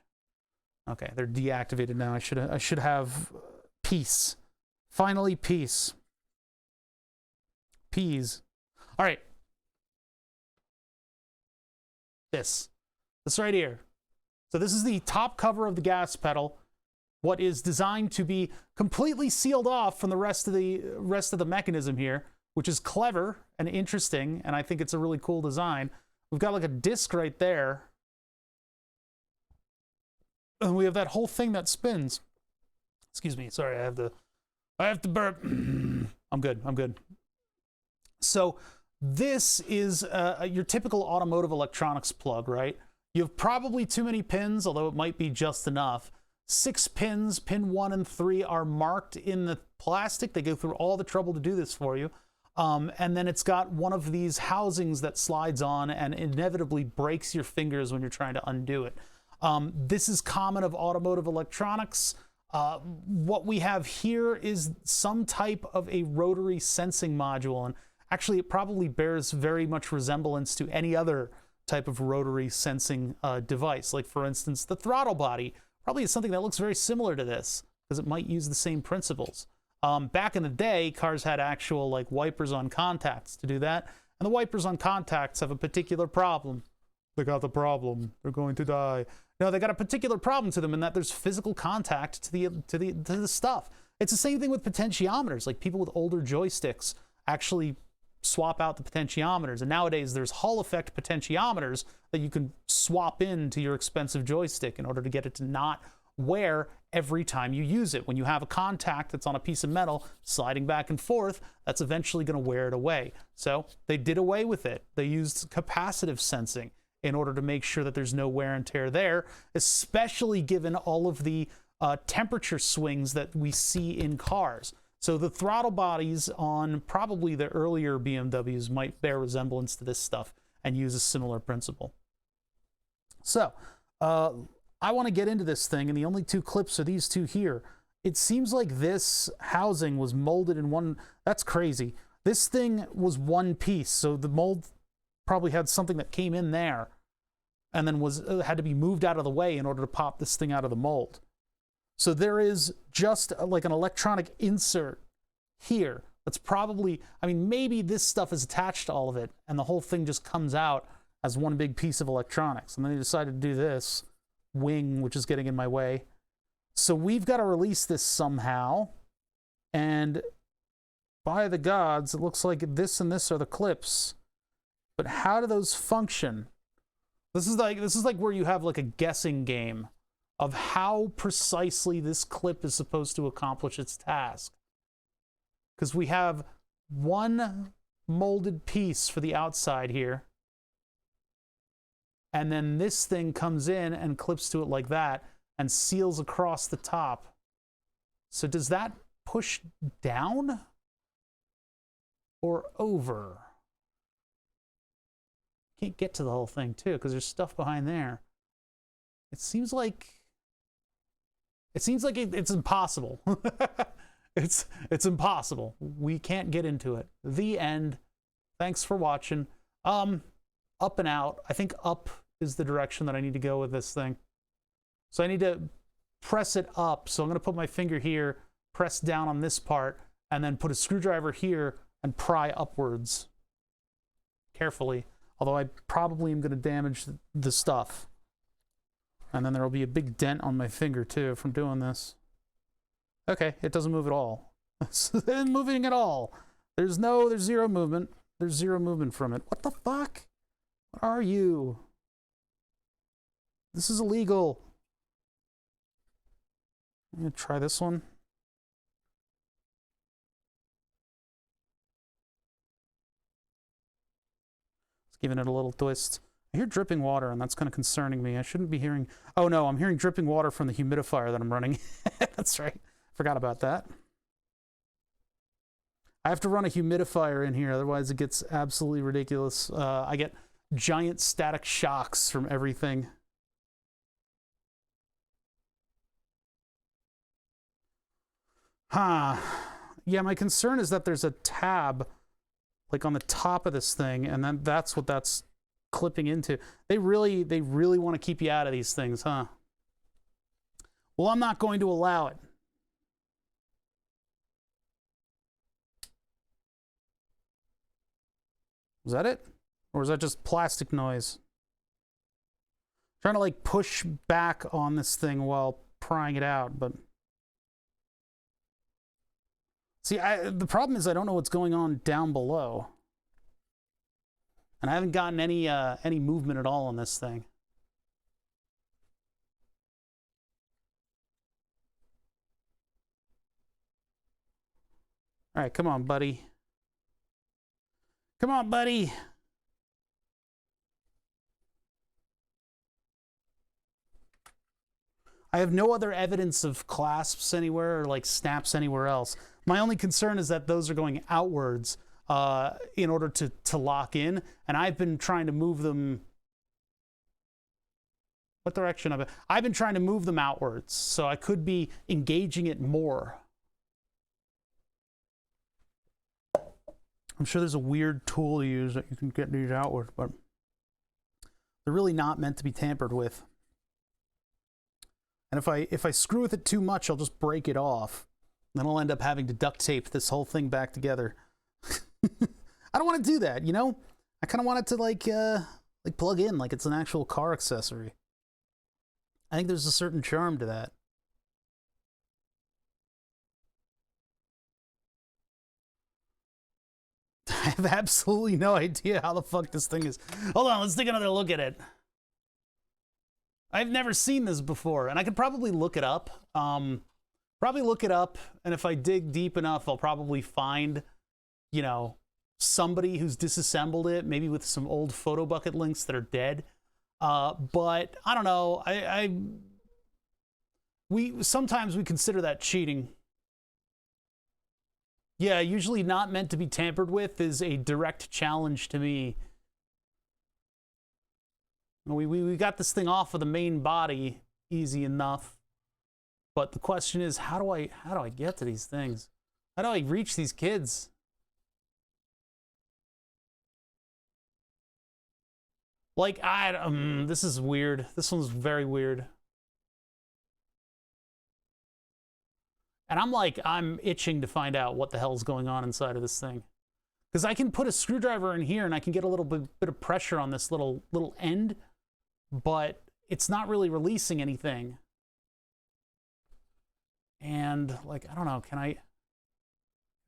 Okay, they're deactivated now. I should have peace. Finally, peace. Peas. All right. This right here. So this is the top cover of the gas pedal. what is designed to be completely sealed off from the rest of the mechanism here, which is clever and interesting, and I think it's a really cool design. We've got like a disc right there, and we have that whole thing that spins. Excuse me, sorry, I have to burp. I'm good. So this is your typical automotive electronics plug, right? You have probably too many pins, although it might be just enough. 6 pins, pin 1 and 3 are marked in the plastic. They go through all the trouble to do this for you. And then it's got one of these housings that slides on and inevitably breaks your fingers when you're trying to undo it. This is common of automotive electronics. What we have here is some type of a rotary sensing module, and actually it probably bears very much resemblance to any other type of rotary sensing device. Like for instance, the throttle body probably is something that looks very similar to this because it might use the same principles. Back in the day, cars had actual like wipers on contacts to do that, and the wipers on contacts have a particular problem. They got the problem. They're going to die. No, they got a particular problem to them in that there's physical contact to the stuff. It's the same thing with potentiometers. Like people with older joysticks actually swap out the potentiometers, and nowadays there's Hall effect potentiometers that you can swap into your expensive joystick in order to get it to not wear every time you use it. When you have a contact that's on a piece of metal sliding back and forth, that's eventually going to wear it away. So they did away with it. They used capacitive sensing in order to make sure that there's no wear and tear there, especially given all of the temperature swings that we see in cars. So the throttle bodies on probably the earlier BMWs might bear resemblance to this stuff and use a similar principle. So I want to get into this thing, and the only 2 clips are these 2 here. It seems like this housing was molded in one. That's crazy. This thing was one piece, so the mold probably had something that came in there and then had to be moved out of the way in order to pop this thing out of the mold. So there is just like an electronic insert here that's probably, I mean, maybe this stuff is attached to all of it and the whole thing just comes out as one big piece of electronics. And then they decided to do this wing, which is getting in my way. So we've got to release this somehow. And by the gods, it looks like this and this are the clips. But how do those function? This is like where you have like a guessing game of how precisely this clip is supposed to accomplish its task. Because we have one molded piece for the outside here, and then this thing comes in and clips to it like that and seals across the top. So does that push down or over? Can't get to the whole thing too because there's stuff behind there. It seems like it's impossible. it's impossible. We can't get into it. The end. Thanks for watching. Up and out. I think up is the direction that I need to go with this thing. So I need to press it up. So I'm going to put my finger here, press down on this part, and then put a screwdriver here and pry upwards carefully. Although I probably am going to damage the stuff. And then there will be a big dent on my finger too from doing this. Okay, it doesn't move at all. It isn't moving at all. There's zero movement. There's zero movement from it. What the fuck? What are you? This is illegal. I'm gonna try this one. It's giving it a little twist. I hear dripping water, and that's kind of concerning me. I shouldn't be hearing... Oh, no, I'm hearing dripping water from the humidifier that I'm running. That's right. Forgot about that. I have to run a humidifier in here, otherwise it gets absolutely ridiculous. I get giant static shocks from everything. Yeah, my concern is that there's a tab, like, on the top of this thing, and then that's what that's clipping into. They really want to keep you out of these things, huh? Well, I'm not going to allow it. Was that it? Or was that just plastic noise? I'm trying to like push back on this thing while prying it out, but See, the problem is I don't know what's going on down below. And I haven't gotten any movement at all on this thing. All right, come on, buddy. Come on, buddy. I have no other evidence of clasps anywhere or like snaps anywhere else. My only concern is that those are going outwards in order to lock in, and I've been trying to move them. What direction of it? I've been trying to move them outwards, so I could be engaging it more. I'm sure there's a weird tool to use that you can get these outward, but they're really not meant to be tampered with. And if I screw with it too much, I'll just break it off. Then I'll end up having to duct tape this whole thing back together. I don't want to do that, you know? I kind of want it to like plug in like it's an actual car accessory. I think there's a certain charm to that. I have absolutely no idea how the fuck this thing is. Hold on, let's take another look at it. I've never seen this before, and I could probably look it up. And if I dig deep enough, I'll probably find, you know, somebody who's disassembled it, maybe with some old photo bucket links that are dead. But I don't know. Sometimes we consider that cheating. Yeah, usually not meant to be tampered with is a direct challenge to me. We got this thing off of the main body easy enough, but the question is, how do I get to these things? How do I reach these kids? Like, this is weird. This one's very weird. And I'm itching to find out what the hell's going on inside of this thing. Because I can put a screwdriver in here and I can get a little bit of pressure on this little end, but it's not really releasing anything. And like, I don't know, can I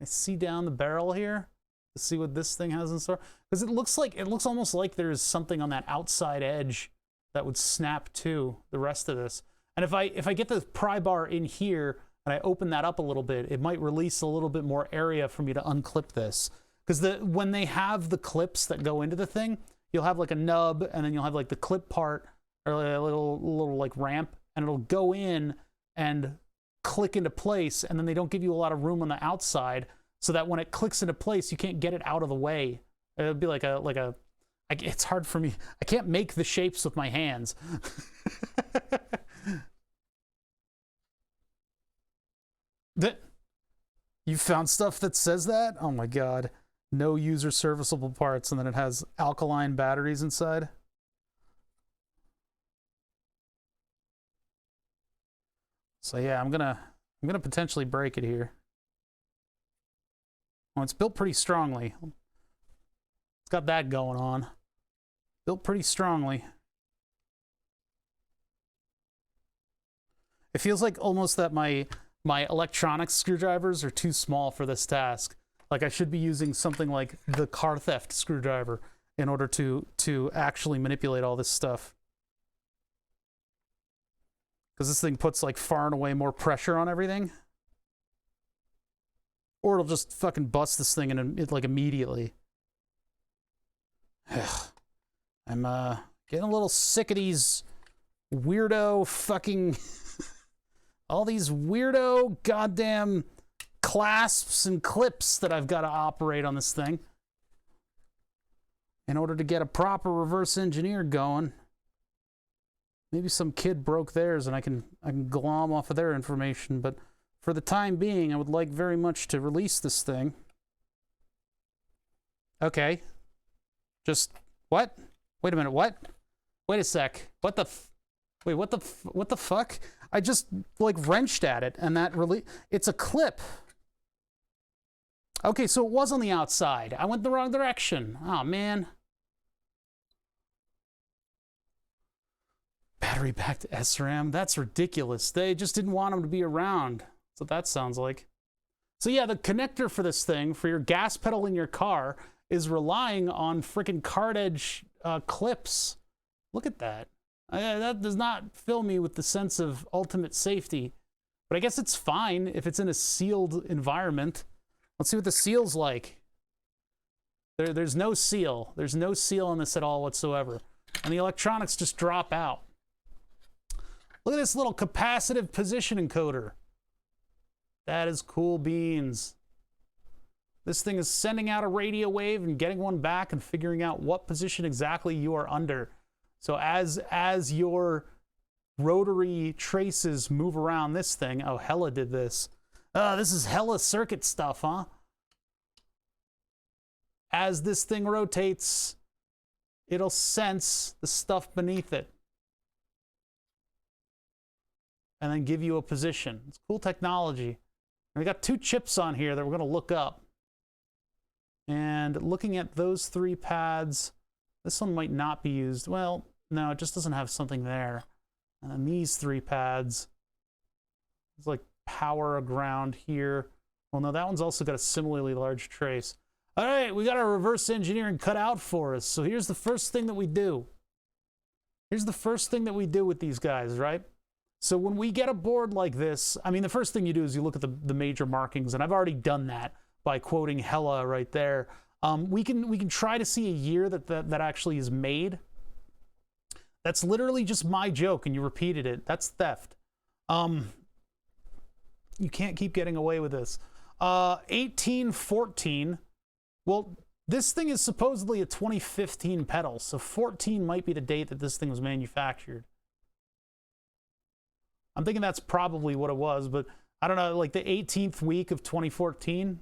see down the barrel here to see what this thing has in store? Because it looks almost like there's something on that outside edge that would snap to the rest of this. And if I get the pry bar in here and I open that up a little bit, it might release a little bit more area for me to unclip this. Because when they have the clips that go into the thing, you'll have like a nub, and then you'll have like the clip part, or a little like ramp, and it'll go in and click into place, and then they don't give you a lot of room on the outside, so that when it clicks into place, you can't get it out of the way. It'd be it's hard for me. I can't make the shapes with my hands. You found stuff that says that? Oh my god. No user serviceable parts, and then it has alkaline batteries inside. So yeah, I'm gonna potentially break it here. Well, it's built pretty strongly. It's got that going on. Built pretty strongly. It feels like almost that my electronic screwdrivers are too small for this task. Like I should be using something like the car theft screwdriver in order to actually manipulate all this stuff. Because this thing puts like far and away more pressure on everything. Or it'll just fucking bust this thing in like immediately. I'm getting a little sick of these weirdo fucking all these weirdo goddamn clasps and clips that I've got to operate on this thing in order to get a proper reverse engineer going. Maybe some kid broke theirs and I can glom off of their information, but for the time being, I would like very much to release this thing. Okay. Just what? Wait a minute, what? Wait a sec. What the wait, what the fuck? I just like wrenched at it and that really it's a clip. Okay, so it was on the outside. I went the wrong direction. Oh man. Battery backed SRAM? That's ridiculous. They just didn't want them to be around. That's what that sounds like. So yeah, the connector for this thing, for your gas pedal in your car, is relying on freaking card edge clips. Look at that. That does not fill me with the sense of ultimate safety. But I guess it's fine if it's in a sealed environment. Let's see what the seal's like. There's no seal. There's no seal on this at all whatsoever. And the electronics just drop out. Look at this little capacitive position encoder. That is cool beans. This thing is sending out a radio wave and getting one back and figuring out what position exactly you are under. So as your rotary traces move around this thing, oh, Hella did this. This is Hella circuit stuff, huh? As this thing rotates, it'll sense the stuff beneath it and then give you a position. It's cool technology. And we got 2 chips on here that we're going to look up. And looking at those 3 pads, this one might not be used. Well, no, it just doesn't have something there. And then these 3 pads, it's like power, a ground here. Well, no, that one's also got a similarly large trace. All right, we got our reverse engineering cut out for us. So here's the first thing that we do. Here's the first thing that we do with these guys, right? So when we get a board like this, I mean, the first thing you do is you look at the major markings, and I've already done that by quoting Hella right there. We can try to see a year that actually is made. That's literally just my joke, and you repeated it. That's theft. You can't keep getting away with this. 1814. Well, this thing is supposedly a 2015 pedal, so 14 might be the date that this thing was manufactured. I'm thinking that's probably what it was, but I don't know, like the 18th week of 2014?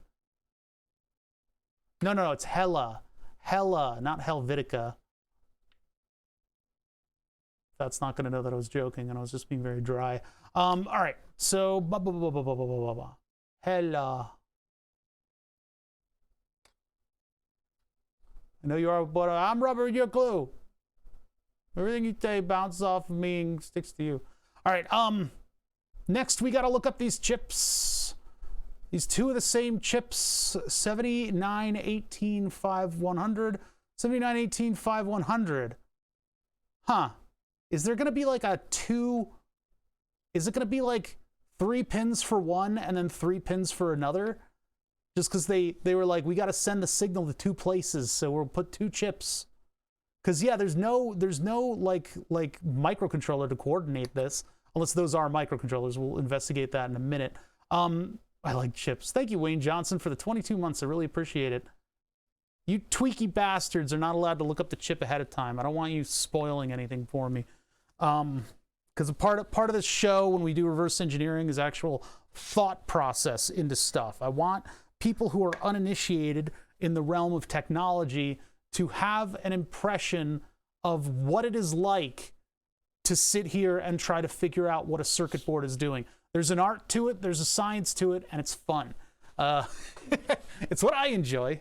No, it's Hella. Hella, not Helvetica. That's not going to know that I was joking and I was just being very dry. All right, so Hella. I know you are, but I'm rubber, you're glue. Everything you say bounces off of me and sticks to you. All right, next we got to look up these chips. These 2 of the same chips, 79185100, 79185100. Huh. Is there going to be like a 2? Is it going to be like 3 pins for one and then 3 pins for another? Just because they were like, we got to send the signal to 2 places, so we'll put 2 chips. Because yeah, there's no like microcontroller to coordinate this, unless those are microcontrollers. We'll investigate that in a minute. I like chips. Thank you, Wayne Johnson, for the 22 months. I really appreciate it. You tweaky bastards are not allowed to look up the chip ahead of time. I don't want you spoiling anything for me. Because part of this show, when we do reverse engineering, is actual thought process into stuff. I want people who are uninitiated in the realm of technology to have an impression of what it is like to sit here and try to figure out what a circuit board is doing. There's an art to it, there's a science to it, and it's fun. It's what I enjoy.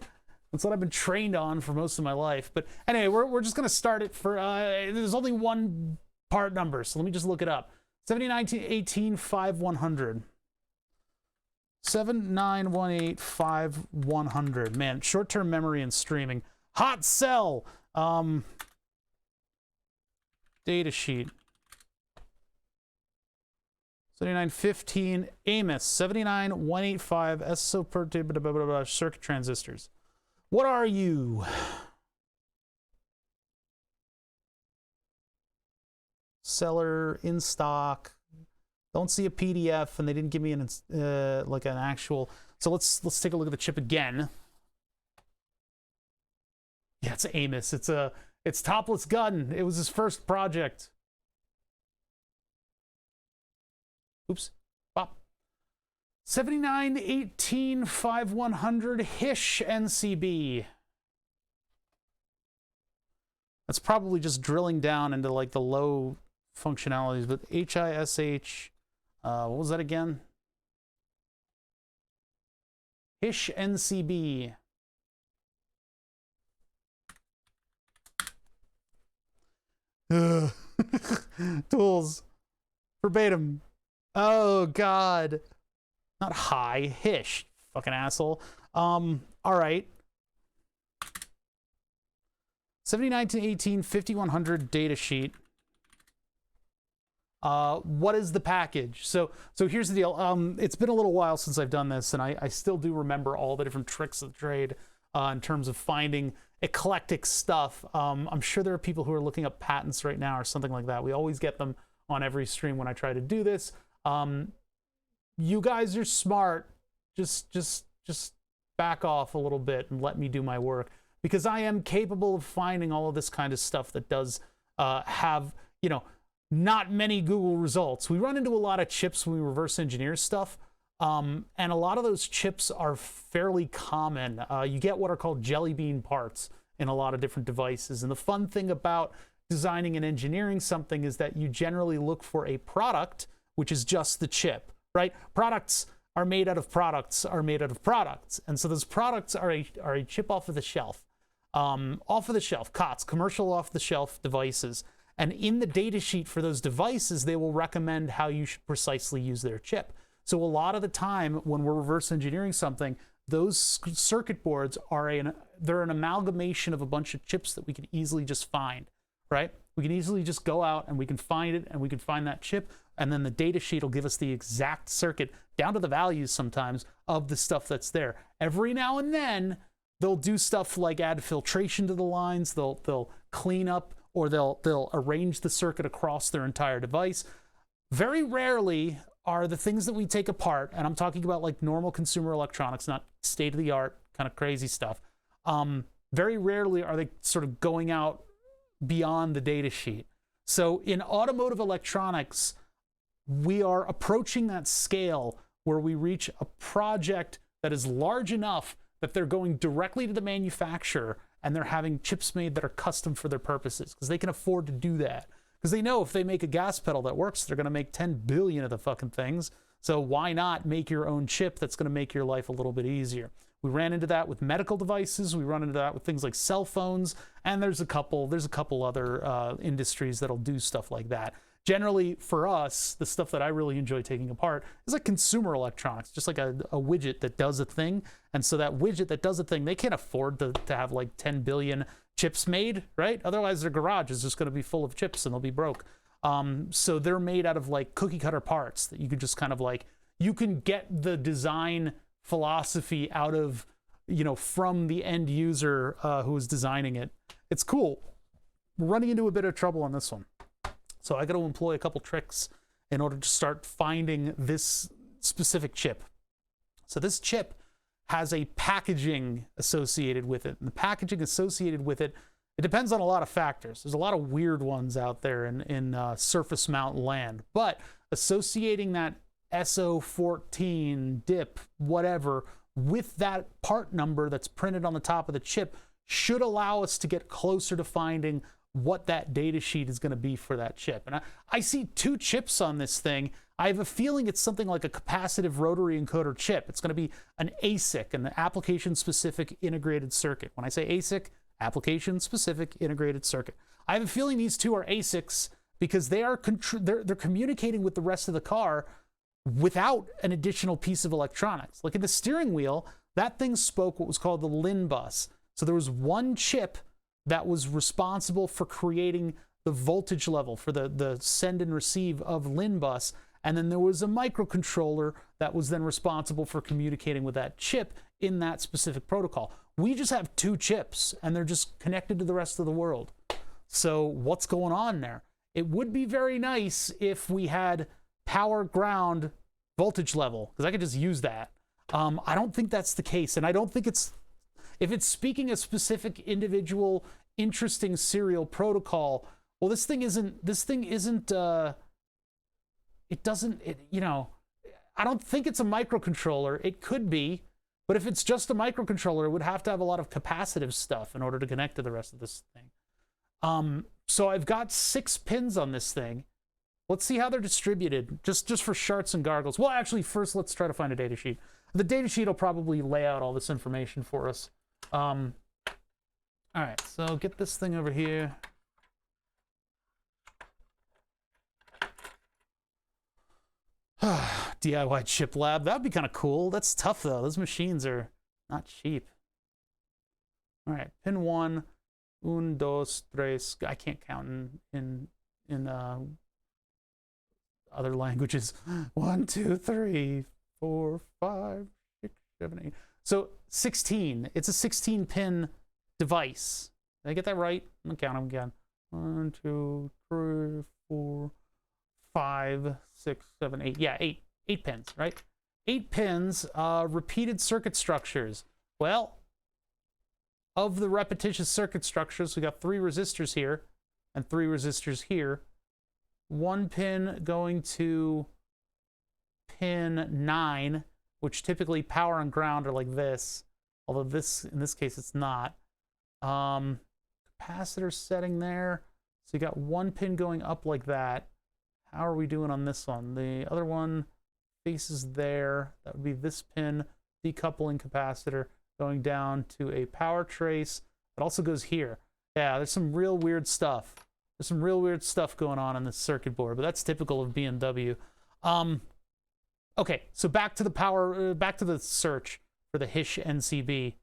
It's what I've been trained on for most of my life. But anyway, we're just going to start it for, there's only one part number, so let me just look it up. 79185100. 79185 Man, short-term memory and streaming. Hot cell. Data sheet. 7915 Amos. 79185 circuit transistors. What are you? Seller, in stock. Don't see a PDF, and they didn't give me an like an actual. So let's take a look at the chip again. Yeah, it's Amos. It's Topless Gun. It was his first project. Oops. Pop. 79185100 Hish NCB. That's probably just drilling down into like the low functionalities, but HISH. What was that again? Hish NCB. Tools. Verbatim. Oh, God. Not high. Hish. Fucking asshole. All right. 79 to 18, 5100 data sheet. What is the package? So here's the deal. It's been a little while since I've done this, and I still do remember all the different tricks of the trade in terms of finding eclectic stuff. I'm sure there are people who are looking up patents right now or something like that. We always get them on every stream when I try to do this. You guys are smart. Just back off a little bit and let me do my work, because I am capable of finding all of this kind of stuff that does have, you know, not many Google results. We run into a lot of chips when we reverse engineer stuff, and a lot of those chips are fairly common. You get what are called jelly bean parts in a lot of different devices, and the fun thing about designing and engineering something is that you generally look for a product, which is just the chip, right? Products are made out of products are made out of products, and so those products are a chip off of the shelf. COTS, commercial off-the-shelf devices. And in the data sheet for those devices, they will recommend how you should precisely use their chip. So a lot of the time when we're reverse engineering something, those circuit boards are they're an amalgamation of a bunch of chips that we can easily just find, right? We can easily just go out and we can find it, and we can find that chip, and then the data sheet will give us the exact circuit, down to the values sometimes, of the stuff that's there. Every now and then, they'll do stuff like add filtration to the lines, they'll clean up, or they'll arrange the circuit across their entire device. Very rarely are the things that we take apart, and I'm talking about like normal consumer electronics, not state-of-the-art kind of crazy stuff. Very rarely are they sort of going out beyond the data sheet. So in automotive electronics, we are approaching that scale where we reach a project that is large enough that they're going directly to the manufacturer and they're having chips made that are custom for their purposes, because they can afford to do that. Because they know if they make a gas pedal that works, they're going to make 10 billion of the fucking things. So why not make your own chip that's going to make your life a little bit easier? We ran into that with medical devices. We run into that with things like cell phones. And there's a couple other industries that'll do stuff like that. Generally, for us, the stuff that I really enjoy taking apart is like consumer electronics, just like a widget that does a thing. And so that widget that does a thing, they can't afford to have like 10 billion chips made, right? Otherwise, their garage is just going to be full of chips and they'll be broke. So they're made out of like cookie cutter parts that you could just kind of like, you can get the design philosophy out of, you know, from the end user who is designing it. It's cool. We're running into a bit of trouble on this one. So I got to employ a couple tricks in order to start finding this specific chip. So this chip has a packaging associated with it. And the packaging associated with it, it depends on a lot of factors. There's a lot of weird ones out there in surface mount land. But associating that SO14 dip, whatever, with that part number that's printed on the top of the chip should allow us to get closer to finding what that data sheet is going to be for that chip. And I see two chips on this thing. I have a feeling it's something like a capacitive rotary encoder chip. It's going to be an ASIC, an application-specific integrated circuit. When I say ASIC, application-specific integrated circuit. I have a feeling these two are ASICs because they're communicating with the rest of the car without an additional piece of electronics. Like in the steering wheel, that thing spoke what was called the LIN bus. So there was one chip that was responsible for creating the voltage level for the send and receive of LIN bus. And then there was a microcontroller that was then responsible for communicating with that chip in that specific protocol. We just have two chips and they're just connected to the rest of the world. So what's going on there? It would be very nice if we had power, ground, voltage level, because I could just use that. I don't think that's the case. And I don't think if it's speaking a specific individual interesting serial protocol, well, I don't think it's a microcontroller. It could be, but if it's just a microcontroller, it would have to have a lot of capacitive stuff in order to connect to the rest of this thing. So I've got 6 pins on this thing. Let's see how they're distributed, just for sharts and gargles. Well, actually, first let's try to find a data sheet. The data sheet will probably lay out all this information for us. All right, so get this thing over here. DIY chip lab. That'd be kind of cool. That's tough though. Those machines are not cheap. All right, pin 1, un, dos, tres. I can't count in other languages. 1, 2, 3, 4, 5, 6, 7, 8. So 16. It's a 16-pin device. Did I get that right? I'm gonna count them again. 1, 2, 3, 4, 5, 6, 7, 8. Yeah, 8 pins, right? 8 pins, repeated circuit structures. Well, of the repetitious circuit structures, we got 3 resistors here and 3 resistors here. 1 pin going to pin 9, which typically power and ground are like this, although in this case it's not. Capacitor setting there. So you got 1 pin going up like that. How are we doing on this one? The other one faces there. That would be this pin, decoupling capacitor, going down to a power trace. It also goes here. Yeah, there's some real weird stuff. There's some real weird stuff going on this circuit board, but that's typical of BMW. Okay, so back to the search for the HISH NCB.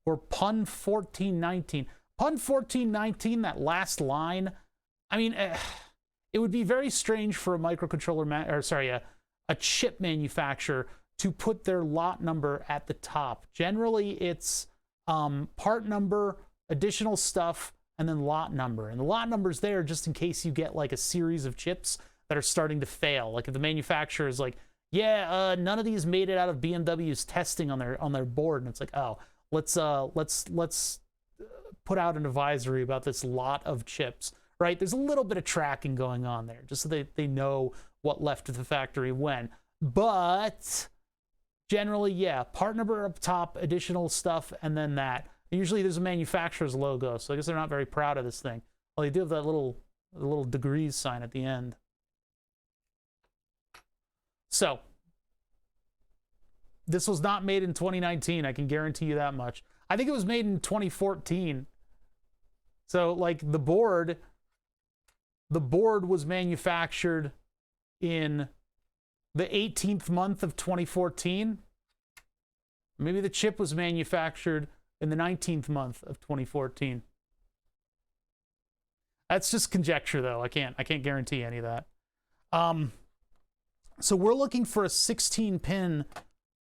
Or PUN 1419. PUN 1419, that last line, I mean, it would be very strange for a microcontroller, a chip manufacturer to put their lot number at the top. Generally, it's part number, additional stuff, and then lot number. And the lot number's there just in case you get like a series of chips that are starting to fail. Like if the manufacturer is like, yeah, none of these made it out of BMW's testing on their board, and it's like, oh, let's put out an advisory about this lot of chips, right? There's a little bit of tracking going on there, just so they know what left the factory when. But generally, yeah, part number up top, additional stuff, and then that. Usually there's a manufacturer's logo, so I guess they're not very proud of this thing. Well, they do have that little degrees sign at the end. So, this was not made in 2019, I can guarantee you that much. I think it was made in 2014. So, like, the board was manufactured in the 18th month of 2014. Maybe the chip was manufactured in the 19th month of 2014. That's just conjecture, though. I can't guarantee any of that. So we're looking for a 16-pin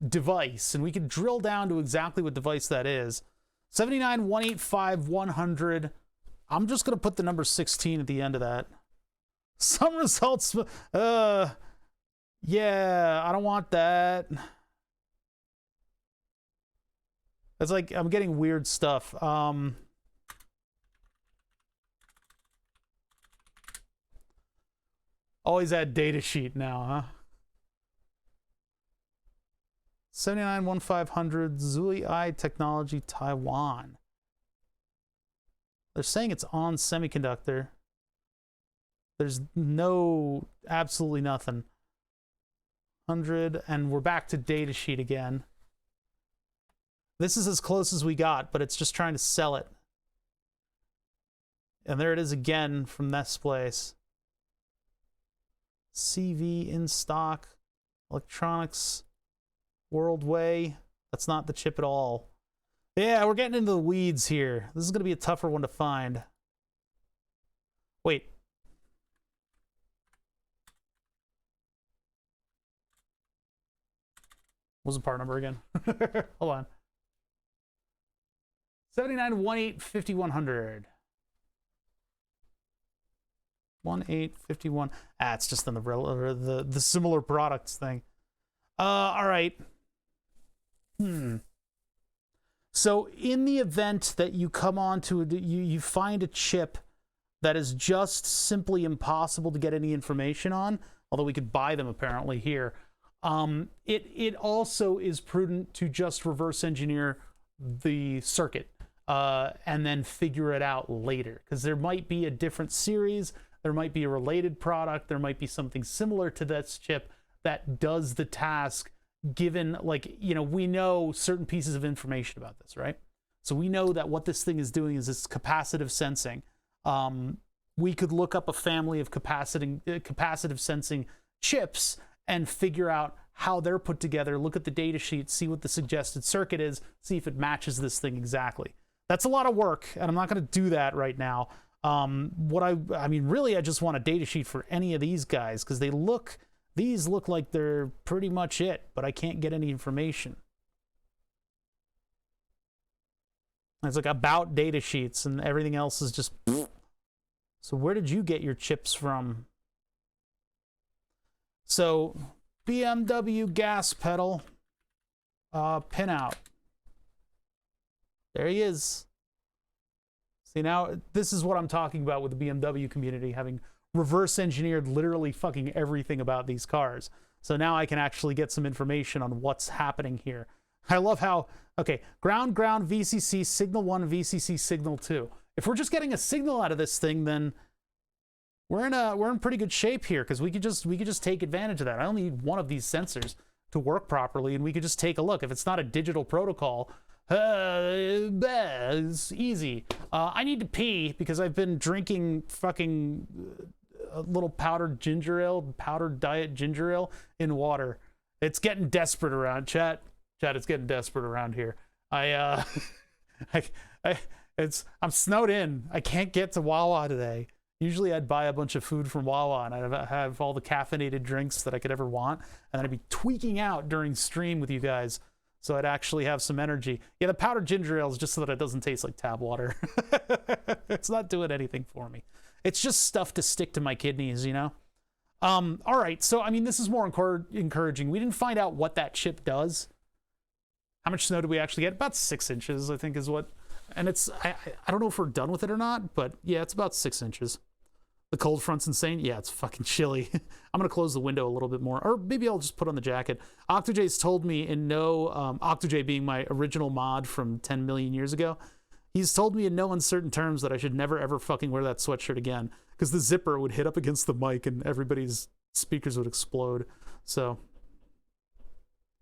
device, and we can drill down to exactly what device that is. 79, 185, 100. I'm just going to put the number 16 at the end of that. Some results, yeah, I don't want that. It's like I'm getting weird stuff. Always add data sheet now, huh? 79-1500 Zuli I Technology Taiwan. They're saying it's on semiconductor. There's absolutely nothing. 100, and we're back to data sheet again. This is as close as we got, but it's just trying to sell it. And there it is again from this place. CV in stock, electronics, World Way. That's not the chip at all. Yeah, we're getting into the weeds here. This is going to be a tougher one to find. Wait. What was the part number again? Hold on. 79-18-5100. 1851. Ah, it's just in the similar products thing. All right. So in the event that you come on to you find a chip that is just simply impossible to get any information on, although we could buy them apparently here, it also is prudent to just reverse engineer the circuit and then figure it out later, because there might be a different series, there might be a related product, there might be something similar to this chip that does the task, given, like, you know, we know certain pieces of information about this, right? So we know that what this thing is doing is it's capacitive sensing. We could look up a family of capacitive sensing chips and figure out how they're put together, look at the data sheet, see what the suggested circuit is, see if it matches this thing exactly. That's a lot of work, and I'm not going to do that right now. I mean, really, I just want a data sheet for any of these guys, because these look like they're pretty much it, but I can't get any information. It's like about data sheets, and everything else is just... So where did you get your chips from? So, BMW gas pedal, pinout. There he is. See, now, this is what I'm talking about with the BMW community, having reverse engineered literally fucking everything about these cars. So now I can actually get some information on what's happening here. I love how, okay, ground, VCC, signal 1, VCC, signal 2. If we're just getting a signal out of this thing, then we're in pretty good shape here, because we could just take advantage of that. I only need one of these sensors to work properly, and we could just take a look. If it's not a digital protocol, it's easy. I need to pee because I've been drinking fucking a little powdered diet ginger ale in water. It's getting desperate around chat. It's getting desperate around here. I'm snowed in. I can't get to Wawa today. Usually I'd buy a bunch of food from Wawa and I'd have all the caffeinated drinks that I could ever want, and then I'd be tweaking out during stream with you guys, so I'd actually have some energy. Yeah, the powdered ginger ale is just so that it doesn't taste like tap water. It's not doing anything for me. It's just stuff to stick to my kidneys, you know? All right, so, I mean, this is more encouraging. We didn't find out what that chip does. How much snow did we actually get? About 6 inches, I think is what... And it's... I don't know if we're done with it or not, but yeah, it's about 6 inches. The cold front's insane. Yeah, it's fucking chilly. I'm going to close the window a little bit more. Or maybe I'll just put on the jacket. Octojay's told me in no... Octojay being my original mod from 10 million years ago, he's told me in no uncertain terms that I should never ever fucking wear that sweatshirt again, because the zipper would hit up against the mic and everybody's speakers would explode. So...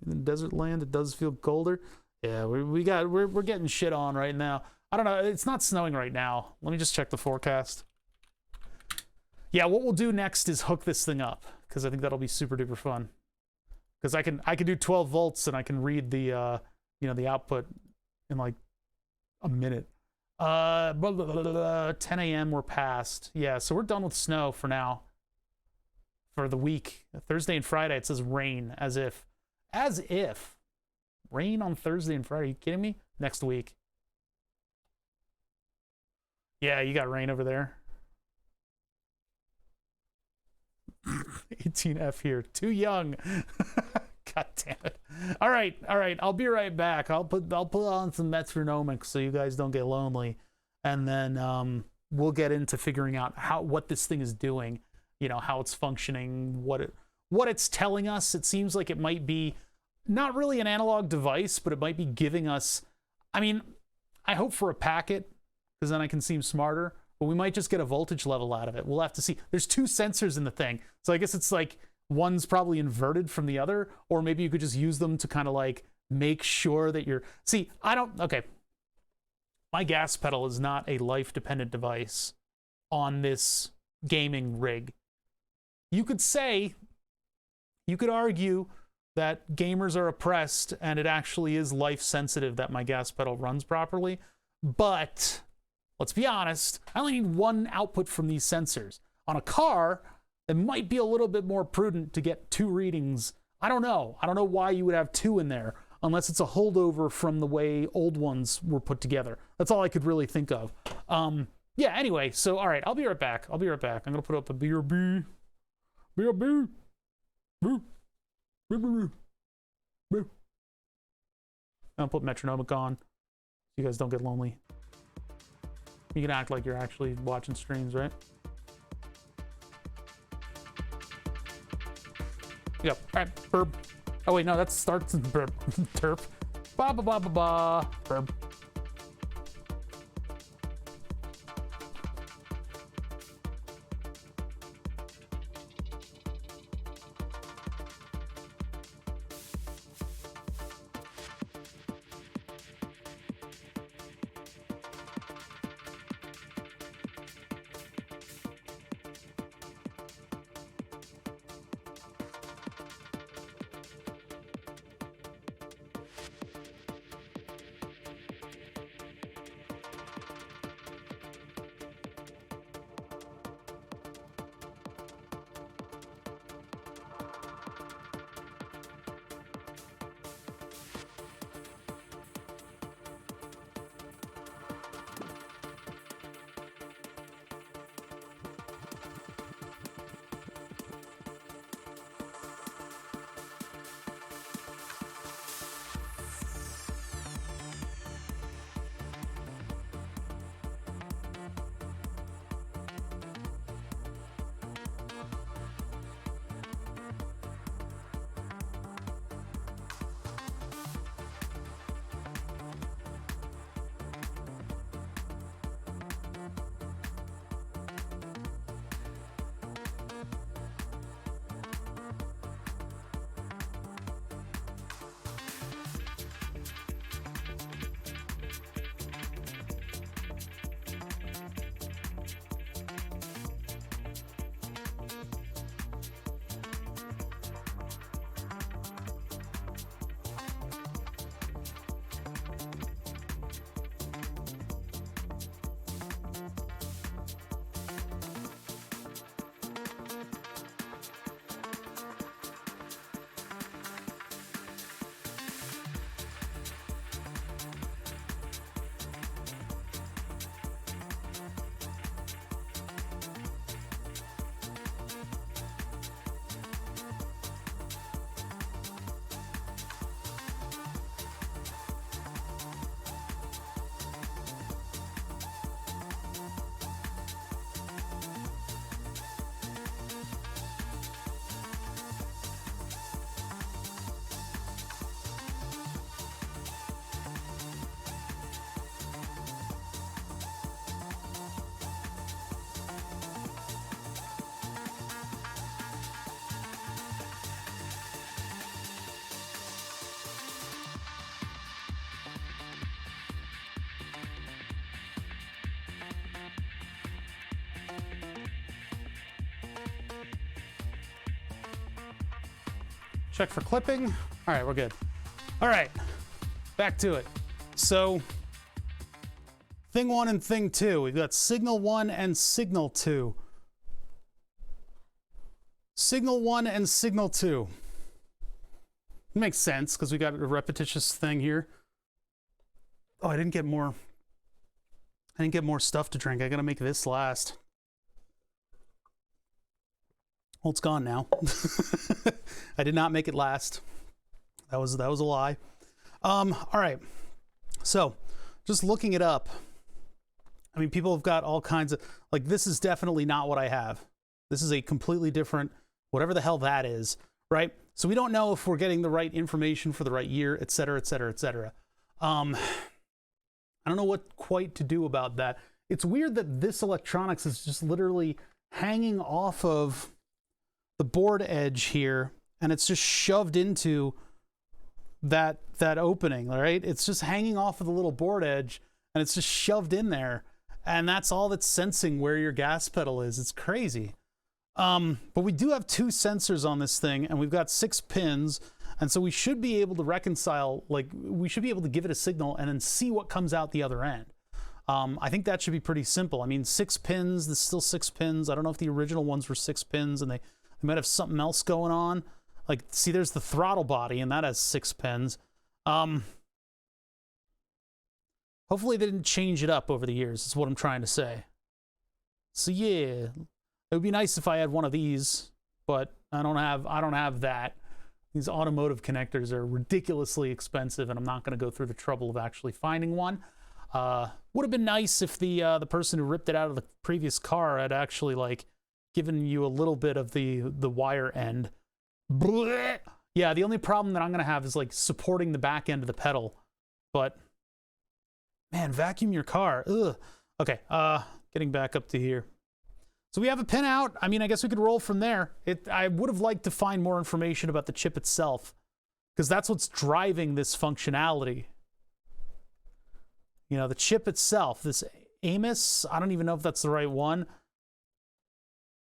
in desert land, it does feel colder. Yeah, we're getting shit on right now. I don't know. It's not snowing right now. Let me just check the forecast. Yeah, what we'll do next is hook this thing up, because I think that'll be super duper fun. Because I can do 12 volts and I can read the the output in like a minute. 10 a.m. we're past. Yeah, so we're done with snow for now. For the week, Thursday and Friday, it says rain, as if. As if. Rain on Thursday and Friday. Are you kidding me? Next week. Yeah, you got rain over there. 18F here. Too young. God damn it. All right. I'll be right back. I'll put on some metronomics so you guys don't get lonely. And then we'll get into figuring out what this thing is doing. You know, how it's functioning, what it's telling us. It seems like it might be not really an analog device, but it might be giving us, I mean, I hope for a packet, because then I can seem smarter, but we might just get a voltage level out of it. We'll have to see. There's 2 sensors in the thing, so I guess it's like one's probably inverted from the other, or maybe you could just use them to kind of like make sure that you're... See, okay. My gas pedal is not a life-dependent device on this gaming rig. You could argue that gamers are oppressed and it actually is life sensitive that my gas pedal runs properly. But let's be honest, I only need 1 output from these sensors. On a car, it might be a little bit more prudent to get 2 readings. I don't know why you would have 2 in there, unless it's a holdover from the way old ones were put together. That's all I could really think of. Yeah, anyway, so all right, I'll be right back. I'm gonna put up a BRB. I'll put metronomic on so you guys don't get lonely. You can act like you're actually watching streams, right? Yep. All right, burp. Oh wait, no, that starts in burp. Terp. Ba ba ba ba ba. Burp. Check for clipping. All right, we're good. All right, back to it. So thing 1 and thing 2, we've got signal 1 and signal 2. Signal 1 and signal 2. It makes sense because we got a repetitious thing here. Oh, I didn't get more stuff to drink. I gotta make this last. Well, it's gone now. I did not make it last. That was a lie. All right. So, just looking it up. I mean, people have got all kinds of, like, this is definitely not what I have. This is a completely different, whatever the hell that is, right? So we don't know if we're getting the right information for the right year, et cetera, et cetera, et cetera. I don't know what quite to do about that. It's weird that this electronics is just literally hanging off of the board edge here, and it's just shoved into that opening, right? It's just hanging off of the little board edge, and it's just shoved in there, and that's all that's sensing where your gas pedal is. It's crazy. But we do have 2 sensors on this thing, and we've got 6 pins, and so we should be able to reconcile, like, we should be able to give it a signal and then see what comes out the other end. I think that should be pretty simple. I mean, 6 pins, there's still 6 pins. I don't know if the original ones were 6 pins, and they might have something else going on. Like, see, there's the throttle body, and that has 6 pins. Hopefully they didn't change it up over the years, is what I'm trying to say. So yeah, it would be nice if I had one of these, but I don't have that. These automotive connectors are ridiculously expensive, and I'm not going to go through the trouble of actually finding one. Would have been nice if the person who ripped it out of the previous car had actually, like, given you a little bit of the wire end. Blech. Yeah, the only problem that I'm going to have is, like, supporting the back end of the pedal. But, man, vacuum your car. Ugh. Okay, getting back up to here. So we have a pinout. I mean, I guess we could roll from there. I would have liked to find more information about the chip itself, because that's what's driving this functionality. You know, the chip itself, this Amos, I don't even know if that's the right one.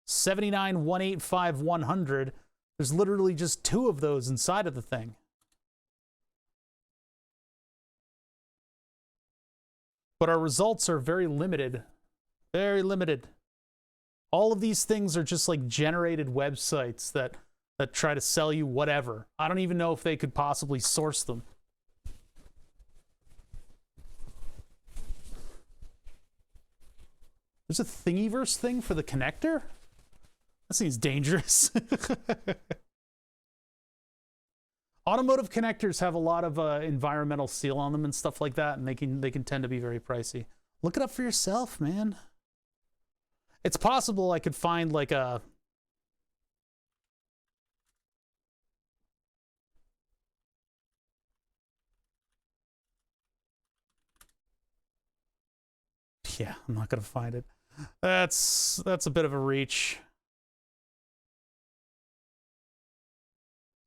79185100. There's literally just 2 of those inside of the thing. But our results are very limited. Very limited. All of these things are just like generated websites that try to sell you whatever. I don't even know if they could possibly source them. There's a Thingiverse thing for the connector? That seems dangerous. Automotive connectors have a lot of environmental seal on them and stuff like that, and they can tend to be very pricey. Look it up for yourself, man. It's possible I could find like a... Yeah, I'm not gonna find it. That's a bit of a reach.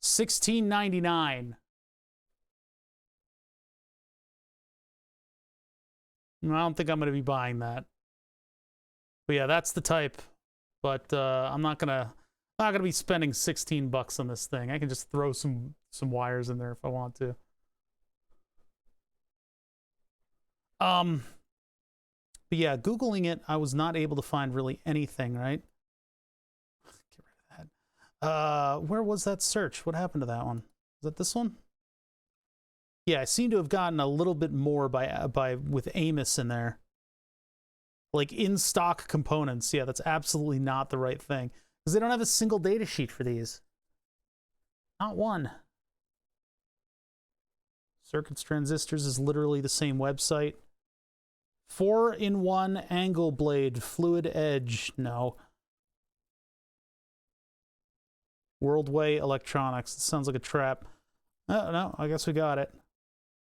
$16.99. I don't think I'm going to be buying that. But yeah, that's the type. But I'm not gonna be spending $16 on this thing. I can just throw some wires in there if I want to. But yeah, Googling it, I was not able to find really anything, right? Get rid of that. Where was that search? What happened to that one? Is that this one? Yeah, I seem to have gotten a little bit more with Amos in there. Like in stock components. Yeah, that's absolutely not the right thing. Because they don't have a single data sheet for these. Not one. Circuits Transistors is literally the same website. 4-in-1 angle blade, fluid edge. No. Worldway Electronics. It sounds like a trap. Oh, no, I guess we got it.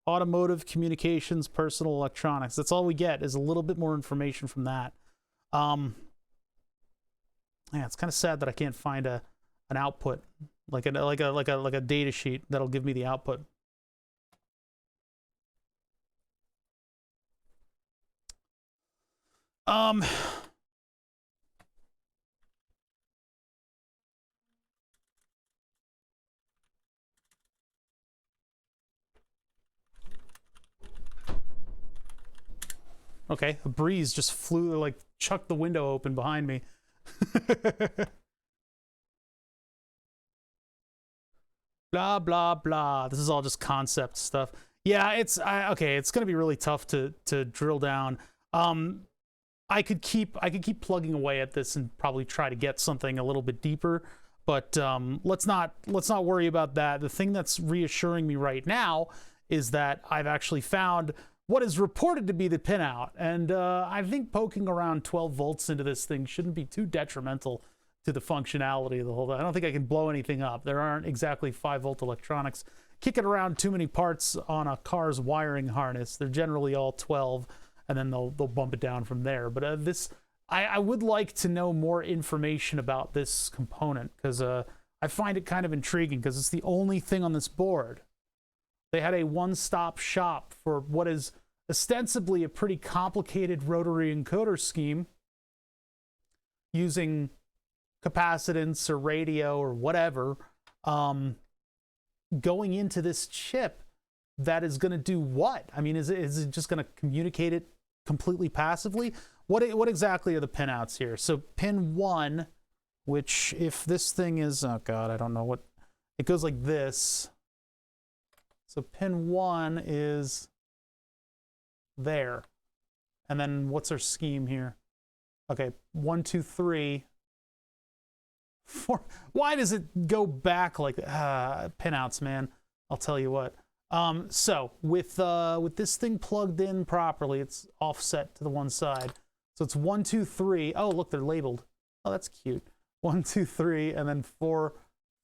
Automotive, communications, personal electronics. That's all we get is a little bit more information from that. Yeah, it's kind of sad that I can't find an output, like a data sheet that'll give me the output. Okay, a breeze just flew, like, chucked the window open behind me. Blah, blah, blah. This is all just concept stuff. Yeah, okay, it's going to be really tough to drill down. I could keep plugging away at this and probably try to get something a little bit deeper, but let's not worry about that. The thing that's reassuring me right now is that I've actually found what is reported to be the pinout, and I think poking around 12 volts into this thing shouldn't be too detrimental to the functionality of the whole thing. I don't think I can blow anything up. There aren't exactly 5-volt electronics kicking around too many parts on a car's wiring harness. They're generally all 12, and then they'll bump it down from there. But I would like to know more information about this component, because I find it kind of intriguing, because it's the only thing on this board. They had a one-stop shop for what is ostensibly a pretty complicated rotary encoder scheme using capacitance or radio or whatever, going into this chip that is going to do what? I mean, is it just going to communicate it completely passively? What exactly are the pinouts here? So pin 1, which if this thing is, oh god, I don't know what, it goes like this. So pin 1 is there. And then what's our scheme here? Okay, 1, 2, 3. 4. Why does it go back like pinouts, man? I'll tell you what. So with this thing plugged in properly, it's offset to the one side. So it's 1, 2, 3. Oh, look, they're labeled. Oh, that's cute. 1, 2, 3, and then 4,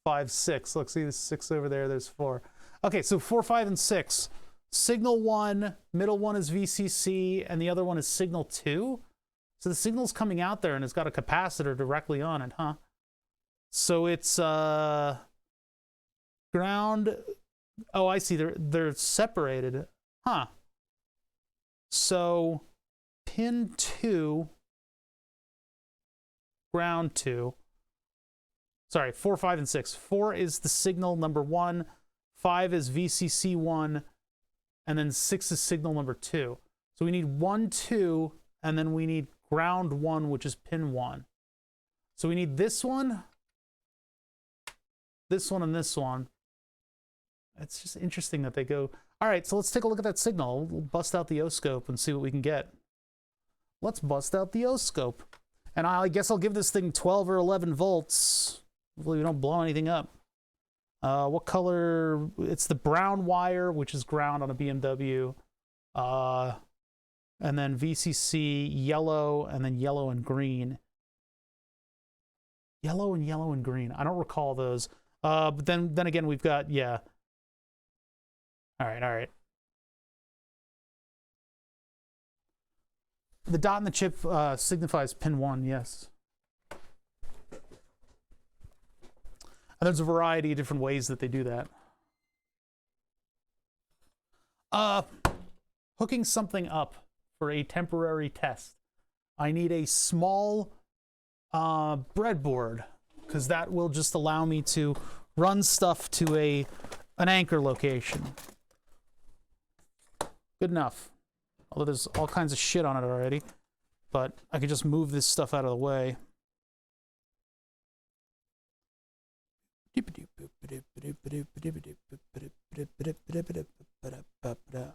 5, 6. Look, see, there's 6 over there. There's 4. Okay, so 4, 5, and 6. Signal 1, middle one is VCC, and the other one is signal 2. So the signal's coming out there, and it's got a capacitor directly on it, huh? So it's ground. Oh, I see. They're separated, huh? So pin 2, ground 2. Sorry, 4, 5, and 6. 4 is the signal number 1. 5 is VCC 1, and then 6 is signal number 2. So we need 1, 2, and then we need ground 1, which is pin 1. So we need this one, and this one. It's just interesting that they go. All right, so let's take a look at that signal. We'll bust out the O-scope and see what we can get. Let's bust out the O-scope. And I guess I'll give this thing 12 or 11 volts. Hopefully we don't blow anything up. What color? It's the brown wire, which is ground on a BMW. And then VCC, yellow, and then yellow and green. Yellow and green. I don't recall those. But then again, we've got, yeah. All right. The dot in the chip signifies pin 1, yes. And there's a variety of different ways that they do that. Hooking something up for a temporary test. I need a small breadboard, because that will just allow me to run stuff to an anchor location. Good enough. Although there's all kinds of shit on it already. But I could just move this stuff out of the way. I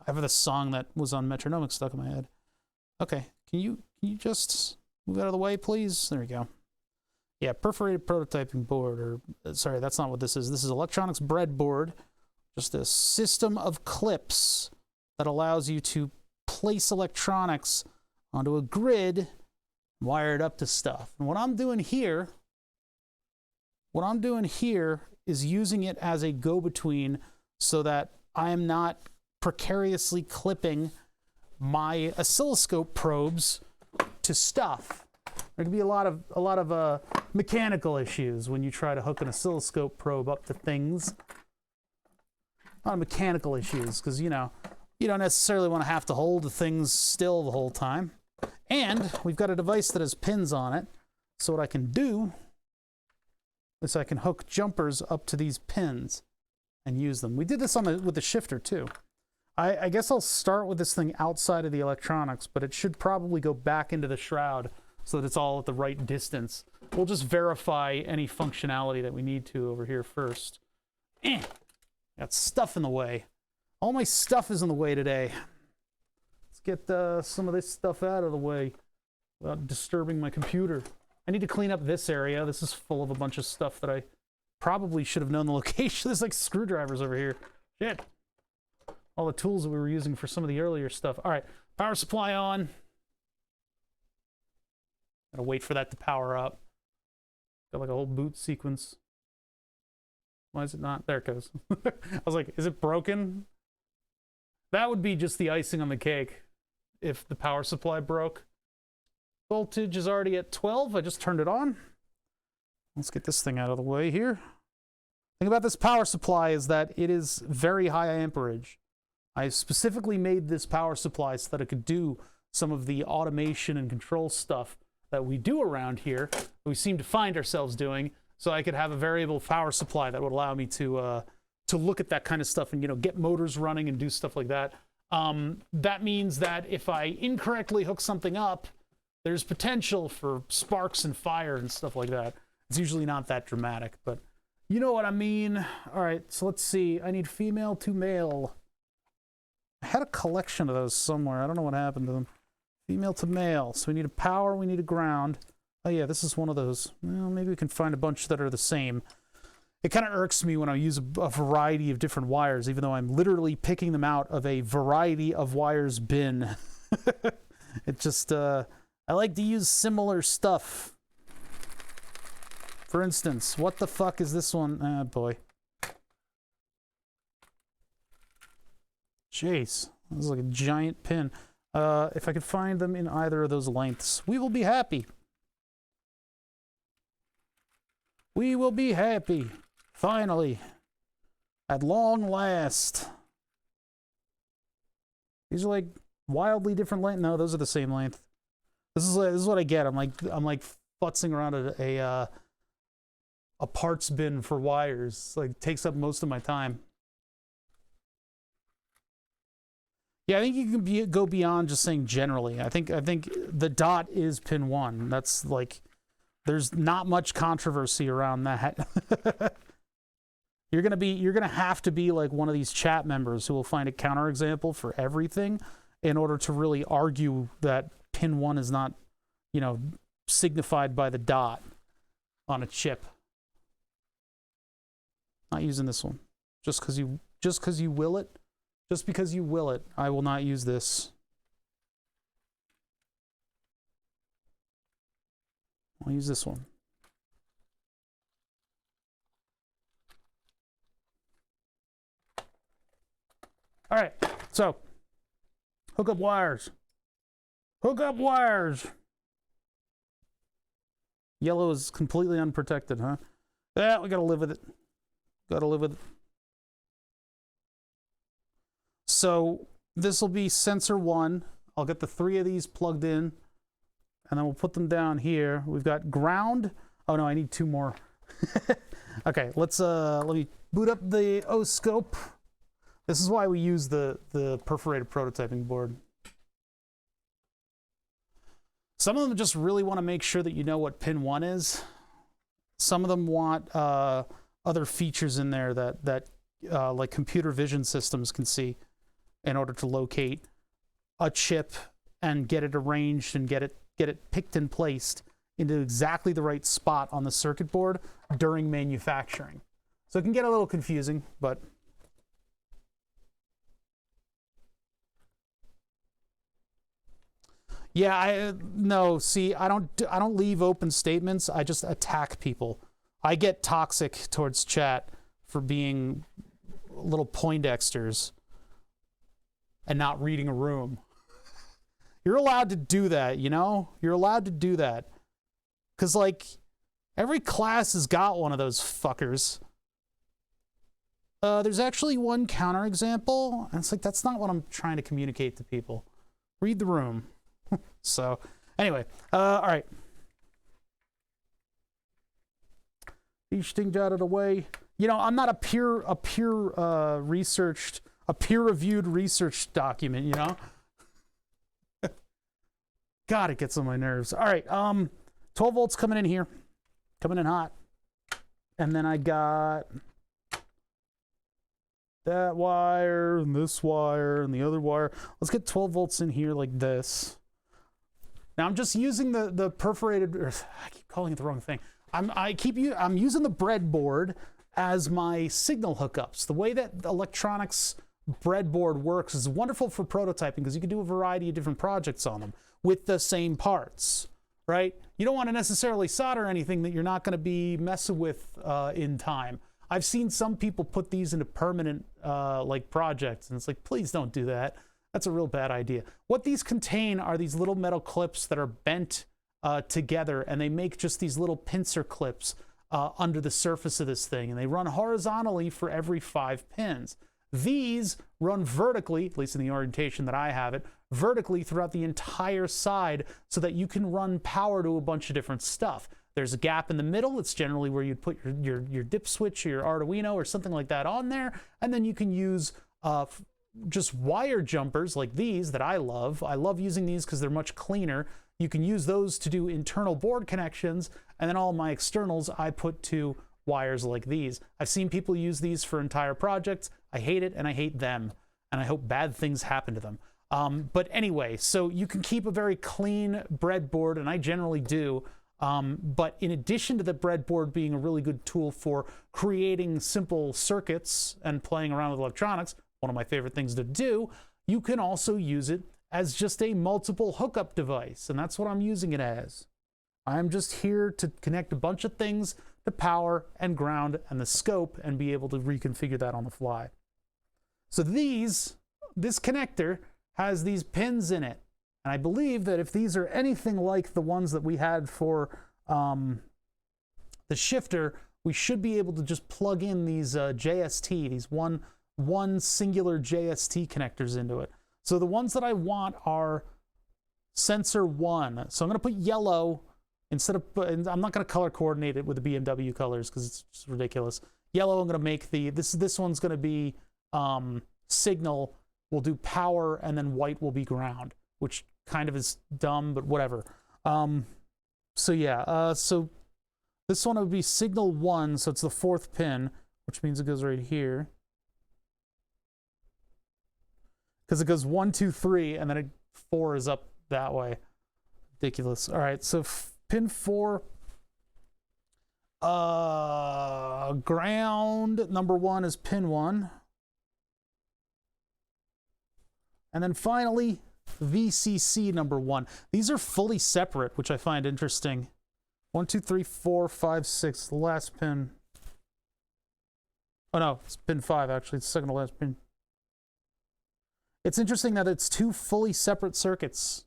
have this song that was on Metronomic stuck in my head. Okay, can you just move out of the way, please? There we go. Yeah, perforated prototyping board, or sorry, that's not what this is. This is electronics breadboard. Just a system of clips that allows you to place electronics onto a grid, wire it up to stuff. And what I'm doing here is using it as a go-between so that I am not precariously clipping my oscilloscope probes to stuff. There can be a lot of mechanical issues when you try to hook an oscilloscope probe up to things. A lot of mechanical issues, because, you know, you don't necessarily want to have to hold the things still the whole time. And we've got a device that has pins on it. So what I can do is I can hook jumpers up to these pins and use them. We did this with the shifter too. I guess I'll start with this thing outside of the electronics, but it should probably go back into the shroud so that it's all at the right distance. We'll just verify any functionality that we need to over here first. Got stuff in the way. All my stuff is in the way today. Let's get some of this stuff out of the way without disturbing my computer. I need to clean up this area. This is full of a bunch of stuff that I probably should have known the location. There's like screwdrivers over here. Shit. All the tools that we were using for some of the earlier stuff. All right, power supply on. Gotta wait for that to power up. Got like a whole boot sequence. Why is it not? There it goes. I was like, is it broken? That would be just the icing on the cake if the power supply broke. Voltage is already at 12. I just turned it on. Let's get this thing out of the way here. The thing about this power supply is that it is very high amperage. I specifically made this power supply so that it could do some of the automation and control stuff that we do around here, that we seem to find ourselves doing, so I could have a variable power supply that would allow me to look at that kind of stuff and, you know, get motors running and do stuff like that. That means that if I incorrectly hook something up, there's potential for sparks and fire and stuff like that. It's usually not that dramatic, but you know what I mean. All right, so let's see. I need female to male. I had a collection of those somewhere. I don't know what happened to them. Female to male. So we need a power, we need a ground. Oh yeah, this is one of those. Well, maybe we can find a bunch that are the same. It kind of irks me when I use a variety of different wires, even though I'm literally picking them out of a variety of wires bin. It just, I like to use similar stuff. For instance, what the fuck is this one? Ah, boy. Jeez, this is like a giant pin. If I could find them in either of those lengths, we will be happy. We will be happy. Finally. At long last. These are like wildly different length. No, those are the same length. This is what I get. I'm like futzing around at a parts bin for wires. Like, takes up most of my time. Yeah, I think you can go beyond just saying generally. I think the dot is pin 1. That's like, there's not much controversy around that. You're gonna have to be like one of these chat members who will find a counterexample for everything in order to really argue that pin 1 is not, you know, signified by the dot on a chip. Not using this one. Just because you will it. Just because you will it, I will not use this. I'll use this one. All right, so hook up wires. Hook up wires. Yellow is completely unprotected, huh? Yeah, we gotta live with it. Gotta live with it. So this will be sensor 1. I'll get the 3 of these plugged in, and then we'll put them down here. We've got ground. Oh no, I need 2 more. Okay, let me boot up the oscope. This is why we use the perforated prototyping board. Some of them just really want to make sure that you know what pin 1 is. Some of them want other features in there that like computer vision systems can see in order to locate a chip and get it arranged and get it picked and placed into exactly the right spot on the circuit board during manufacturing. So it can get a little confusing, but yeah, I don't leave open statements. I just attack people. I get toxic towards chat for being little Poindexters and not reading a room. You're allowed to do that, you know? You're allowed to do that. Because, like, every class has got one of those fuckers. There's actually one counterexample, and it's like, that's not what I'm trying to communicate to people. Read the room. So, anyway, all right. These things out of the way. You know, I'm not a pure researched a peer-reviewed research document, you know? God, it gets on my nerves. All right, 12 volts coming in here, coming in hot. And then I got that wire, and this wire, and the other wire. Let's get 12 volts in here like this. Now I'm just using the perforated, or I keep calling it the wrong thing. I'm using the breadboard as my signal hookups. The way that electronics breadboard works is wonderful for prototyping because you can do a variety of different projects on them with the same parts, right? You don't want to necessarily solder anything that you're not going to be messing with in time. I've seen some people put these into permanent like projects, and it's like, please don't do that. That's a real bad idea. What these contain are these little metal clips that are bent together, and they make just these little pincer clips under the surface of this thing, and they run horizontally for every 5 pins. These run vertically, at least in the orientation that I have it, vertically throughout the entire side so that you can run power to a bunch of different stuff. There's a gap in the middle. It's generally where you'd put your dip switch or your Arduino or something like that on there. And then you can use just wire jumpers like these that I love. I love using these because they're much cleaner. You can use those to do internal board connections. And then all my externals I put to wires like these. I've seen people use these for entire projects. I hate it and I hate them. And I hope bad things happen to them. But anyway, so you can keep a very clean breadboard, and I generally do. But in addition to the breadboard being a really good tool for creating simple circuits and playing around with electronics, one of my favorite things to do, you can also use it as just a multiple hookup device. And that's what I'm using it as. I'm just here to connect a bunch of things to power and ground and the scope and be able to reconfigure that on the fly. So this connector has these pins in it. And I believe that if these are anything like the ones that we had for the shifter, we should be able to just plug in these JST, these one singular JST connectors into it. So the ones that I want are sensor 1. So I'm going to put yellow instead of, I'm not going to color coordinate it with the BMW colors because it's just ridiculous. Yellow, I'm going to make this one's going to be signal. We'll do power, and then white will be ground, which kind of is dumb, but whatever. So yeah, so this one would be signal 1, so it's the 4th pin, which means it goes right here. Because it goes 1, 2, 3, and then 4 is up that way. Ridiculous. All right, so pin 4, ground number 1 is pin 1. And then finally, VCC number 1. These are fully separate, which I find interesting. 1, 2, 3, 4, 5, 6. The last pin. Oh no, it's pin 5 actually. It's the second to last pin. It's interesting that it's 2 fully separate circuits.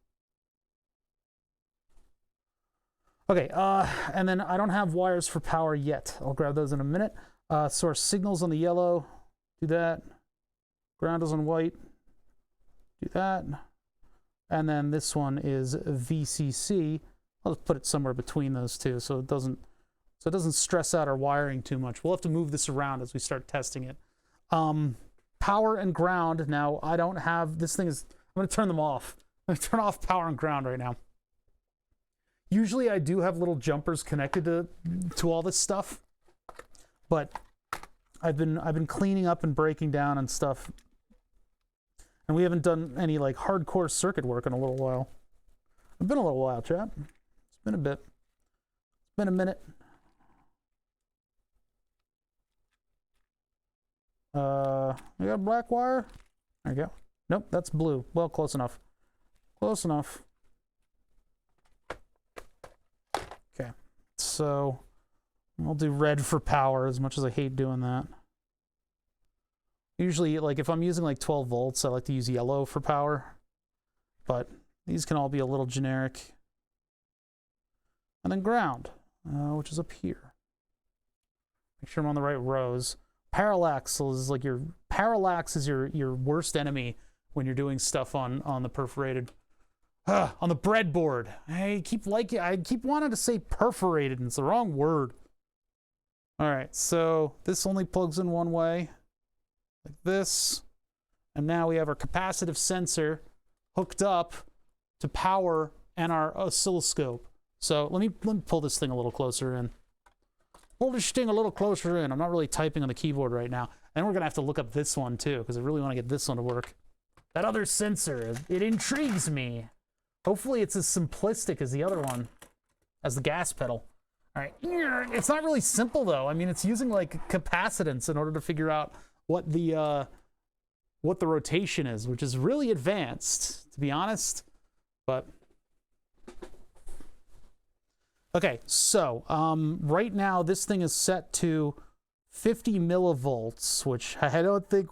Okay, and then I don't have wires for power yet. I'll grab those in a minute. So our signals on the yellow, do that. Ground is on white. Do that. And then this one is VCC. I'll just put it somewhere between those two so it doesn't stress out our wiring too much. We'll have to move this around as we start testing it. Power and ground. Now I don't have this thing is I'm going to turn them off. I'm going to turn off power and ground right now. Usually I do have little jumpers connected to all this stuff, but I've been cleaning up and breaking down and stuff. And we haven't done any like hardcore circuit work in a little while. It's been a little while, chat. It's been a bit. It's been a minute. We got black wire. There you go. Nope, that's blue. Well, close enough. Close enough. Okay, so I'll do red for power as much as I hate doing that. Usually, like if I'm using like 12 volts, I like to use yellow for power, but these can all be a little generic. And then ground, which is up here. Make sure I'm on the right rows. Parallax is like your worst enemy when you're doing stuff on the perforated, on the breadboard. I keep wanting to say perforated, and it's the wrong word. All right, so this only plugs in one way. Like this, And now we have our capacitive sensor hooked up to power and our oscilloscope. So let me pull this thing a little closer in. Pull this thing a little closer in. I'm not really typing on the keyboard right now. And we're gonna have to look up this one too, because I really want to get this one to work. That other sensor, it intrigues me. Hopefully it's as simplistic as the other one, as the gas pedal. All right, it's not really simple though. I mean, it's using like capacitance in order to figure out what the rotation is, which is really advanced, to be honest. But okay, so right now this thing is set to 50 millivolts, which I don't think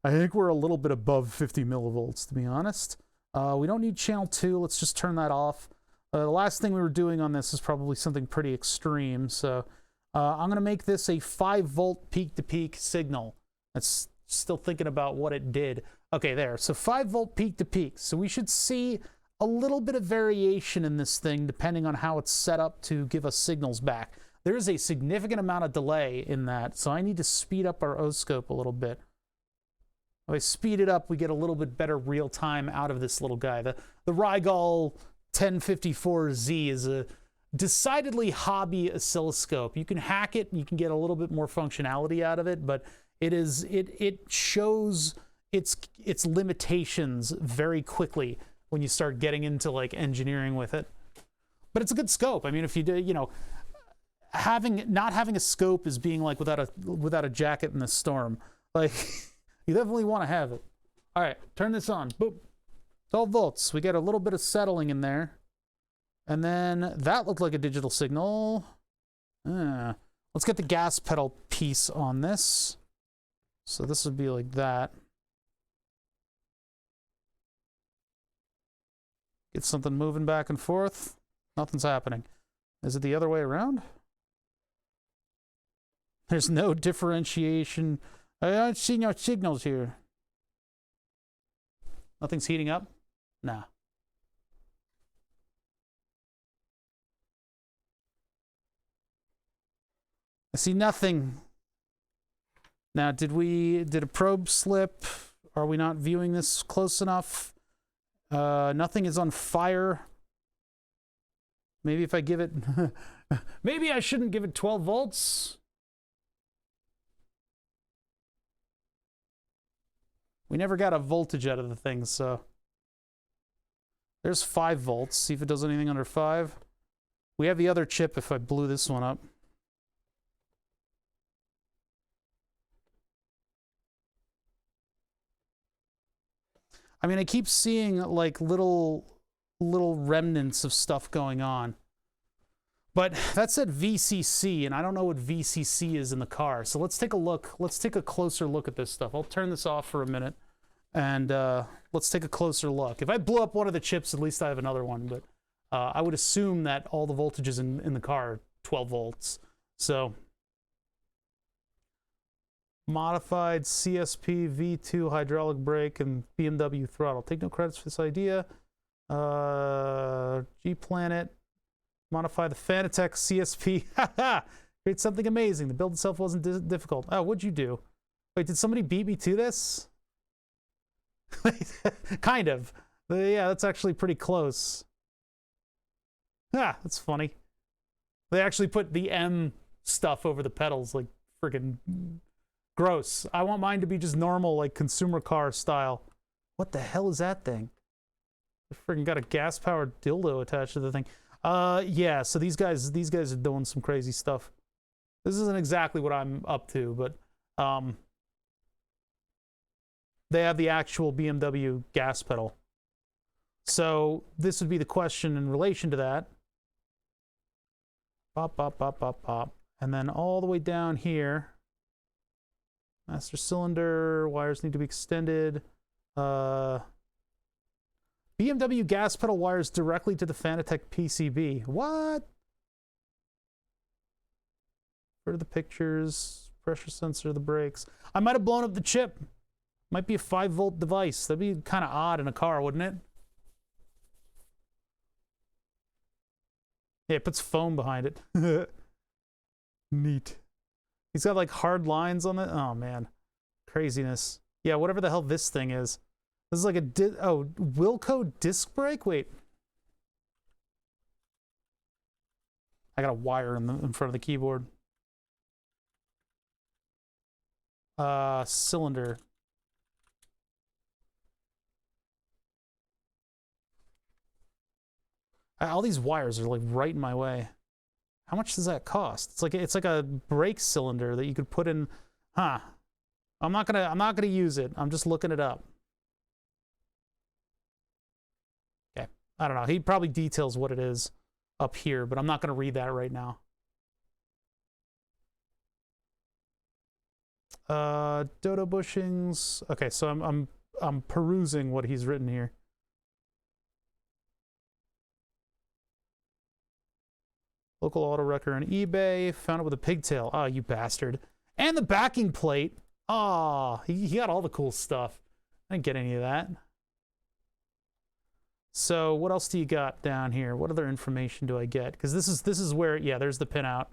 I think we're a little bit above 50 millivolts, to be honest. We don't need channel 2. Let's just turn that off. The last thing we were doing on this is probably something pretty extreme, so I'm going to make this a 5-volt peak-to-peak signal. That's still thinking about what it did. Okay, there. So 5-volt peak-to-peak. So we should see a little bit of variation in this thing depending on how it's set up to give us signals back. There is a significant amount of delay in that, so I need to speed up our oscilloscope a little bit. If I speed it up, we get a little bit better real time out of this little guy. The Rigol 1054Z is a decidedly hobby oscilloscope. You can hack it, and you can get a little bit more functionality out of it, but it shows its limitations very quickly when you start getting into like engineering with it. But it's a good scope. I mean, if you do, you know, not having a scope is being like without a jacket in the storm. Like you definitely want to have it. All right, turn this on. Boop. 12 volts. We get a little bit of settling in there. And then that looked like a digital signal. Let's get the gas pedal piece on this. So this would be like that. Get something moving back and forth. Nothing's happening. Is it the other way around? There's no differentiation. I don't see no signals here. Nothing's heating up? Nah. I see nothing. Now, did a probe slip? Are we not viewing this close enough? Nothing is on fire. Maybe if I give it... Maybe I shouldn't give it 12 volts. We never got a voltage out of the thing, so... There's 5 volts. See if it does anything under 5. We have the other chip if I blew this one up. I mean, I keep seeing like little remnants of stuff going on. But that said VCC, and I don't know what VCC is in the car. So let's take a look. Let's take a closer look at this stuff. I'll turn this off for a minute, and let's take a closer look. If I blew up one of the chips, at least I have another one. But I would assume that all the voltages in the car are 12 volts. So modified CSP V2 hydraulic brake and BMW throttle. Take no credits for this idea. G-Planet. Modify the Fanatec CSP. Haha! Create something amazing. The build itself wasn't difficult. Oh, what'd you do? Wait, did somebody beat me to this? Kind of. Yeah, that's actually pretty close. Ah, that's funny. They actually put the M stuff over the pedals, like freaking gross. I want mine to be just normal, like consumer car style. What the hell is that thing? They freaking got a gas-powered dildo attached to the thing. Yeah, so these guys are doing some crazy stuff. This isn't exactly what I'm up to, but they have the actual BMW gas pedal. So this would be the question in relation to that. Pop, pop, pop, pop, pop. And then all the way down here, master cylinder, wires need to be extended. BMW gas pedal wires directly to the Fanatec PCB. What? Where are the pictures? Pressure sensor, the brakes. I might have blown up the chip. Might be a 5-volt device. That'd be kind of odd in a car, wouldn't it? Yeah, it puts foam behind it. Neat. He's got like hard lines on it. Oh man, craziness. Yeah, whatever the hell this thing is. This is like a Wilco disc brake? Wait. I got a wire in front of the keyboard. Cylinder. All these wires are like right in my way. How much does that cost? It's like a brake cylinder that you could put in. Huh. I'm not gonna use it. I'm just looking it up. Okay. I don't know. He probably details what it is up here, but I'm not gonna read that right now. Dodo bushings. Okay, so I'm perusing what he's written here. Local auto wrecker on eBay. Found it with a pigtail. Oh, you bastard. And the backing plate. Oh, he got all the cool stuff. I didn't get any of that. So what else do you got down here? What other information do I get? Because this is where, yeah, there's the pinout.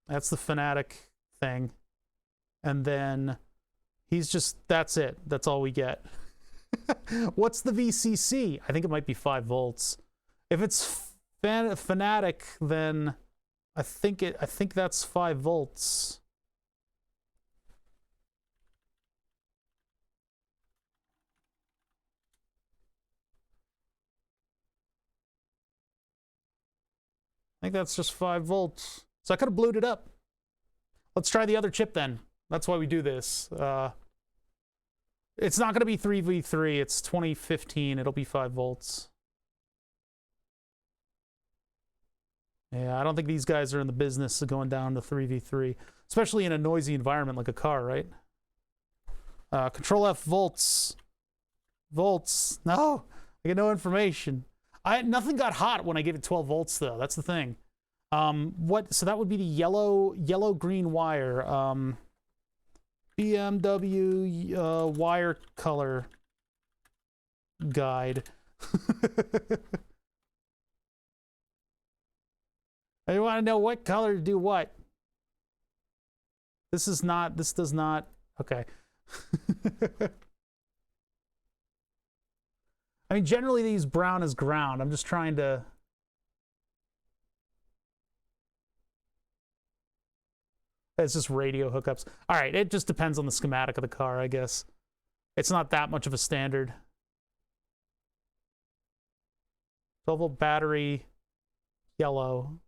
That's the Fanatic thing. And then he's just, that's it. That's all we get. What's the VCC? I think it might be 5 volts. If it's Fanatic, then I think that's 5 volts. I think that's just 5 volts. So I could have blued it up. Let's try the other chip then. That's why we do this. It's not going to be 3v3. It's 2015. It'll be 5 volts. Yeah, I don't think these guys are in the business of going down to 3v3, especially in a noisy environment like a car, right? Control F volts. Volts. No, I get no information. Nothing got hot when I gave it 12 volts though. That's the thing. So that would be the yellow green wire. BMW wire color guide. I want to know what color to do what. This does not, okay. I mean, generally they use brown as ground. I'm just trying to. It's just radio hookups. All right, it just depends on the schematic of the car, I guess. It's not that much of a standard. 12-volt battery, yellow.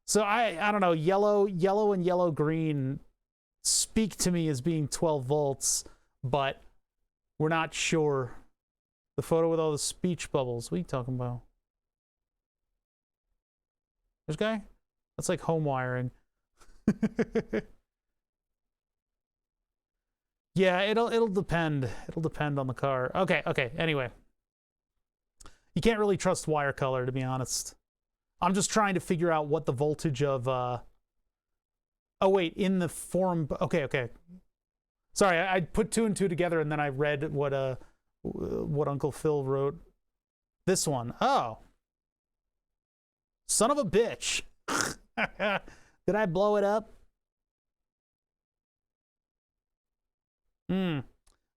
So I don't know, yellow and yellow-green speak to me as being 12 volts, but we're not sure. The photo with all the speech bubbles. What are you talking about? This guy? That's like home wiring. Yeah, it'll depend. It'll depend on the car. Okay, anyway. You can't really trust wire color, to be honest. I'm just trying to figure out what the voltage of oh wait, in the forum. Okay. Sorry, I put 2 and 2 together and then I read what Uncle Phil wrote. This one. Oh. Son of a bitch. Did I blow it up?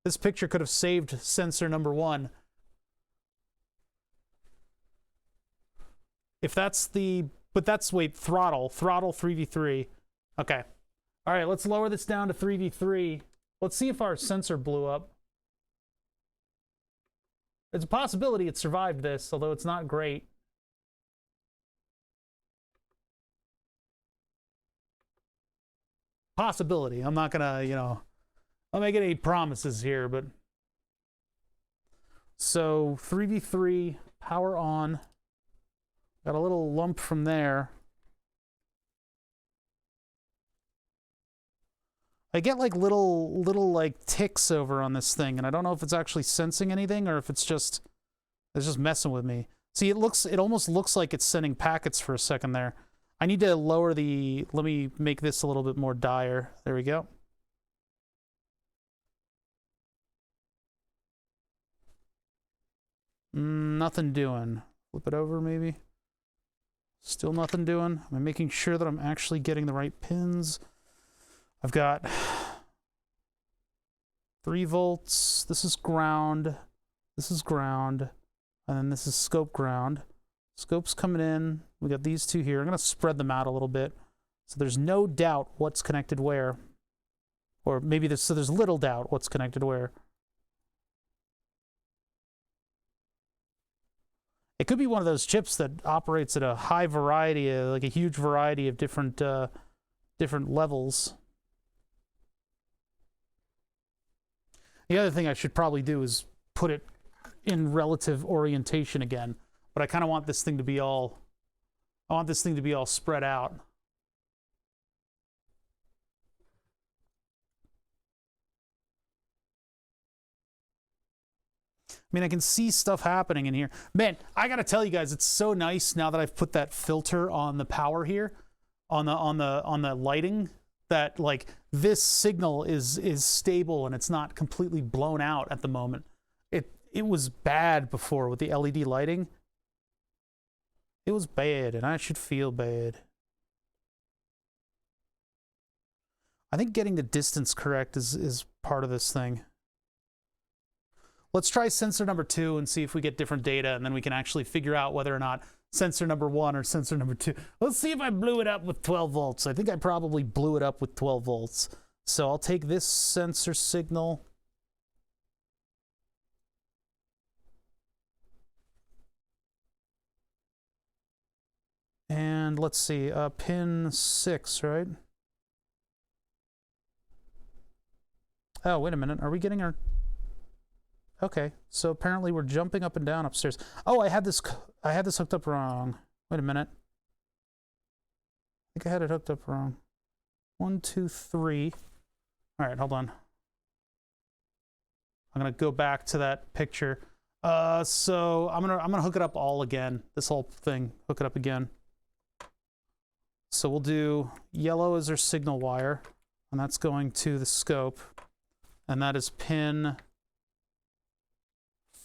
This picture could have saved sensor number 1. If that's the, but that's, wait, throttle 3v3. Okay. All right, let's lower this down to 3v3. Let's see if our sensor blew up. There's a possibility it survived this, although it's not great. Possibility. I'm not gonna, I'll make any promises here, but. So 3v3, power on. Got a little lump from there. I get like little like ticks over on this thing, and I don't know if it's actually sensing anything or if it's just messing with me. See, it almost looks like it's sending packets for a second there. I need to lower the, let me make this a little bit more dire. There we go. Nothing doing. Flip it over maybe. Still nothing doing. I'm making sure that I'm actually getting the right pins. I've got 3 volts. This is ground. This is ground. And then this is scope ground. Scope's coming in. We got these two here. I'm going to spread them out a little bit, so there's no doubt what's connected where. Or maybe there's little doubt what's connected where. It could be one of those chips that operates at a high variety, like a huge variety of different levels. The other thing I should probably do is put it in relative orientation again, but I kind of want this thing to be all, spread out. I mean, I can see stuff happening in here. Man, I gotta tell you guys, it's so nice now that I've put that filter on the power here, on the lighting, that like this signal is stable and it's not completely blown out at the moment. It was bad before with the LED lighting. It was bad, and I should feel bad. I think getting the distance correct is part of this thing. Let's try sensor number 2 and see if we get different data, and then we can actually figure out whether or not sensor number 1 or sensor number 2. Let's see if I blew it up with 12 volts. I think I probably blew it up with 12 volts. So I'll take this sensor signal. And let's see, pin 6, right? Oh, wait a minute. Are we getting our... Okay, so apparently we're jumping up and down upstairs. Oh, I had this hooked up wrong. Wait a minute. I think I had it hooked up wrong. 1, 2, 3. All right, hold on. I'm gonna go back to that picture. So I'm gonna hook it up all again. This whole thing, hook it up again. So we'll do yellow as our signal wire, and that's going to the scope, and that is pin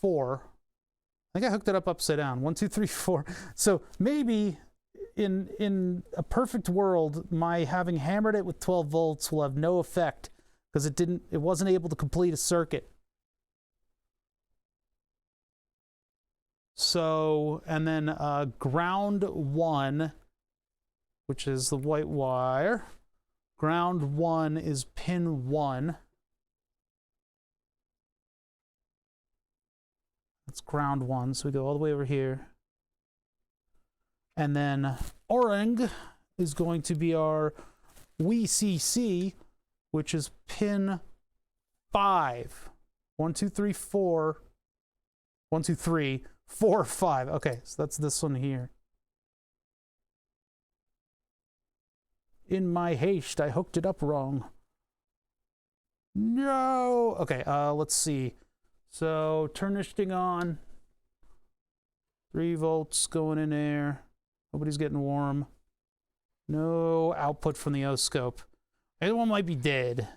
4. I think I hooked it up upside down. 1, 2, 3, 4. So maybe in a perfect world, my having hammered it with 12 volts will have no effect because it wasn't able to complete a circuit. So, and then ground 1, which is the white wire. Ground 1 is pin 1. That's ground 1, so we go all the way over here. And then orange is going to be our VCC, which is pin 5. 1, 2, 3, 4. 1, 2, 3, 4, 5. Okay, so that's this one here. In my haste, I hooked it up wrong. No! Okay, let's see. So, turn this thing on. 3 volts going in there. Nobody's getting warm. No output from the O-scope. The other one might be dead.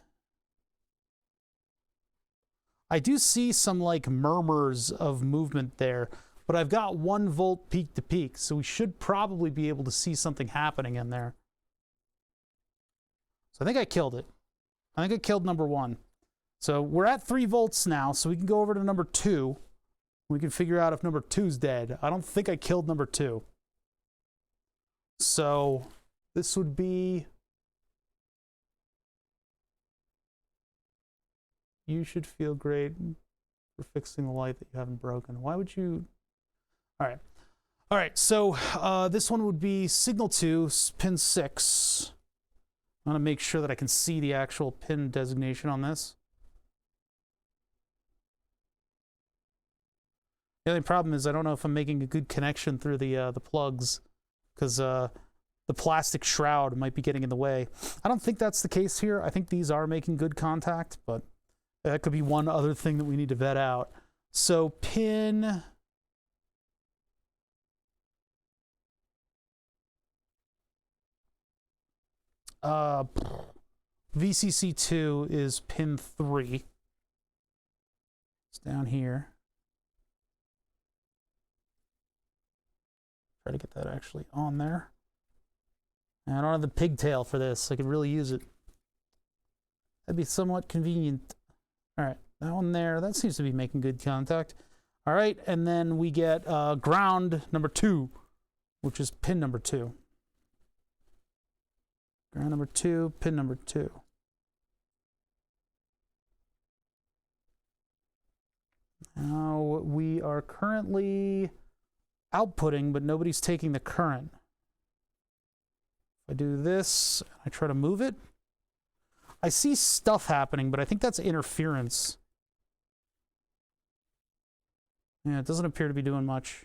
I do see some, like, murmurs of movement there, but I've got 1 volt peak to peak, so we should probably be able to see something happening in there. So I think I killed it. I think I killed number 1. So we're at 3 volts now, so we can go over to number 2. We can figure out if number 2's dead. I don't think I killed number 2. So this would be... You should feel great for fixing the light that you haven't broken. Why would you... All right. All right, so this one would be signal 2, pin 6. I want to make sure that I can see the actual pin designation on this. The only problem is I don't know if I'm making a good connection through the plugs, because the plastic shroud might be getting in the way. I don't think that's the case here. I think these are making good contact, but that could be one other thing that we need to vet out. So pin... VCC2 is pin 3. It's down here. Try to get that actually on there. And I don't have the pigtail for this. I could really use it. That'd be somewhat convenient. All right, that one there, that seems to be making good contact. All right, and then we get ground number 2, which is pin number 2. Ground number 2, pin number 2. Now we are currently outputting, but nobody's taking the current. If I do this, I try to move it. I see stuff happening, but I think that's interference. Yeah, it doesn't appear to be doing much.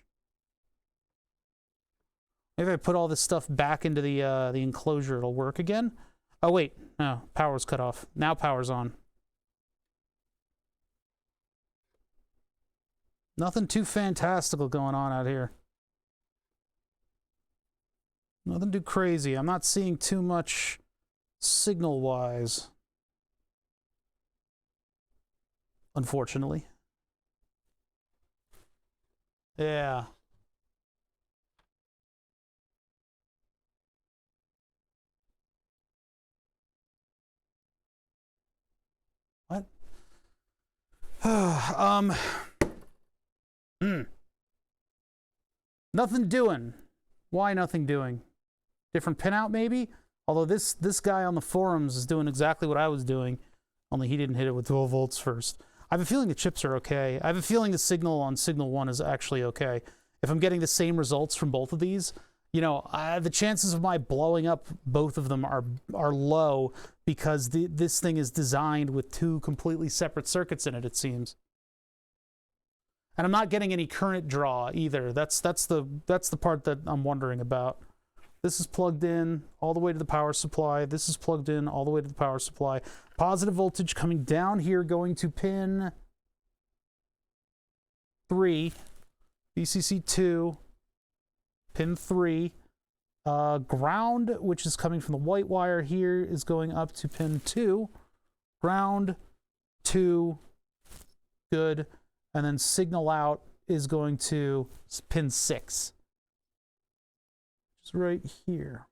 Maybe if I put all this stuff back into the enclosure, it'll work again. Oh wait, no, power's cut off. Now power's on. Nothing too fantastical going on out here. Nothing too crazy. I'm not seeing too much signal-wise. Unfortunately. Yeah. What? Nothing doing. Why nothing doing? Different pinout maybe? Although this guy on the forums is doing exactly what I was doing, only he didn't hit it with 12 volts first. I have a feeling the chips are okay. I have a feeling the signal on signal 1 is actually okay. If I'm getting the same results from both of these, you know, the chances of my blowing up both of them are low because this thing is designed with 2 completely separate circuits in it, it seems. And I'm not getting any current draw either. That's the part that I'm wondering about. This is plugged in all the way to the power supply. This is plugged in all the way to the power supply. Positive voltage coming down here, going to pin 3, VCC 2, pin 3. Ground, which is coming from the white wire here, is going up to pin 2. Ground 2, good. And then signal out is going to pin 6. Just right here.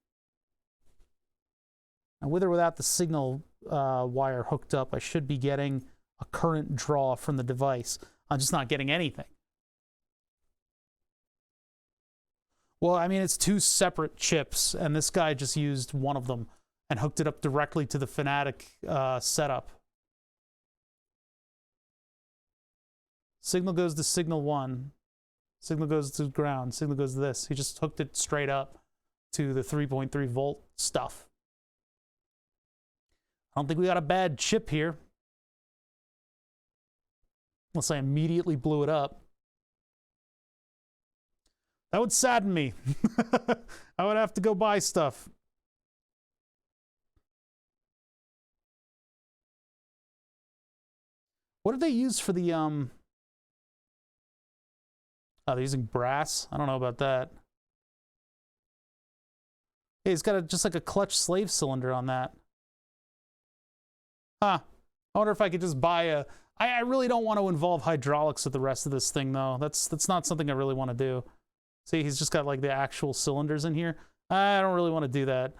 Now, with or without the signal wire hooked up, I should be getting a current draw from the device. I'm just not getting anything. Well, I mean, it's 2 separate chips, and this guy just used one of them and hooked it up directly to the Fanatic setup. Signal goes to signal 1. Signal goes to ground. Signal goes to this. He just hooked it straight up to the 3.3 volt stuff. I don't think we got a bad chip here. Unless I immediately blew it up. That would sadden me. I would have to go buy stuff. What did they use for the Oh, they're using brass? I don't know about that. Hey, it's got just like a clutch slave cylinder on that. Huh. I wonder if I could just buy a... I really don't want to involve hydraulics with the rest of this thing, though. That's not something I really want to do. See, he's just got like the actual cylinders in here. I don't really want to do that.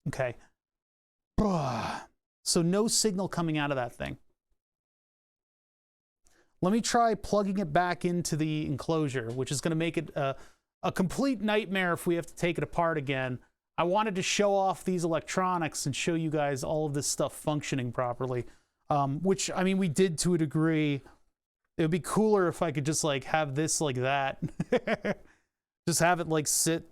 Okay. So no signal coming out of that thing. Let me try plugging it back into the enclosure, which is going to make it a complete nightmare if we have to take it apart again. I wanted to show off these electronics and show you guys all of this stuff functioning properly, which, I mean, we did to a degree. It would be cooler if I could just like have this like that. Just have it like sit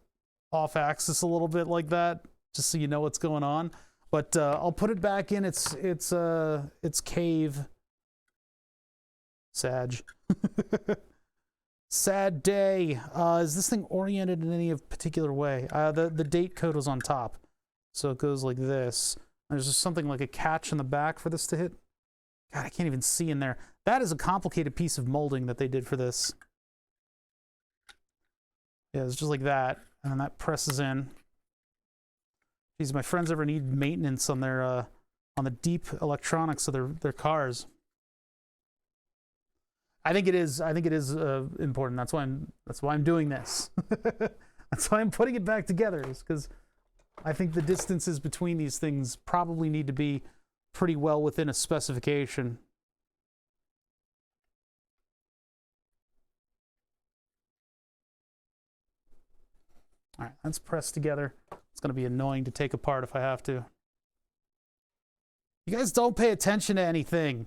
off axis a little bit like that, just so you know what's going on. But I'll put it back in its cave. Sag. Sad day. Is this thing oriented in any particular way? The date code was on top, so it goes like this. There's just something like a catch in the back for this to hit. God, I can't even see in there. That is a complicated piece of molding that they did for this. Yeah, it's just like that, and then that presses in. Geez, my friends ever need maintenance on their on the deep electronics of their cars. I think it is important. That's why I'm doing this. That's why I'm putting it back together, is because I think the distances between these things probably need to be pretty well within a specification. All right, that's pressed together. It's going to be annoying to take apart if I have to. You guys don't pay attention to anything.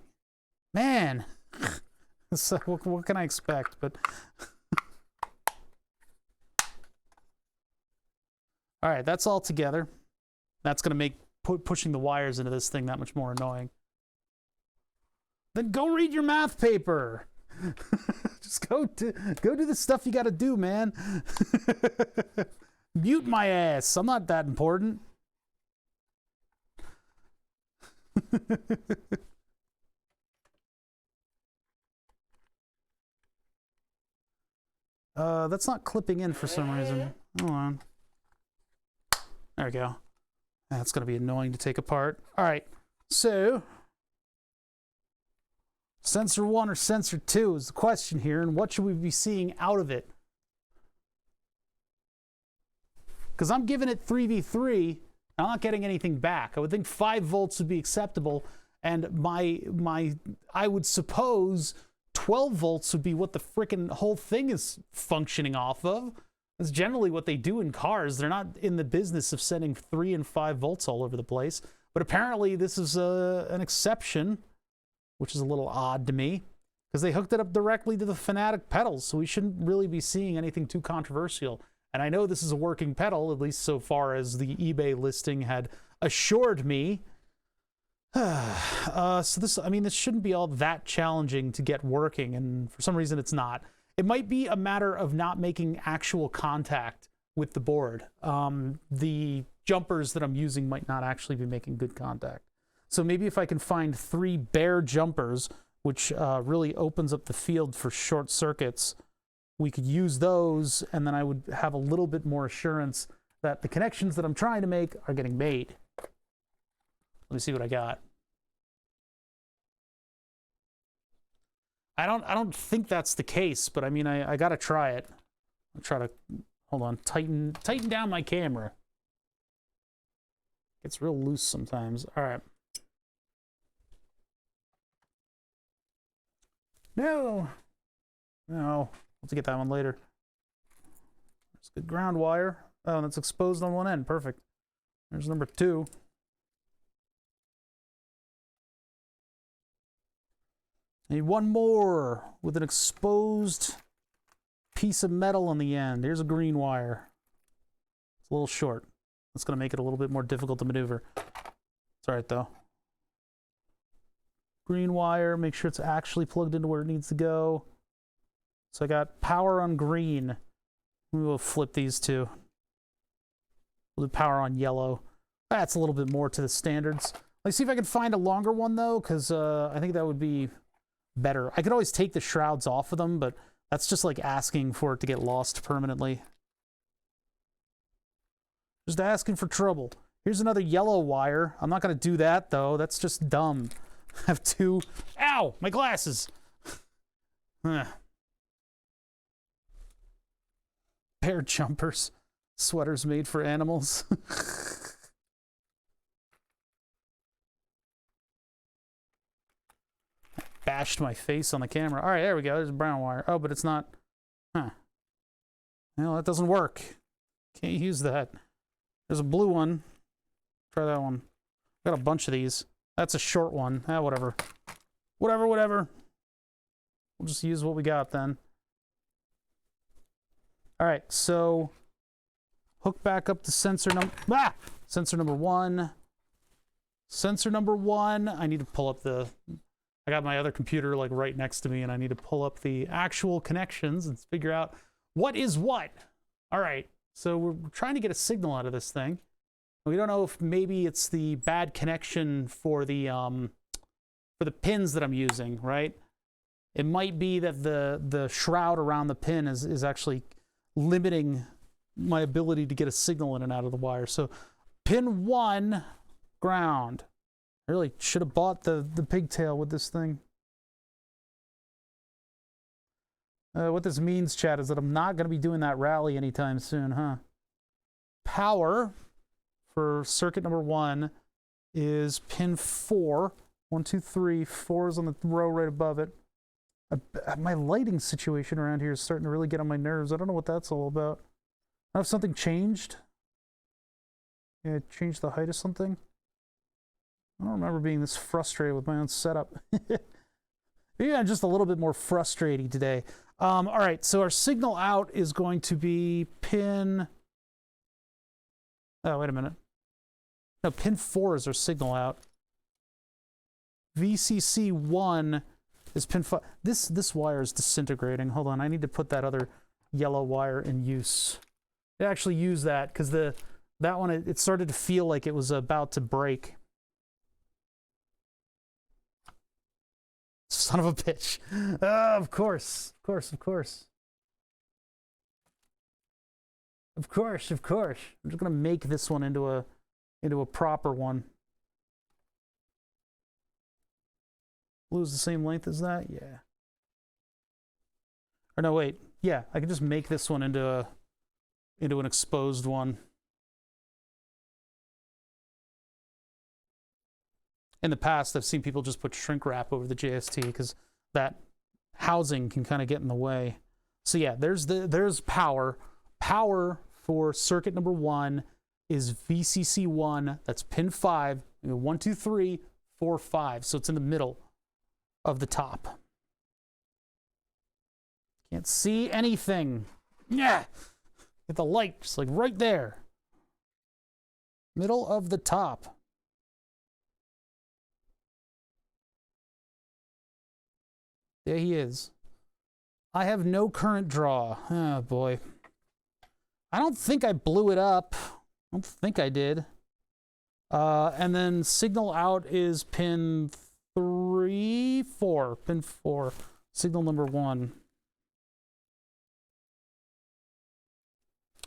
Man. So what can I expect? But all right, that's all together. That's going to make pushing the wires into this thing that much more annoying. Then go read your math paper. Just go do the stuff you got to do, man. Mute my ass. I'm not that important. That's not clipping in for some reason. Hold on. There we go. That's going to be annoying to take apart. All right. So, sensor 1 or sensor 2 is the question here, and what should we be seeing out of it? Because I'm giving it 3v3, I'm not getting anything back. I would think 5 volts would be acceptable, and I would suppose 12 volts would be what the frickin' whole thing is functioning off of. That's generally what they do in cars. They're not in the business of sending 3 and 5 volts all over the place. But apparently this is an exception, which is a little odd to me, because they hooked it up directly to the Fanatic pedals, so we shouldn't really be seeing anything too controversial. And I know this is a working pedal, at least so far as the eBay listing had assured me. So this shouldn't be all that challenging to get working, and for some reason it's not. It might be a matter of not making actual contact with the board. The jumpers that I'm using might not actually be making good contact. So maybe if I can find 3 bare jumpers, which really opens up the field for short circuits, we could use those, and then I would have a little bit more assurance that the connections that I'm trying to make are getting made. Let me see what I got. I don't think that's the case, but I mean, I gotta try it. I'll try to, hold on, tighten down my camera. It's real loose sometimes. All right. No. I'll have to get that one later. There's good ground wire. Oh, that's exposed on one end. Perfect. There's number 2. I need one more with an exposed piece of metal on the end. There's a green wire. It's a little short. That's going to make it a little bit more difficult to maneuver. It's all right, though. Green wire. Make sure it's actually plugged into where it needs to go. So I got power on green. We will flip these two. We'll do power on yellow. That's a little bit more to the standards. Let's see if I can find a longer one, though, because I think that would be better. I could always take the shrouds off of them, but that's just like asking for it to get lost permanently. Just asking for trouble. Here's another yellow wire. I'm not going to do that, though. That's just dumb. I have 2. Ow! My glasses! Pair jumpers. Sweaters made for animals. Bashed my face on the camera. All right, there we go. There's a brown wire. Oh, but it's not. Huh. Well, that doesn't work. Can't use that. There's a blue one. Try that one. Got a bunch of these. That's a short one. Ah, whatever. Whatever. We'll just use what we got then. All right, so hook back up to sensor number 1. Sensor number 1. I need to pull up the. I got my other computer like right next to me, and I need to pull up the actual connections and figure out what is what. All right, so we're trying to get a signal out of this thing. We don't know if maybe it's the bad connection for the pins that I'm using, right? It might be that the shroud around the pin is actually limiting my ability to get a signal in and out of the wire. So pin 1, ground. I really should have bought the pigtail with this thing. What this means, chat, is that I'm not going to be doing that rally anytime soon, huh? Power for circuit number 1. is pin 4. 1, 2, 3. 4 is on the row right above it. My lighting situation around here is starting to really get on my nerves. I don't know what that's all about. I don't know if something changed. Yeah, it changed the height of something. I don't remember being this frustrated with my own setup. Maybe I'm just a little bit more frustrating today. All right, so our signal out is going to be pin... Oh, wait a minute. No, pin 4 is our signal out. VCC1 is pin 5. This wire is disintegrating. Hold on, I need to put that other yellow wire in use. I actually use that because that one, it started to feel like it was about to break. Son of a bitch. Of course. Of course. Of course. Of course. Of course. I'm just gonna make this one into a proper one. Blue's the same length as that? Yeah. Or no, wait. Yeah, I can just make this one into an exposed one. In the past, I've seen people just put shrink wrap over the JST because that housing can kind of get in the way. So yeah, there's power. Power for circuit number 1 is VCC1. That's pin 5. 1, 2, 3, 4, 5. So it's in the middle of the top. Can't see anything. Yeah, get the light just like right there. Middle of the top. There he is. I have no current draw. Oh, boy. I don't think I blew it up. I don't think I did. And then signal out is pin 3, 4. Pin 4. Signal number 1.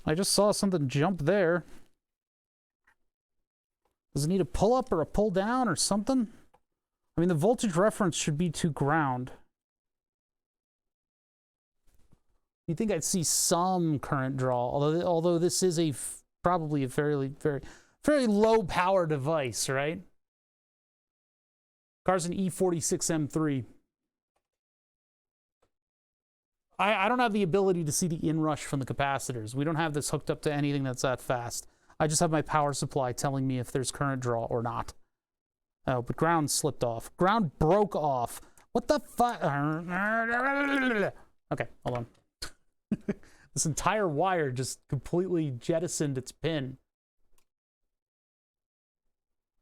I just saw something jump there. Does it need a pull up or a pull down or something? I mean, the voltage reference should be to ground. You'd think I'd see some current draw, although this is probably a very low power device, right? Car's an E46M3. I don't have the ability to see the inrush from the capacitors. We don't have this hooked up to anything that's that fast. I just have my power supply telling me if there's current draw or not. Oh, but ground slipped off. Ground broke off. What the fuck? Okay, hold on. This entire wire just completely jettisoned its pin.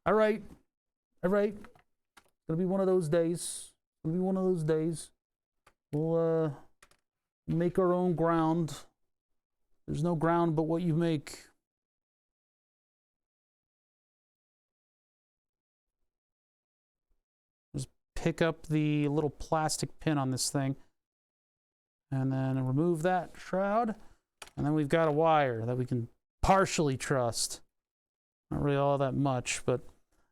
All right. It's gonna be one of those days. We'll make our own ground. There's no ground but what you make. Just pick up the little plastic pin on this thing. And then remove that shroud. And then we've got a wire that we can partially trust. Not really all that much, but...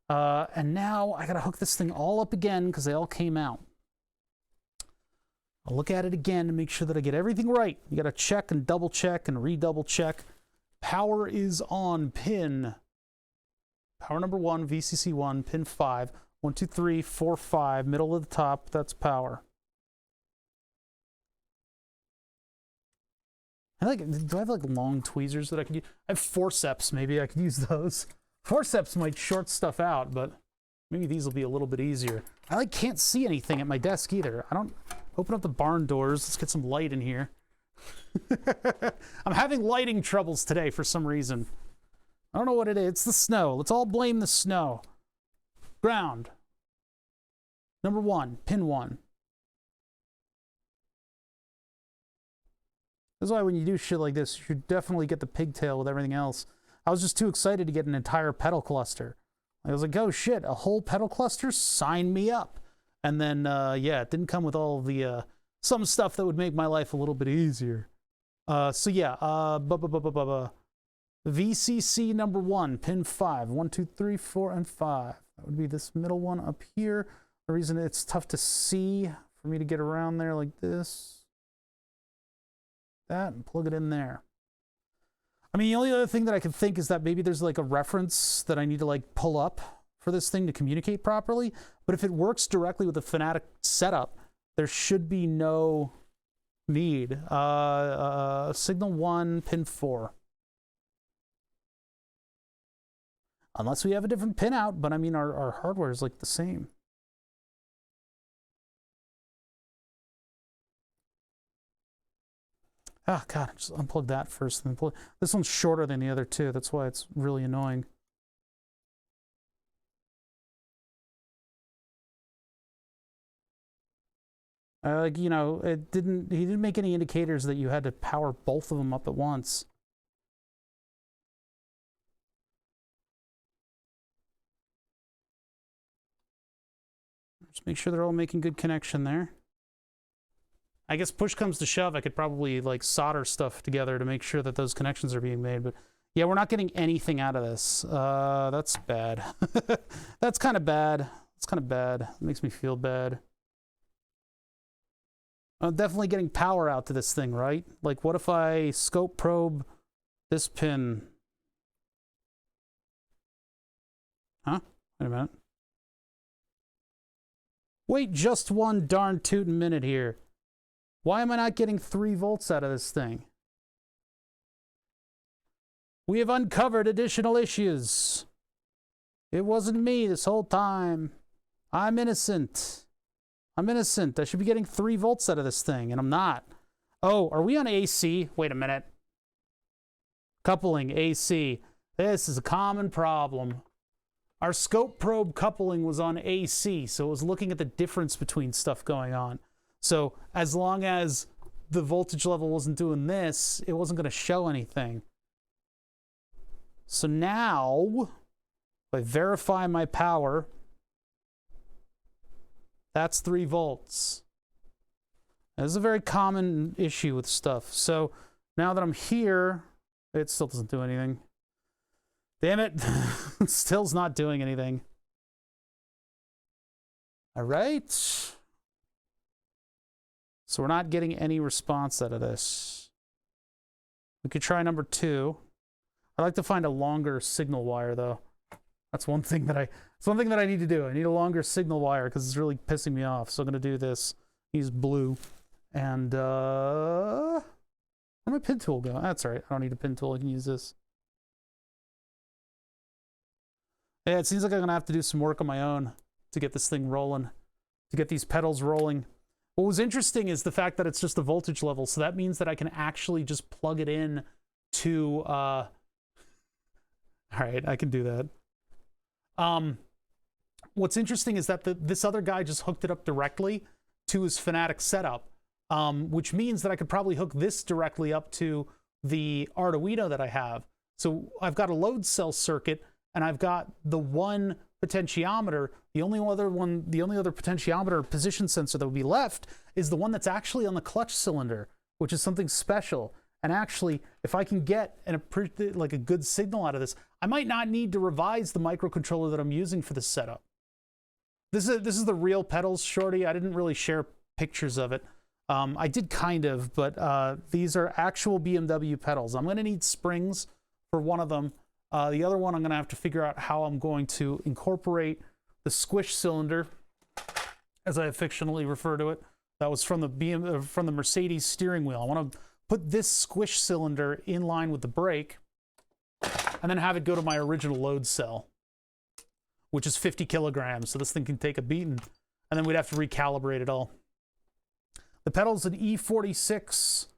and now I gotta hook this thing all up again because they all came out. I'll look at it again to make sure that I get everything right. You gotta check and double check and redouble check. Power is on pin. Power number 1, VCC1, pin 5. 1, 2, 3, 4, 5. Middle of the top, that's power. Do I have like long tweezers that I could use? I have forceps, maybe I could use those. Forceps might short stuff out, but maybe these will be a little bit easier. I can't see anything at my desk either. I don't open up the barn doors. Let's get some light in here. I'm having lighting troubles today for some reason. I don't know what it is. It's the snow. Let's all blame the snow. Ground. Number 1, pin 1. That's why when you do shit like this, you should definitely get the pigtail with everything else. I was just too excited to get an entire pedal cluster. I was like, oh shit, a whole pedal cluster? Sign me up. And then, yeah, it didn't come with all the, some stuff that would make my life a little bit easier. So yeah, VCC number 1, pin 5. 1, 2, 3, 4, and 5. That would be this middle one up here. The reason it's tough to see for me to get around there like this. That and plug it in there. I mean, the only other thing that I can think is that maybe there's like a reference that I need to like pull up for this thing to communicate properly. But if it works directly with the Fanatic setup, there should be no need. Signal 1, pin 4. Unless we have a different pinout, but I mean, our hardware is like the same. Oh, God, just unplug that first. And then plug. This one's shorter than the other two. That's why it's really annoying. Like, you know, he didn't make any indicators that you had to power both of them up at once. Just make sure they're all making good connection there. I guess push comes to shove, I could probably like solder stuff together to make sure that those connections are being made, but yeah, we're not getting anything out of this. That's bad. That's kind of bad. It's kind of bad. It makes me feel bad. I'm definitely getting power out to this thing, right? Like, what if I scope probe this pin? Huh? Wait a minute. Wait just one darn tootin' minute here. Why am I not getting 3 volts out of this thing? We have uncovered additional issues. It wasn't me this whole time. I'm innocent. I'm innocent. I should be getting 3 volts out of this thing, and I'm not. Oh, are we on AC? Wait a minute. Coupling, AC. This is a common problem. Our scope probe coupling was on AC, so it was looking at the difference between stuff going on. So as long as the voltage level wasn't doing this, it wasn't going to show anything. So now, if I verify my power, that's 3 volts. This is a very common issue with stuff. So now that I'm here, it still doesn't do anything. Damn it. It still's not doing anything. All right. So we're not getting any response out of this. We could try number 2. I'd like to find a longer signal wire, though. That's one thing that I need to do. I need a longer signal wire because it's really pissing me off. So I'm going to do this. Use blue. And, where'd my pin tool go? That's all right. I don't need a pin tool. I can use this. Yeah, it seems like I'm going to have to do some work on my own to get this thing rolling, to get these pedals rolling. What was interesting is the fact that it's just a voltage level, so that means that I can actually just plug it in to, all right, I can do that. What's interesting is that this other guy just hooked it up directly to his Fanatic setup, which means that I could probably hook this directly up to the Arduino that I have. So I've got a load cell circuit, and I've got the one potentiometer. The only other potentiometer position sensor that would be left is the one that's actually on the clutch cylinder, which is something special. And actually, if I can get a good signal out of this, I might not need to revise the microcontroller that I'm using for this setup. This is the real pedals, Shorty. I didn't really share pictures of it. I did kind of, but these are actual BMW pedals. I'm going to need springs for one of them. The other one, I'm going to have to figure out how I'm going to incorporate the squish cylinder, as I affectionately refer to it. That was from the Mercedes steering wheel. I want to put this squish cylinder in line with the brake, and then have it go to my original load cell, which is 50 kilograms. So this thing can take a beating, and then we'd have to recalibrate it all. The pedal's an E46,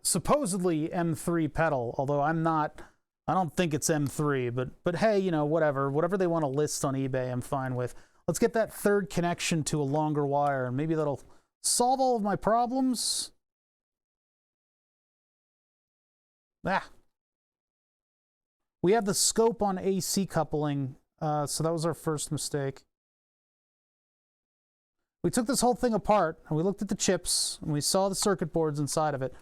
supposedly M3 pedal, although I don't think it's M3, but hey, you know, whatever they want to list on eBay, I'm fine with. Let's get that third connection to a longer wire, and maybe that'll solve all of my problems. We have the scope on AC coupling, so that was our first mistake. We took this whole thing apart, and we looked at the chips, and we saw the circuit boards inside of it,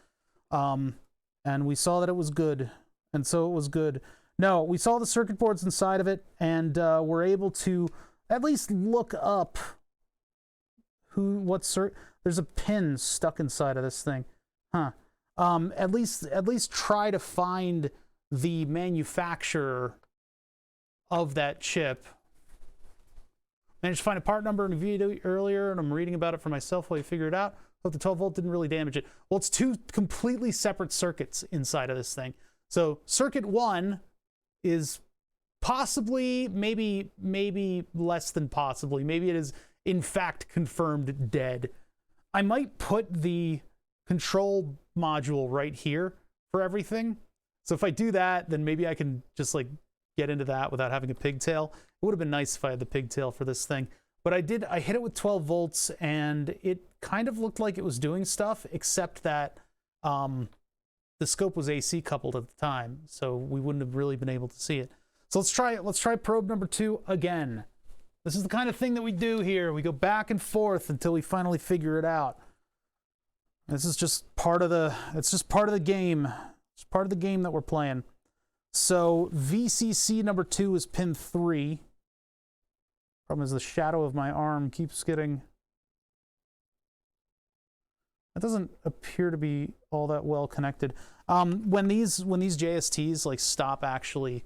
and we saw that it was good. And so it was good. No, we saw the circuit boards inside of it, and we're able to at least look up there's a pin stuck inside of this thing. Huh. At least try to find the manufacturer of that chip. Managed to find a part number in a video earlier, and I'm reading about it for myself while you figure it out. Hope the 12 volt didn't really damage it. Well, it's two completely separate circuits inside of this thing. So circuit 1 is possibly, maybe less than possibly, maybe it is in fact confirmed dead. I might put the control module right here for everything. So if I do that, then maybe I can just like get into that without having a pigtail. It would have been nice if I had the pigtail for this thing. But I hit it with 12 volts and it kind of looked like it was doing stuff, except that the scope was AC coupled at the time, so we wouldn't have really been able to see it. So let's try probe number 2 again. This is the kind of thing that we do here. We go back and forth until we finally figure it out. This is just part of the, it's just part of the game. It's part of the game that we're playing. So VCC number 2 is pin 3. Problem is the shadow of my arm keeps getting... That doesn't appear to be all that well connected. When these JSTs like stop actually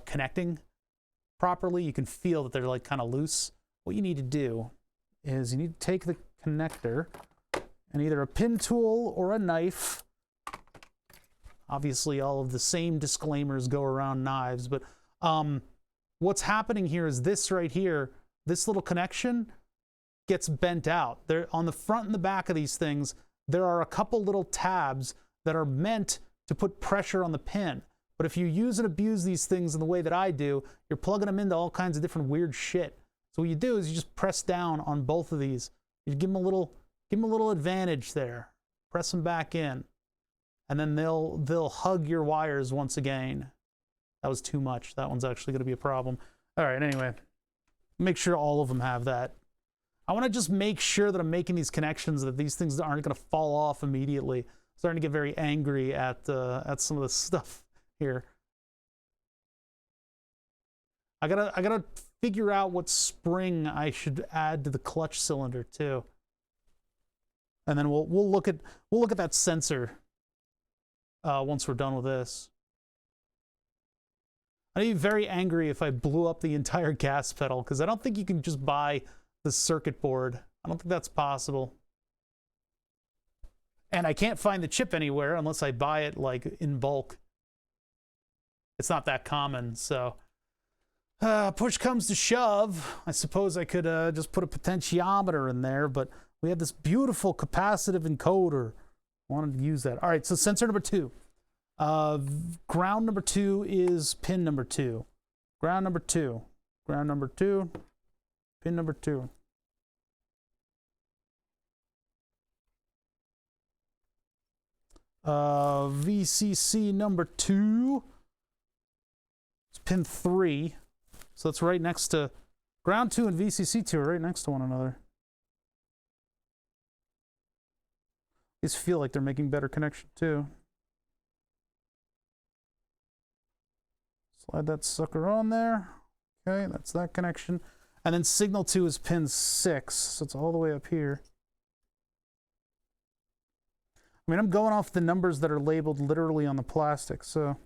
connecting properly, you can feel that they're like kind of loose. What you need to do is you need to take the connector and either a pin tool or a knife. Obviously, all of the same disclaimers go around knives, but what's happening here is this right here, this little connection gets bent out. There, on the front and the back of these things, there are a couple little tabs that are meant to put pressure on the pin. But if you use and abuse these things in the way that I do, you're plugging them into all kinds of different weird shit. So what you do is you just press down on both of these. You give them a little advantage there. Press them back in. And then they'll hug your wires once again. That was too much. That one's actually going to be a problem. All right, anyway. Make sure all of them have that. I want to just make sure that I'm making these connections, that these things aren't going to fall off immediately. I'm starting to get very angry at some of the stuff here. I gotta figure out what spring I should add to the clutch cylinder too. And then we'll look at that sensor once we're done with this. I'd be very angry if I blew up the entire gas pedal, because I don't think you can just buy the circuit board. I don't think that's possible. And I can't find the chip anywhere unless I buy it like in bulk. It's not that common, so push comes to shove. I suppose I could just put a potentiometer in there, but we have this beautiful capacitive encoder. I wanted to use that. All right, so sensor number 2. Ground number 2 is pin number 2. Ground number 2. Ground number 2. Pin number 2. VCC number 2. It's pin 3. So it's right next to ground 2 and VCC 2 are right next to one another. These feel like they're making better connection too. Slide that sucker on there. Okay, that's that connection. And then signal 2 is pin 6, so it's all the way up here. I mean, I'm going off the numbers that are labeled literally on the plastic, so.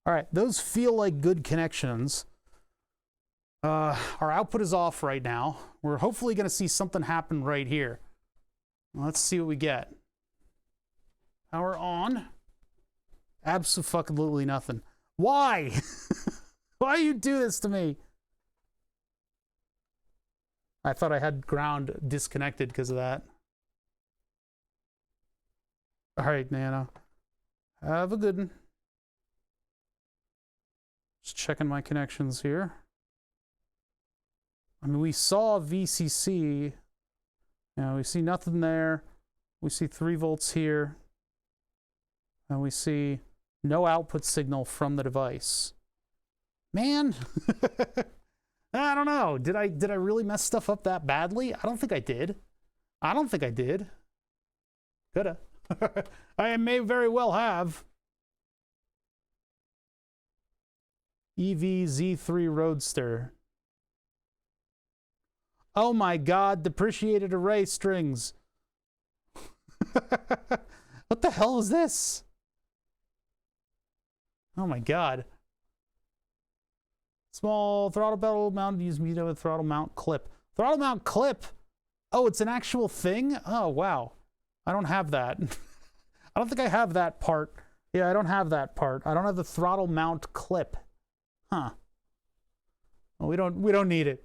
All right, those feel like good connections. Our output is off right now. We're hopefully going to see something happen right here. Let's see what we get. Power on. Absolutely nothing. Why? Why you do this to me? I thought I had ground disconnected because of that. All right, Nano. Have a good one. Just checking my connections here. I mean, we saw VCC. Now we see nothing there. We see 3 volts here. And we see no output signal from the device. Man, I don't know. Did I really mess stuff up that badly? I don't think I did. I don't think I did. Coulda. I may very well have. EV Z3 Roadster. Oh my God, depreciated array strings. What the hell is this? Oh my god. Small throttle pedal mounted use medium with throttle mount clip. Throttle mount clip? Oh, it's an actual thing? Oh, wow. I don't have that. I don't think I have that part. Yeah, I don't have that part. I don't have the throttle mount clip. Huh. Well, we don't need it.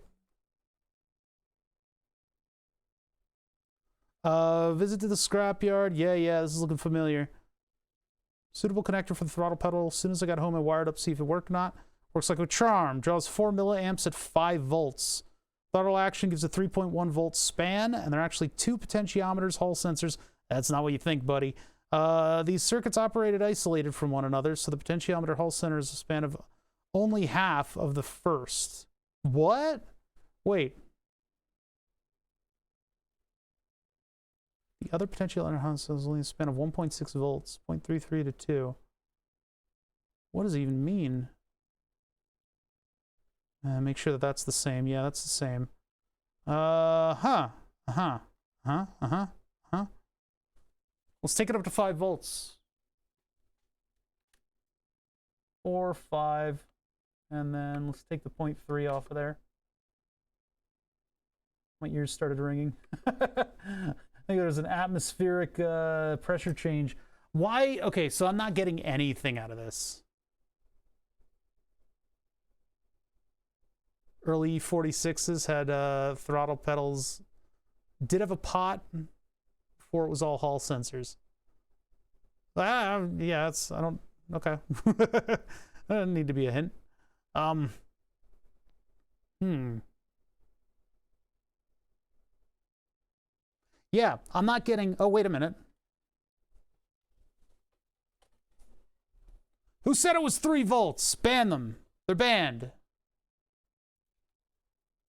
Visit to the scrapyard. Yeah, this is looking familiar. Suitable connector for the throttle pedal. As soon as I got home, I wired up to see if it worked or not. Works like a charm. Draws 4 milliamps at 5 volts. Throttle action gives a 3.1 volt span, and there are actually 2 potentiometers, Hall sensors. That's not what you think, buddy. These circuits operated isolated from one another, so the potentiometer Hall sensor is a span of only half of the first. What? Wait. The other potentiometer Hall sensor is only a span of 1.6 volts, 0.33 to 2. What does it even mean? Make sure that that's the same. Yeah, that's the same. Let's take it up to 5 volts. 4, 5, and then let's take the 0.3 off of there. My ears started ringing. I think there's an atmospheric pressure change. Why? Okay, so I'm not getting anything out of this. Early 46s had throttle pedals. Did have a pot before it was all Hall sensors. Yeah, it's, I don't, okay. That doesn't need to be a hint. Yeah, I'm not getting, oh, wait a minute. Who said it was 3 volts? Ban them. They're banned.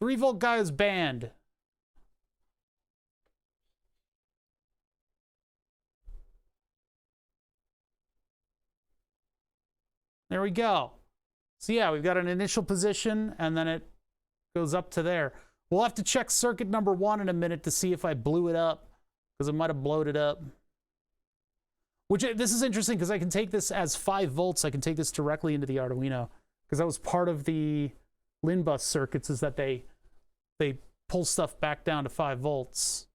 3-volt guy is banned. There we go. So yeah, we've got an initial position, and then it goes up to there. We'll have to check circuit number 1 in a minute to see if I blew it up, because I might have blowed it up. Which, this is interesting, because I can take this as 5 volts. I can take this directly into the Arduino, because that was part of the LIN bus circuits, is that they pull stuff back down to 5 volts.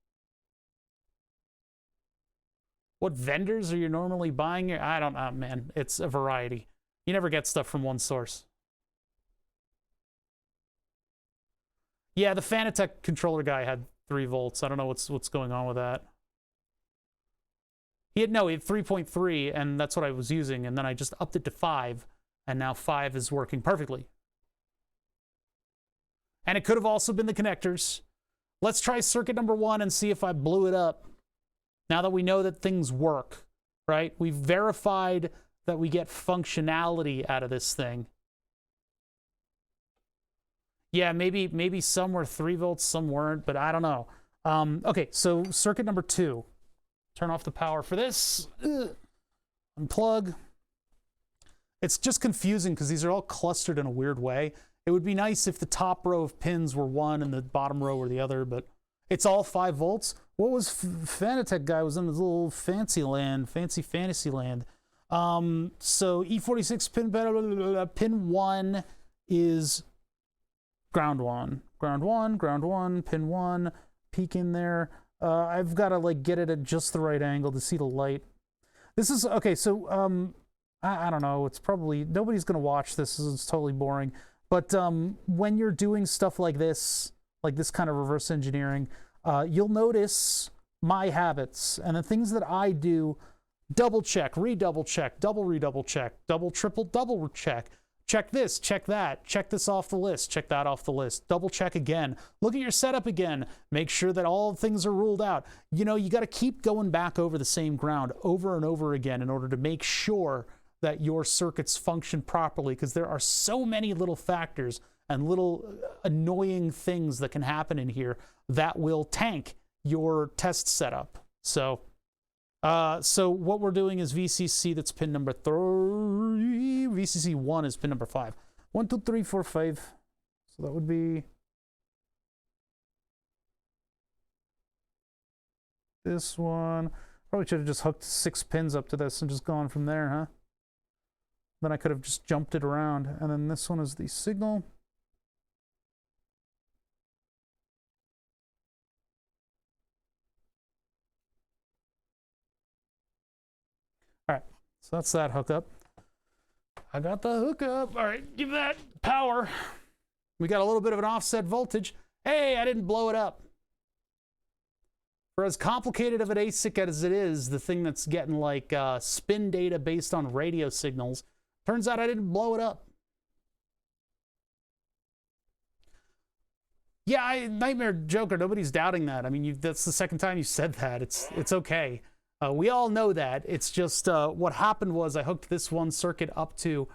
What vendors are you normally buying here? I don't know, man. It's a variety. You never get stuff from one source. Yeah, the Fanatec controller guy had 3 volts. I don't know what's going on with that. He had 3.3, and that's what I was using, and then I just upped it to 5, and now 5 is working perfectly. And it could have also been the connectors. Let's try circuit number 1 and see if I blew it up. Now that we know that things work, right? We've verified that we get functionality out of this thing. Yeah, maybe some were 3 volts, some weren't, but I don't know. Okay, so circuit number 2. Turn off the power for this. Unplug. It's just confusing because these are all clustered in a weird way. It would be nice if the top row of pins were one and the bottom row were the other, but it's all 5 volts. What was Fanatec guy was in his little fancy fantasy land. So E46 pin 1 is ground 1. Ground 1, pin 1, peek in there. I've got to like get it at just the right angle to see the light. This is, okay, so I don't know, it's probably, nobody's going to watch this, it's totally boring. But when you're doing stuff like this kind of reverse engineering, you'll notice my habits and the things that I do. Double check, redouble check, redouble check, double check. Check this, check that, check this off the list, check that off the list, double check again. Look at your setup again. Make sure that all things are ruled out. You know, you got to keep going back over the same ground over and over again in order to make sure that your circuits function properly, because there are so many little factors and little annoying things that can happen in here that will tank your test setup. So what we're doing is VCC, that's pin number 3. VCC 1 is pin number 5. 1, 2, 3, 4, 5. So that would be this one. Probably should have just hooked 6 pins up to this and just gone from there, huh? Then I could have just jumped it around. And then this one is the signal. All right, so that's that hookup. I got the hookup. All right, give that power. We got a little bit of an offset voltage. Hey, I didn't blow it up. For as complicated of an ASIC as it is, the thing that's getting like spin data based on radio signals, turns out I didn't blow it up. Yeah, Nightmare Joker, nobody's doubting that. I mean, that's the second time you said that. It's okay. We all know that. It's just what happened was I hooked this one circuit up to,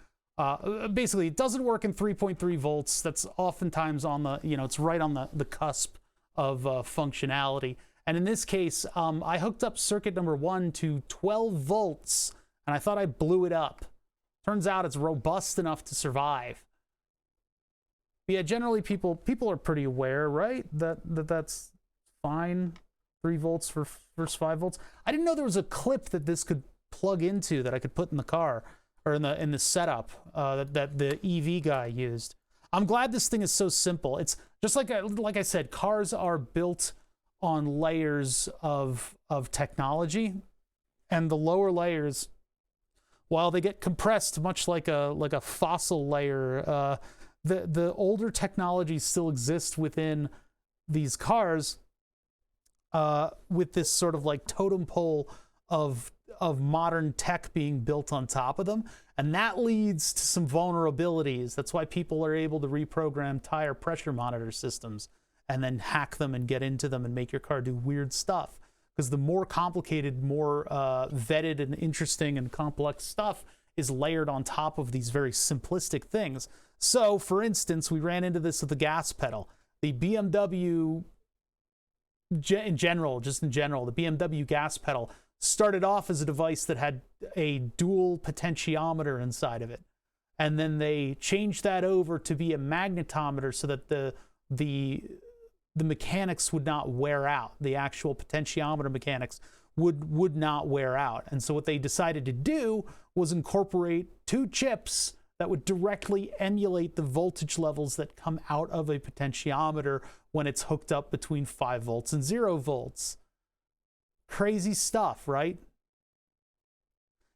basically it doesn't work in 3.3 volts. That's oftentimes on the, it's right on the cusp of functionality. And in this case, I hooked up circuit number 1 to 12 volts, and I thought I blew it up. Turns out it's robust enough to survive. But yeah, generally people are pretty aware, right? That's fine. 3 volts versus 5 volts. I didn't know there was a clip that this could plug into that I could put in the car or in the setup that the EV guy used. I'm glad this thing is so simple. It's just like I said, cars are built on layers of technology, and the lower layers, while they get compressed much like a fossil layer, the older technologies still exist within these cars, with this sort of like totem pole of modern tech being built on top of them, and that leads to some vulnerabilities. That's why people are able to reprogram tire pressure monitor systems and then hack them and get into them and make your car do weird stuff. Because the more complicated, more vetted and interesting and complex stuff is layered on top of these very simplistic things. So, for instance, we ran into this with the gas pedal. The BMW, in general, the BMW gas pedal started off as a device that had a dual potentiometer inside of it. And then they changed that over to be a magnetometer so that the mechanics would not wear out. The actual potentiometer mechanics would not wear out. And so what they decided to do was incorporate 2 chips that would directly emulate the voltage levels that come out of a potentiometer when it's hooked up between 5 volts and 0 volts. Crazy stuff, right?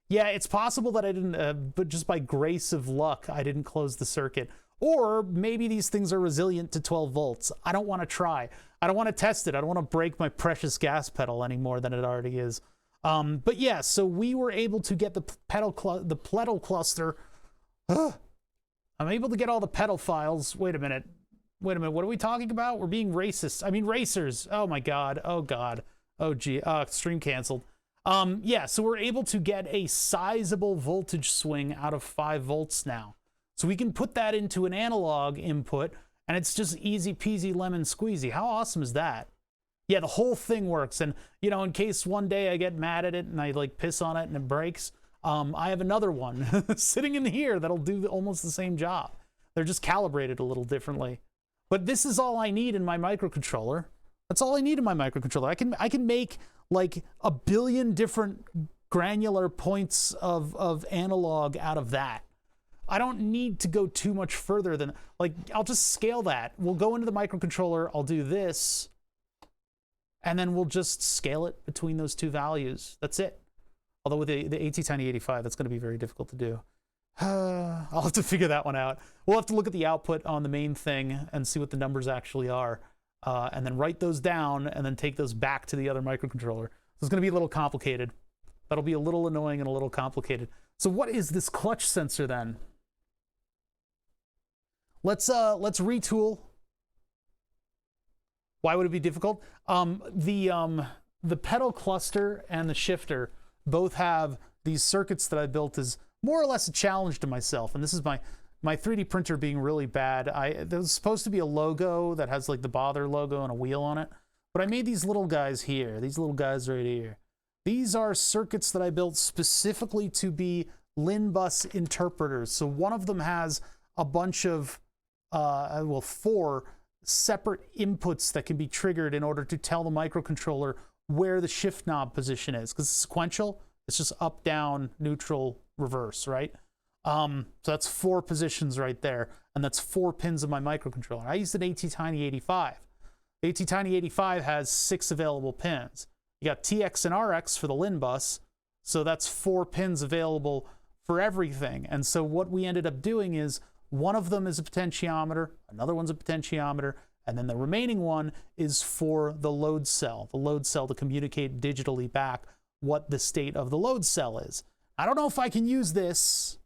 Yeah, it's possible that I didn't, but just by grace of luck, I didn't close the circuit. Or maybe these things are resilient to 12 volts. I don't want to try. I don't want to test it. I don't want to break my precious gas pedal any more than it already is. But yeah, so we were able to get the pedal cluster. I'm able to get all the pedal files. Wait a minute. What are we talking about? We're being racist. I mean racers. Oh my God. Oh God. Oh gee. Stream canceled. Yeah, so we're able to get a sizable voltage swing out of 5 volts now. So we can put that into an analog input, and it's just easy peasy lemon squeezy. How awesome is that? Yeah, the whole thing works. And, in case one day I get mad at it and I like piss on it and it breaks, I have another one sitting in here that'll do almost the same job. They're just calibrated a little differently. But this is all I need in my microcontroller. That's all I need in my microcontroller. I can make like 1 billion different granular points of analog out of that. I don't need to go too much further than, like, I'll just scale that. We'll go into the microcontroller, I'll do this, and then we'll just scale it between those 2 values. That's it. Although with the ATtiny85, that's going to be very difficult to do. I'll have to figure that one out. We'll have to look at the output on the main thing and see what the numbers actually are, and then write those down and then take those back to the other microcontroller. So it's going to be a little complicated. That'll be a little annoying and a little complicated. So what is this clutch sensor then? Let's retool. Why would it be difficult? The pedal cluster and the shifter both have these circuits that I built as more or less a challenge to myself. And this is my 3D printer being really bad. There was supposed to be a logo that has like the Bother logo and a wheel on it. But I made these little guys here, these little guys right here. These are circuits that I built specifically to be LIN bus interpreters. So one of them has a bunch of 4 separate inputs that can be triggered in order to tell the microcontroller where the shift knob position is. Because it's sequential, it's just up, down, neutral, reverse, right? So that's 4 positions right there, and that's 4 pins of my microcontroller. I used an ATtiny85. The ATtiny85 has 6 available pins. You got TX and RX for the LIN bus, so that's 4 pins available for everything. And so what we ended up doing is one of them is a potentiometer, another one's a potentiometer, and then the remaining one is for the load cell to communicate digitally back what the state of the load cell is. I don't know if I can use this.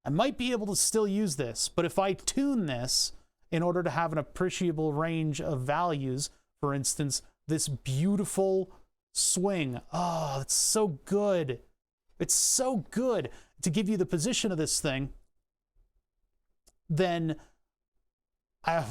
I might be able to still use this, but if I tune this in order to have an appreciable range of values, for instance, this beautiful swing, oh, it's so good. It's so good to give you the position of this thing, then I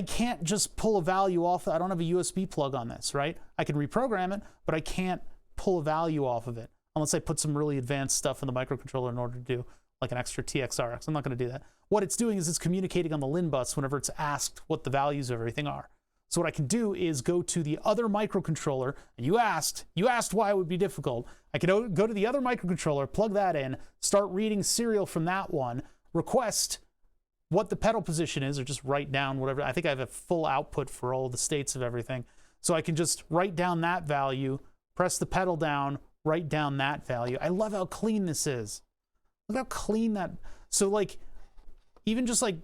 can't just pull a value off. I don't have a USB plug on this, right? I can reprogram it, but I can't pull a value off of it unless I put some really advanced stuff in the microcontroller in order to do like an extra TXRX. I'm not going to do that. What it's doing is it's communicating on the LIN bus whenever it's asked what the values of everything are. So what I can do is go to the other microcontroller, and you asked why it would be difficult. I can go to the other microcontroller, plug that in, start reading serial from that one, request what the pedal position is, or just write down whatever. I think I have a full output for all the states of everything. So I can just write down that value, press the pedal down, write down that value. I love how clean this is. Look how clean that, so like, even just like,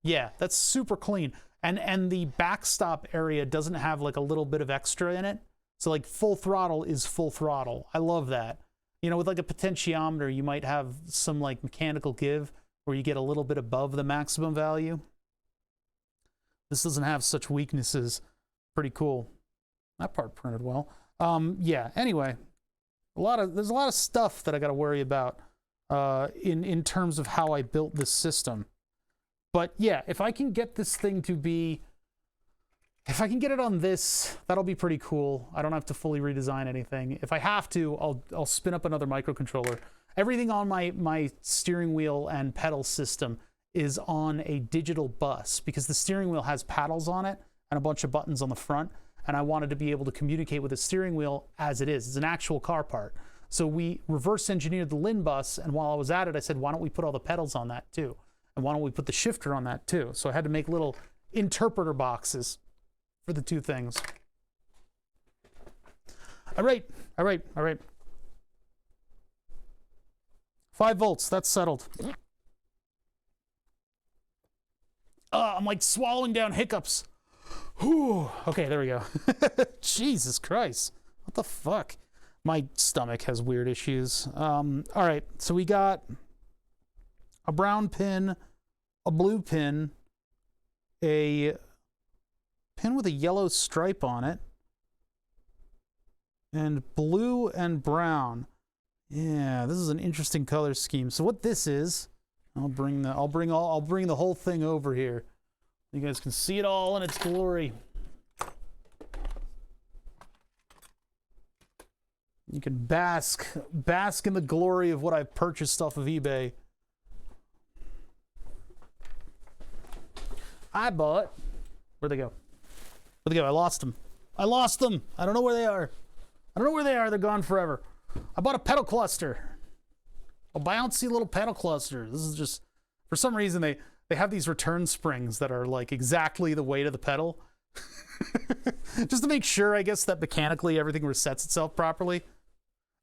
yeah, that's super clean. And the backstop area doesn't have like a little bit of extra in it. So like full throttle is full throttle. I love that. You know, with like a potentiometer, you might have some like mechanical give where you get a little bit above the maximum value. This doesn't have such weaknesses. Pretty cool. That part printed well. Yeah, anyway, there's a lot of stuff that I got to worry about in terms of how I built this system. But yeah, if I can get this thing to be, if I can get it on this, that'll be pretty cool. I don't have to fully redesign anything. If I have to, I'll spin up another microcontroller. Everything on my steering wheel and pedal system is on a digital bus because the steering wheel has paddles on it and a bunch of buttons on the front. And I wanted to be able to communicate with the steering wheel as it is. It's an actual car part. So we reverse engineered the LIN bus, and while I was at it, I said, why don't we put all the pedals on that too? And why don't we put the shifter on that too? So I had to make little interpreter boxes for the two things. All right. 5 volts, that's settled. I'm like swallowing down hiccups. Whew. Okay, there we go. Jesus Christ. What the fuck? My stomach has weird issues. All right, so we got a brown pin, a blue pin, a pin with a yellow stripe on it, and blue and brown. Yeah, this is an interesting color scheme. So what this is, I'll bring the whole thing over here. You guys can see it all in its glory. You can bask in the glory of what I've purchased off of eBay. I bought. Where'd they go? Where'd they go? I lost them. I don't know where they are. They're gone forever. I bought a pedal cluster. A bouncy little pedal cluster. This is just, for some reason, they have these return springs that are like exactly the weight of the pedal. Just to make sure, I guess, that mechanically everything resets itself properly.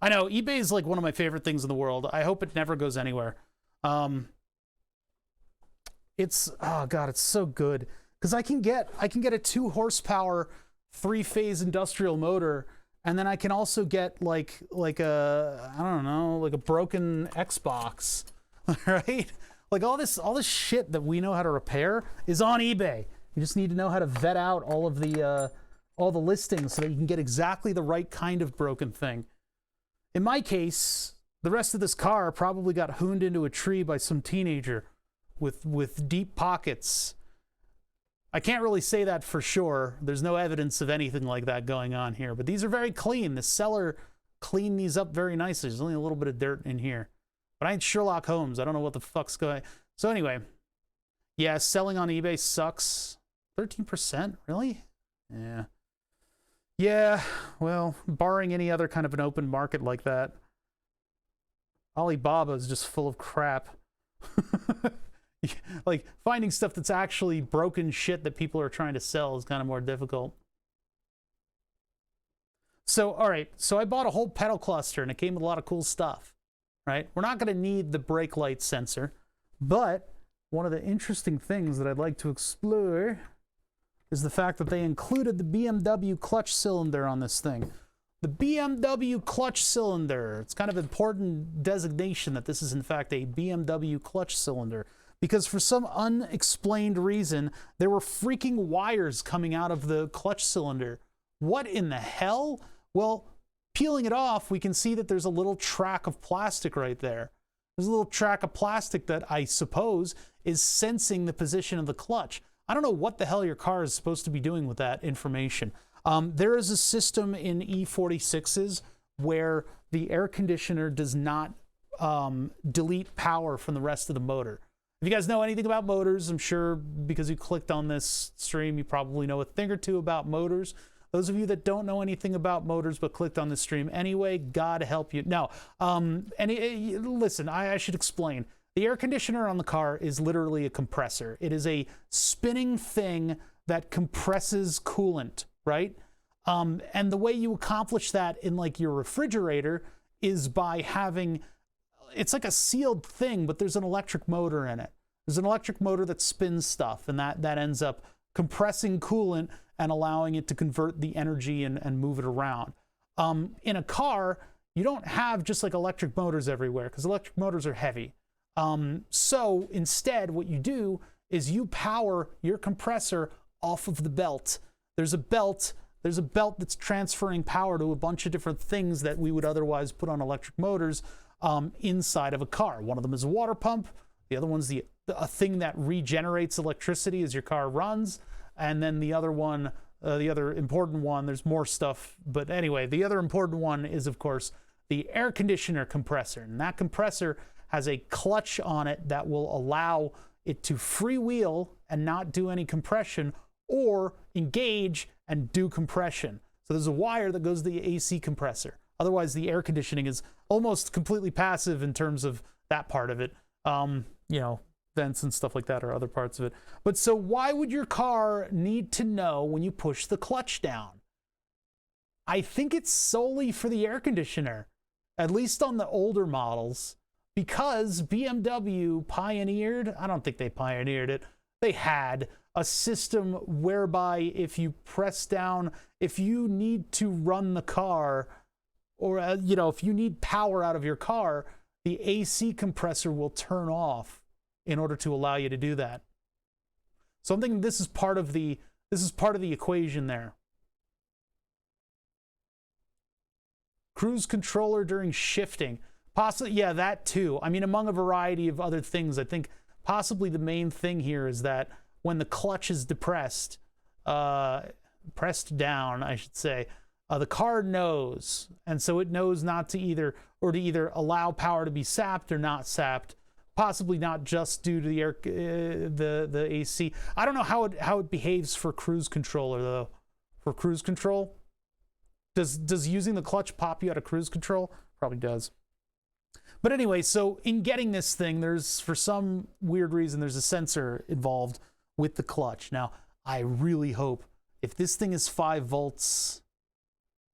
I know, eBay is like one of my favorite things in the world. I hope it never goes anywhere. It's, oh God, it's so good. Because I can get a 2 horsepower, 3-phase industrial motor, and then I can also get like a, I don't know, like a broken Xbox, right? Like all this shit that we know how to repair is on eBay. You just need to know how to vet out all the listings so that you can get exactly the right kind of broken thing. In my case, the rest of this car probably got hooned into a tree by some teenager with deep pockets. I can't really say that for sure. There's no evidence of anything like that going on here, but these are very clean. The seller cleaned these up very nicely. There's only a little bit of dirt in here. But I ain't Sherlock Holmes. I don't know what the fuck's going. So anyway, yeah, selling on eBay sucks. 13%? Really? Yeah. Yeah, well, barring any other kind of an open market like that. Alibaba is just full of crap. Like, finding stuff that's actually broken shit that people are trying to sell is kind of more difficult. So, all right, so I bought a whole pedal cluster, and it came with a lot of cool stuff, right? We're not going to need the brake light sensor, but one of the interesting things that I'd like to explore is the fact that they included the BMW clutch cylinder on this thing. The BMW clutch cylinder. It's kind of important designation that this is in fact a BMW clutch cylinder, because for some unexplained reason, there were freaking wires coming out of the clutch cylinder. What in the hell? Well, peeling it off, we can see that there's a little track of plastic right there. There's a little track of plastic that I suppose is sensing the position of the clutch. I don't know what the hell your car is supposed to be doing with that information. There is a system in E46s where the air conditioner does not delete power from the rest of the motor. If you guys know anything about motors, I'm sure because you clicked on this stream, you probably know a thing or two about motors. Those of you that don't know anything about motors but clicked on the stream anyway, God help you. No, listen, I should explain. The air conditioner on the car is literally a compressor. It is a spinning thing that compresses coolant, right? And the way you accomplish that in like your refrigerator is by having, it's like a sealed thing, but there's an electric motor in it. There's an electric motor that spins stuff, and that ends up compressing coolant and allowing it to convert the energy and move it around. In a car, you don't have just like electric motors everywhere because electric motors are heavy. So instead, what you do is you power your compressor off of the belt. There's a belt that's transferring power to a bunch of different things that we would otherwise put on electric motors inside of a car. One of them is a water pump. The other one's a thing that regenerates electricity as your car runs. And then the other one, the other important one, there's more stuff. But anyway, the other important one is, of course, the air conditioner compressor. And that compressor has a clutch on it that will allow it to freewheel and not do any compression, or engage and do compression. So there's a wire that goes to the AC compressor. Otherwise, the air conditioning is almost completely passive in terms of that part of it. You know, vents and stuff like that are other parts of it. But so why would your car need to know when you push the clutch down? I think it's solely for the air conditioner, at least on the older models, because BMW pioneered, I don't think they pioneered it, they had a system whereby if you press down, if you need to run the car, or you know, if you need power out of your car, the AC compressor will turn off in order to allow you to do that. So I'm thinking this is part of the equation there. Cruise controller during shifting. Possibly, yeah, that too. I mean, among a variety of other things, I think possibly the main thing here is that when the clutch is depressed, pressed down, I should say, the car knows, and so it knows not to either allow power to be sapped or not sapped, possibly not just due to the air, the AC. I don't know how it behaves for cruise controller though. For cruise control, does using the clutch pop you out of cruise control? Probably does. But anyway, so in getting this thing, there's, for some weird reason, there's a sensor involved with the clutch. Now, I really hope if this thing is 5 volts,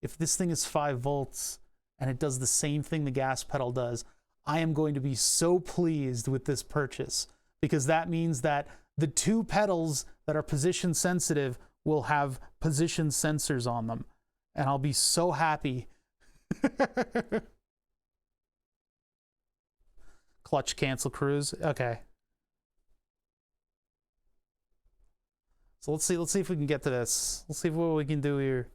and it does the same thing the gas pedal does, I am going to be so pleased with this purchase, because that means that the 2 pedals that are position sensitive will have position sensors on them, and I'll be so happy. Clutch cancel cruise. Okay. So let's see if we can get to this. Let's see what we can do here.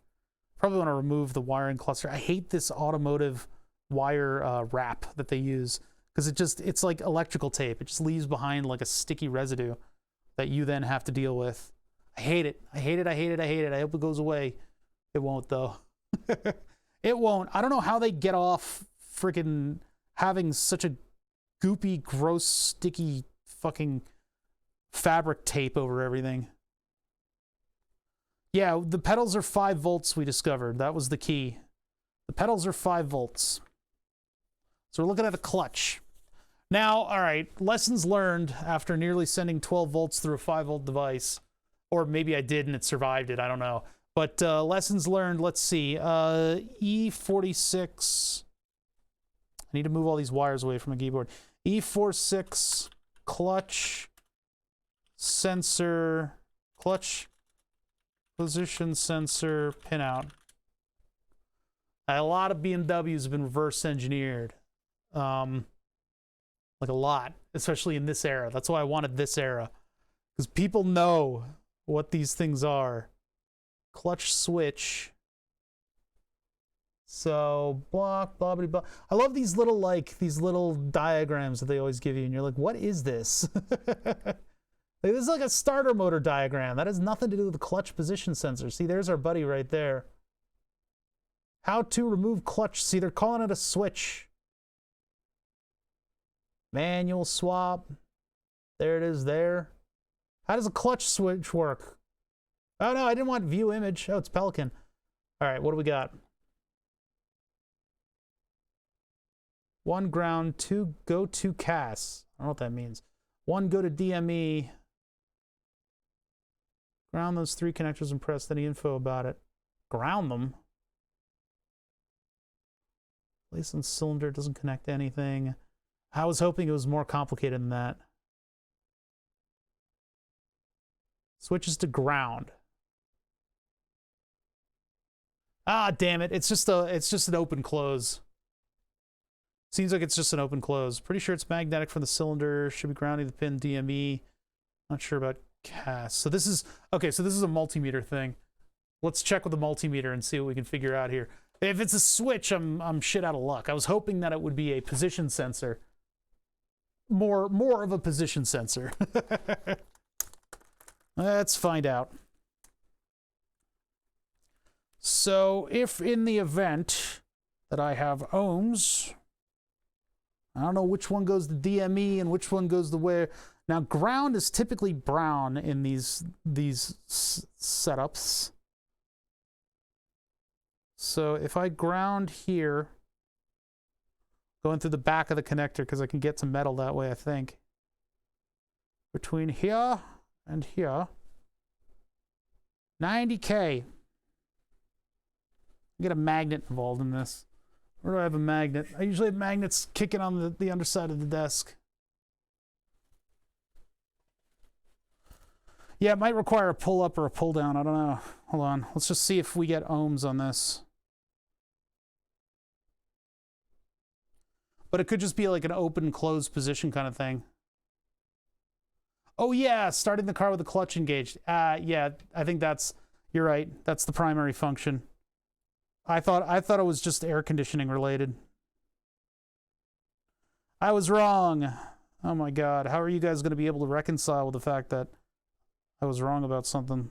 Probably want to remove the wiring cluster. I hate this automotive wire wrap that they use, because it's like electrical tape. It just leaves behind like a sticky residue that you then have to deal with. I hate it. I hate it. I hate it. I hate it. I hope it goes away. It won't though. It won't. I don't know how they get off freaking having such a goopy, gross, sticky fucking fabric tape over everything. Yeah, the pedals are 5 volts, we discovered. That was the key. The pedals are 5 volts. So we're looking at a clutch. Now, all right, lessons learned after nearly sending 12 volts through a 5-volt device. Or maybe I did and it survived it, I don't know. But lessons learned, let's see. E46. I need to move all these wires away from my keyboard. E46 clutch sensor, clutch position sensor pinout. A lot of BMWs have been reverse engineered. Like a lot, especially in this era. That's why I wanted this era. Because people know what these things are. Clutch switch. So, block, blah, blah, blah. I love these little diagrams that they always give you, and you're like, what is this? Like, this is like a starter motor diagram. That has nothing to do with the clutch position sensor. See, there's our buddy right there. How to remove clutch. See, they're calling it a switch. Manual swap. There it is there. How does a clutch switch work? Oh, no, I didn't want view image. Oh, it's Pelican. All right, what do we got? 1 ground, 2 go to CAS. I don't know what that means. 1 go to DME. Ground those 3 connectors and press any info about it. Ground them. Place on cylinder, doesn't connect to anything. I was hoping it was more complicated than that. Switches to ground. Ah, damn it. It's just an open close. Seems like it's just an open close. Pretty sure it's magnetic from the cylinder. Should be grounding the pin DME. Not sure about CAS. So this is okay, so this is a multimeter thing. Let's check with the multimeter and see what we can figure out here. If it's a switch, I'm shit out of luck. I was hoping that it would be a position sensor. More of a position sensor. Let's find out. So if in the event that I have ohms, I don't know which one goes to DME and which one goes to where. Now ground is typically brown in these setups. So if I ground here, going through the back of the connector because I can get some metal that way, I think. Between here and here, 90K. Get a magnet involved in this. Where do I have a magnet? I usually have magnets kicking on the underside of the desk. Yeah, it might require a pull up or a pull down. I don't know. Hold on. Let's just see if we get ohms on this. But it could just be like an open close position kind of thing. Oh yeah, starting the car with the clutch engaged. Yeah, I think you're right. That's the primary function. I thought it was just air conditioning related. I was wrong. Oh my God. How are you guys going to be able to reconcile with the fact that I was wrong about something?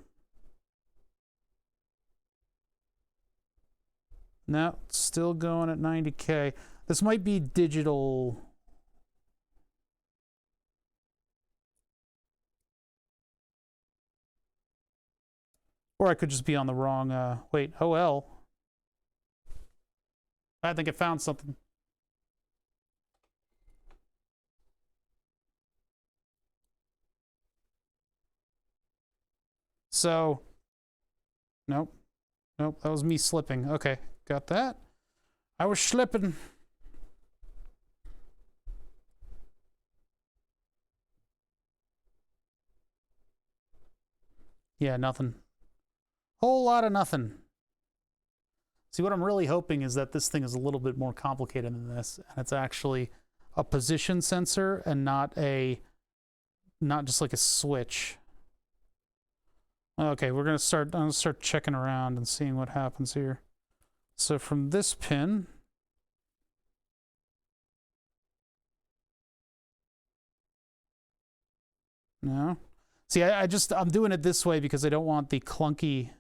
No, still going at 90K. This might be digital. Or I could just be on the wrong, wait, OL. I think I found something. So, nope, that was me slipping. Okay, got that. I was slipping. Yeah, nothing. Whole lot of nothing. See, what I'm really hoping is that this thing is a little bit more complicated than this, and it's actually a position sensor and not just like a switch. Okay, I'm gonna start checking around and seeing what happens here. So from this pin, no. See, I'm doing it this way because I don't want the clunky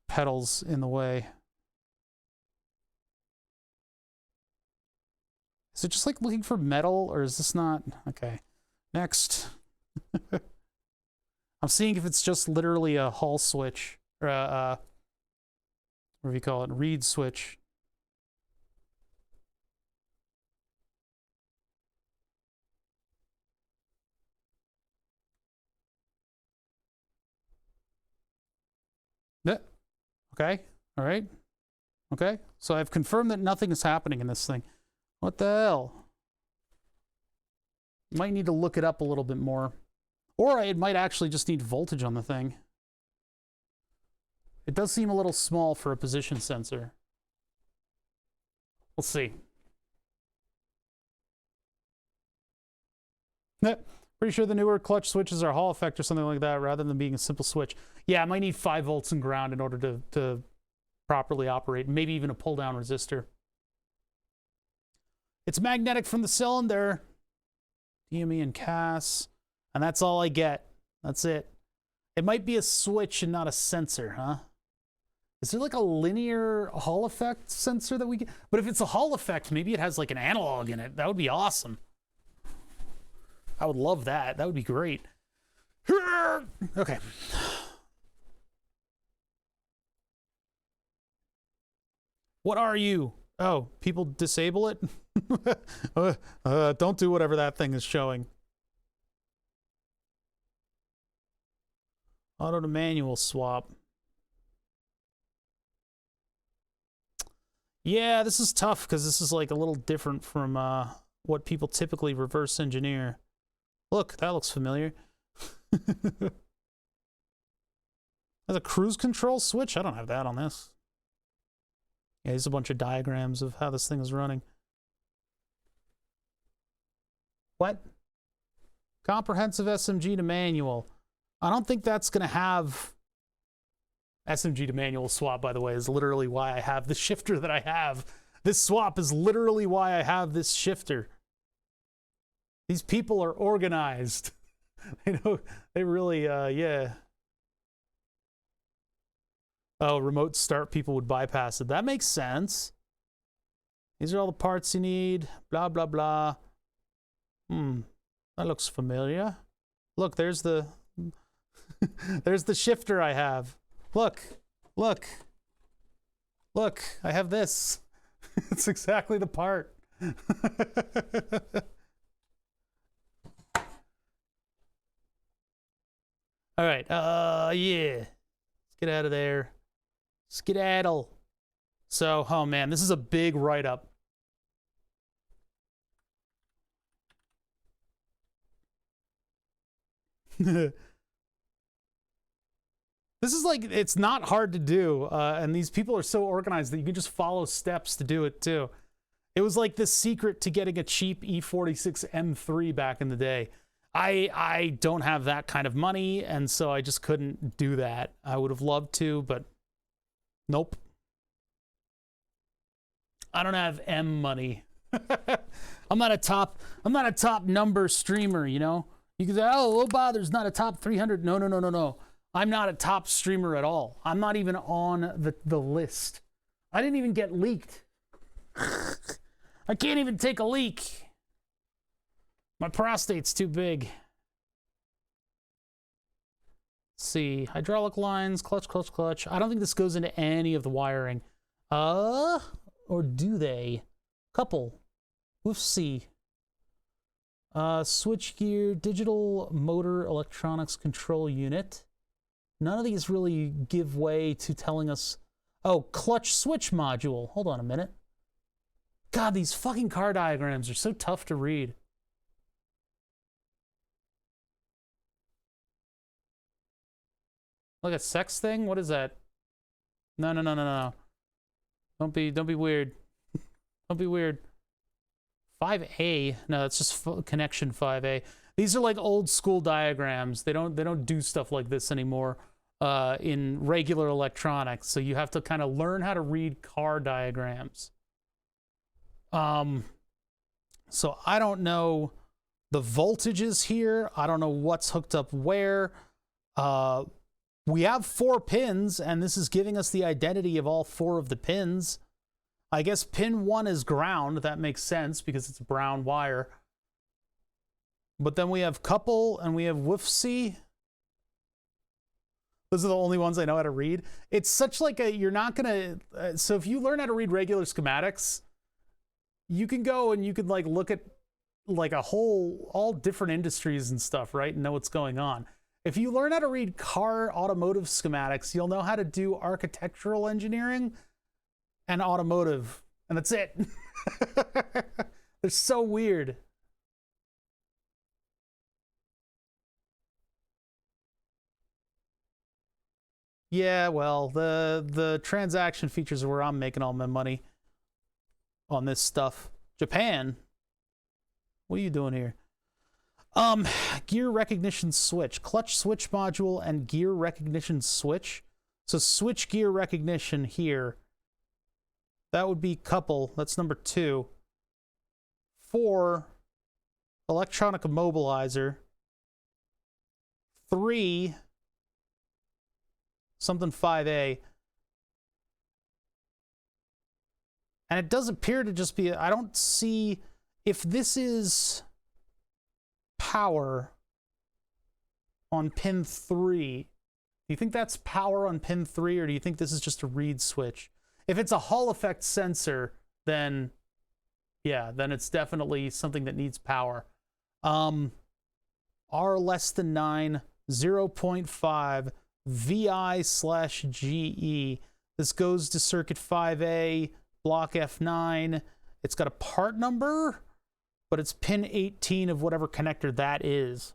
pedals in the way. Is it just like looking for metal, or is this not? Okay, next. I'm seeing if it's just literally a Hall switch, or what do you call it, reed switch. Okay, all right. Okay, so I've confirmed that nothing is happening in this thing. What the hell? Might need to look it up a little bit more. Or it might actually just need voltage on the thing. It does seem a little small for a position sensor. We'll see. Pretty sure the newer clutch switches are Hall effect or something like that rather than being a simple switch. Yeah, it might need 5 volts and ground in order to properly operate. Maybe even a pull-down resistor. It's magnetic from the cylinder. DME and CAS. And that's all I get. That's it. It might be a switch and not a sensor, huh? Is there like a linear Hall effect sensor that we get? But if it's a Hall effect, maybe it has like an analog in it. That would be awesome. I would love that. That would be great. Okay. What are you? Oh, people disable it? Don't do whatever that thing is showing. Auto to manual swap. Yeah, this is tough because this is like a little different from what people typically reverse engineer. Look, that looks familiar. There's a cruise control switch? I don't have that on this. Yeah, there's a bunch of diagrams of how this thing is running. What? Comprehensive SMG to manual. I don't think that's going to have... SMG to manual swap, by the way, is literally why I have the shifter that I have. This swap is literally why I have this shifter. These people are organized. They know, they really, yeah. Oh, remote start, people would bypass it. That makes sense. These are all the parts you need. Blah, blah, blah. That looks familiar. Look, there's the... there's the shifter I have. Look, look. Look, I have this. It's exactly the part. All right, yeah. Let's get out of there. Skedaddle. So, oh man, this is a big write-up. This is like, it's not hard to do, and these people are so organized that you can just follow steps to do it too. It was like the secret to getting a cheap E46 M3 back in the day. I don't have that kind of money, and so I just couldn't do that. I would have loved to, but nope. I don't have M money. I'm not a top number streamer, you know? You can say, oh, Lowbother's not a top 300. No. I'm not a top streamer at all. I'm not even on the list. I didn't even get leaked. I can't even take a leak. My prostate's too big. Let's see. Hydraulic lines, clutch. I don't think this goes into any of the wiring. Or do they? Couple. We'll see. Switchgear, digital motor electronics control unit. None of these really give way to telling us... Oh, clutch switch module. Hold on a minute. God, these fucking car diagrams are so tough to read. Like a sex thing? What is that? No. Don't be weird. Don't be weird. 5A? No, that's just connection 5A. These are like old school diagrams. They don't do stuff like this anymore in regular electronics. So you have to kind of learn how to read car diagrams. So I don't know the voltages here. I don't know what's hooked up where. We have 4 pins, and this is giving us the identity of all 4 of the pins. I guess pin 1 is ground. That makes sense because it's a brown wire. But then we have couple and we have WFC. Those are the only ones I know how to read. It's such like a, you're not going to, so if you learn how to read regular schematics, you can go and you could like look at like a whole, all different industries and stuff, right? And know what's going on. If you learn how to read car automotive schematics, you'll know how to do architectural engineering and automotive, and that's it. They're so weird. Yeah, well, the transaction features are where I'm making all my money on this stuff. Japan? What are you doing here? Gear recognition switch. Clutch switch module and gear recognition switch. So switch gear recognition here. That would be couple. That's number 2. 4, electronic immobilizer. 3, something 5A. And it does appear to just be, I don't see, if this is power on pin 3, do you think that's power on pin 3, or do you think this is just a read switch? If it's a Hall effect sensor, then yeah, then it's definitely something that needs power. R less than 9, 0.5, VI/GE. This goes to circuit 5A, block F9. It's got a part number, but it's pin 18 of whatever connector that is.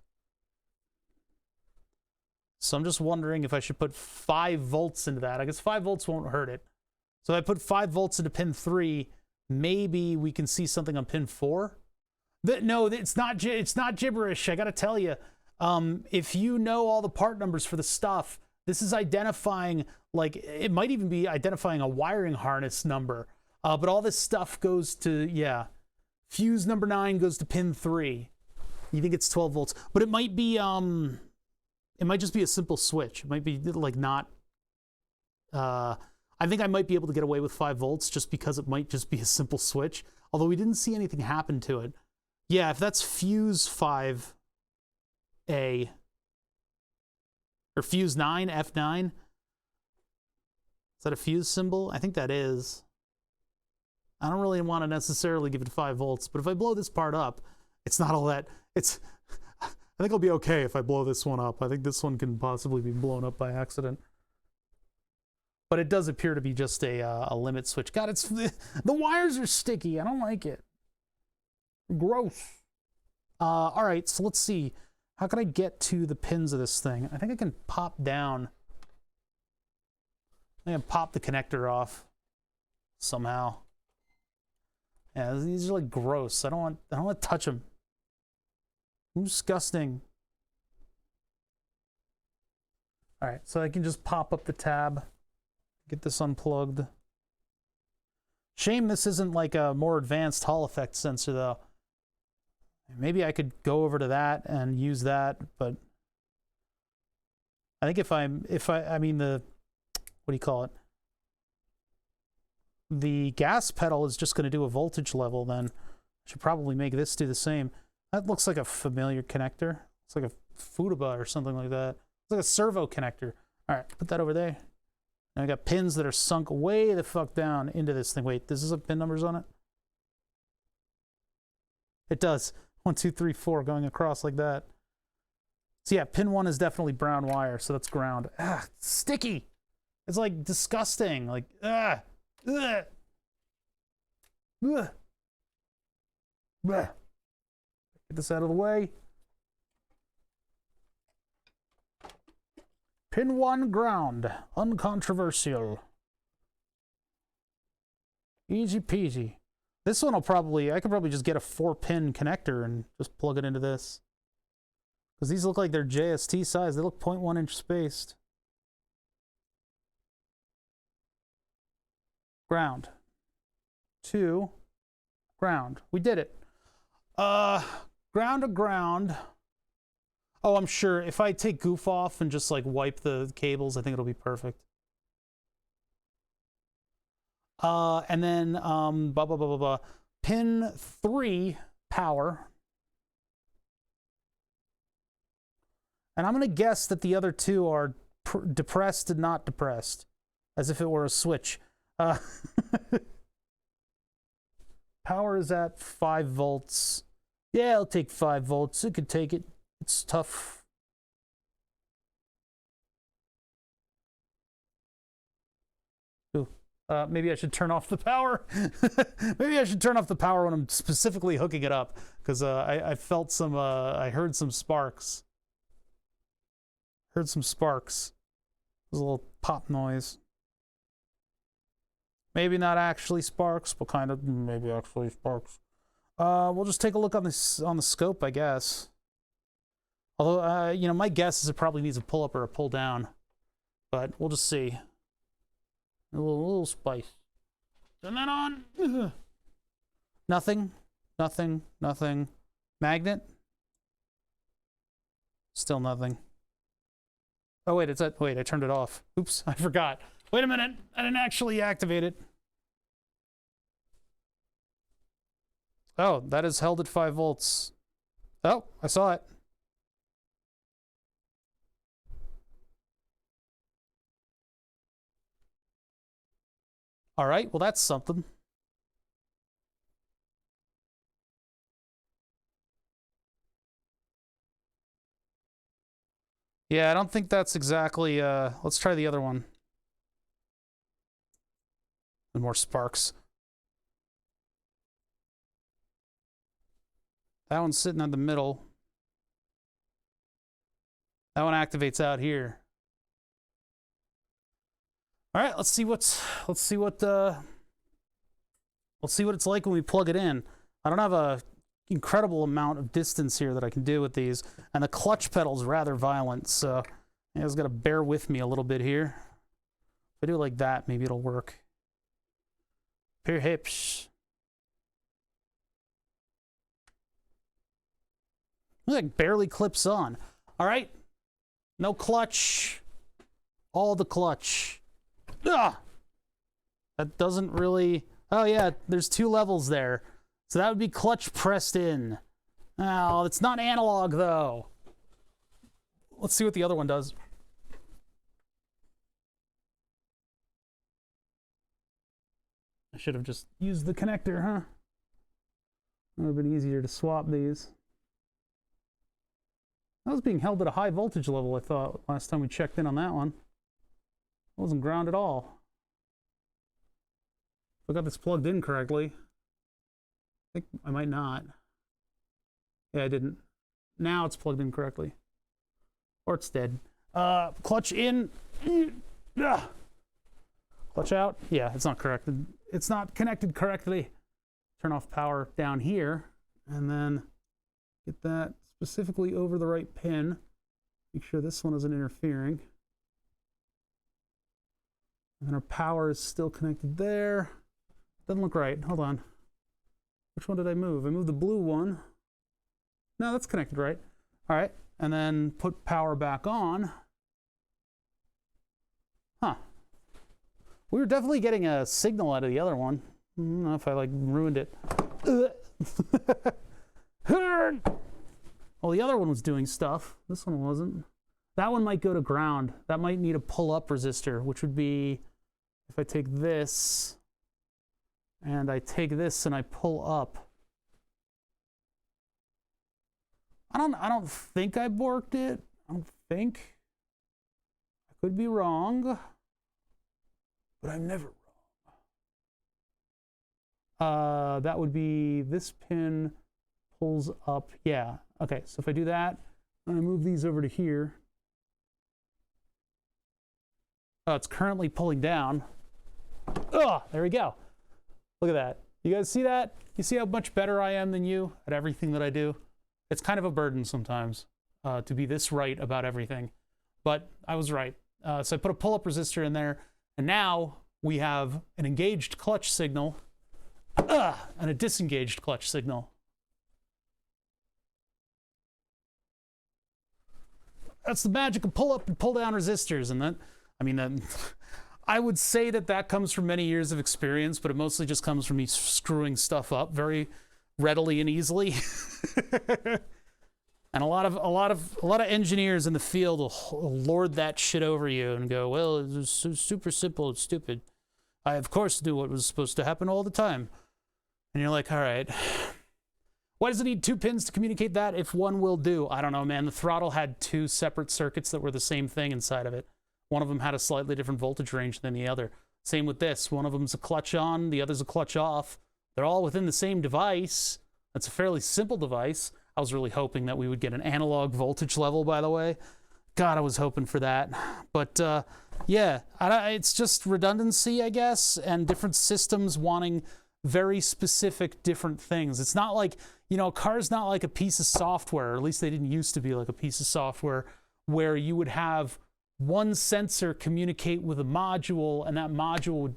So I'm just wondering if I should put 5 volts into that. I guess 5 volts won't hurt it. So if I put 5 volts into pin 3, maybe we can see something on pin 4. No, it's not gibberish. I gotta tell you, if you know all the part numbers for the stuff, this is identifying, like, it might even be identifying a wiring harness number. But all this stuff goes to, yeah, fuse number 9 goes to pin 3. You think it's 12 volts, but it might be, it might just be a simple switch. It might be like not, I think I might be able to get away with 5 volts just because it might just be a simple switch. Although we didn't see anything happen to it. Yeah, if that's fuse 5A, or fuse 9, F9. Is that a fuse symbol? I think that is. I don't really want to necessarily give it 5 volts, but if I blow this part up, it's not all that, it's, I think I'll be okay if I blow this one up. I think this one can possibly be blown up by accident. But it does appear to be just a limit switch. God, it's, the wires are sticky. I don't like it. Gross. All right, so let's see. How can I get to the pins of this thing? I think I can pop down. I can pop the connector off somehow. Yeah, these are like gross. I don't want to touch them. Disgusting. All right, so I can just pop up the tab, get this unplugged. Shame this isn't like a more advanced Hall effect sensor though. Maybe I could go over to that and use that, but I think I mean the, what do you call it? The gas pedal is just going to do a voltage level, then I should probably make this do the same. That looks like a familiar connector. It's like a Futaba or something like that. It's like a servo connector. All right, put that over there. And I got pins that are sunk way the fuck down into this thing. Wait, does this have pin numbers on it? It does. 1, 2, 3, 4 going across like that. So yeah, pin 1 is definitely brown wire, so that's ground. Ah, it's sticky. It's like disgusting. Like, ugh. Ugh. Ugh. Ugh. Get this out of the way. Pin 1 ground. Uncontroversial. Easy peasy. This one will probably, I could probably just get a 4-pin connector and just plug it into this. Because these look like they're JST size. They look 0.1 inch spaced. Ground. 2. Ground. We did it. Ground to ground. Oh, I'm sure if I take goof off and just like wipe the cables, I think it'll be perfect. And then pin 3 power. And I'm going to guess that the other 2 are depressed and not depressed, as if it were a switch. Power is at 5 volts. Yeah, I'll take 5 volts. It could take it. It's tough. Maybe I should turn off the power. Maybe I should turn off the power when I'm specifically hooking it up, because I felt some, I heard some sparks. Heard some sparks. There's a little pop noise. Maybe not actually sparks, but kind of maybe actually sparks. We'll just take a look on this on the scope, I guess. Although, you know, my guess is it probably needs a pull up or a pull down, but we'll just see. A little spice. Turn that on. Ugh. Nothing. Nothing. Nothing. Magnet. Still nothing. Oh wait, wait, I turned it off. Oops, I forgot. Wait a minute, I didn't actually activate it. Oh, that is held at 5 volts. Oh, I saw it. All right, well, that's something. Yeah, I don't think that's exactly, let's try the other one. And more sparks. That one's sitting in the middle. That one activates out here. All right, let's see what it's like when we plug it in. I don't have a incredible amount of distance here that I can do with these, and the clutch pedal's rather violent, so you guys got to bear with me a little bit here. If I do it like that, maybe it'll work. Pair hips. Like barely clips on. All right, no clutch. All the clutch. Ugh! That doesn't really. Oh yeah, there's 2 levels there. So that would be clutch pressed in. Oh, it's not analog though. Let's see what the other one does. I should have just used the connector, huh? It would have been easier to swap these. That was being held at a high voltage level, I thought, last time we checked in on that one. It wasn't ground at all. If I got this plugged in correctly. I think I might not. Yeah, I didn't. Now it's plugged in correctly. Or it's dead. Clutch in. Clutch out. Yeah, it's not corrected. It's not connected correctly. Turn off power down here. And then get that specifically over the right pin. Make sure this one isn't interfering. And then our power is still connected there. Doesn't look right. Hold on. Which one did I move? I moved the blue one. No, that's connected right. All right. And then put power back on. Huh. We were definitely getting a signal out of the other one. I don't know if I like ruined it. Well, the other one was doing stuff. This one wasn't. That one might go to ground. That might need a pull-up resistor, which would be if I take this and I take this and I pull up. I don't think I borked it. I don't think. I could be wrong, but I'm never wrong. That would be this pin pulls up. Yeah. Okay. So if I do that, I'm gonna move these over to here. Oh, it's currently pulling down. Oh, there we go. Look at that. You guys see that? You see how much better I am than you at everything that I do? It's kind of a burden sometimes to be this right about everything, but I was right. So I put a pull-up resistor in there, and now we have an engaged clutch signal and a disengaged clutch signal. That's the magic of pull-up and pull-down resistors, and that, I mean, I would say that that comes from many years of experience, but it mostly just comes from me screwing stuff up very readily and easily. And a lot of engineers in the field will lord that shit over you and go, well, it's super simple, it's stupid. I of course knew what was supposed to happen all the time. And you're like, all right, why does it need 2 pins to communicate that if one will do? I don't know, man. The throttle had 2 separate circuits that were the same thing inside of it. One of them had a slightly different voltage range than the other. Same with this. One of them's a clutch on, the other's a clutch off. They're all within the same device. That's a fairly simple device. I was really hoping that we would get an analog voltage level, by the way. God, I was hoping for that. But yeah, it's just redundancy, I guess, and different systems wanting very specific different things. It's not like, you know, a car's not like a piece of software, or at least they didn't used to be like a piece of software, where you would have one sensor communicate with a module, and that module would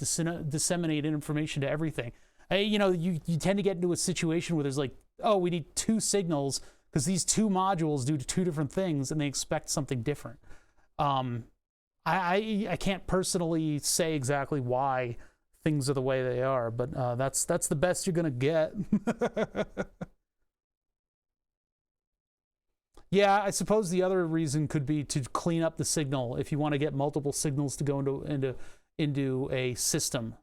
disseminate information to everything. You know, you tend to get into a situation where there's like, oh, we need two signals because these two modules do two different things and they expect something different. I can't personally say exactly why things are the way they are, but that's the best you're gonna get. Yeah, I suppose the other reason could be to clean up the signal if you want to get multiple signals to go into a system.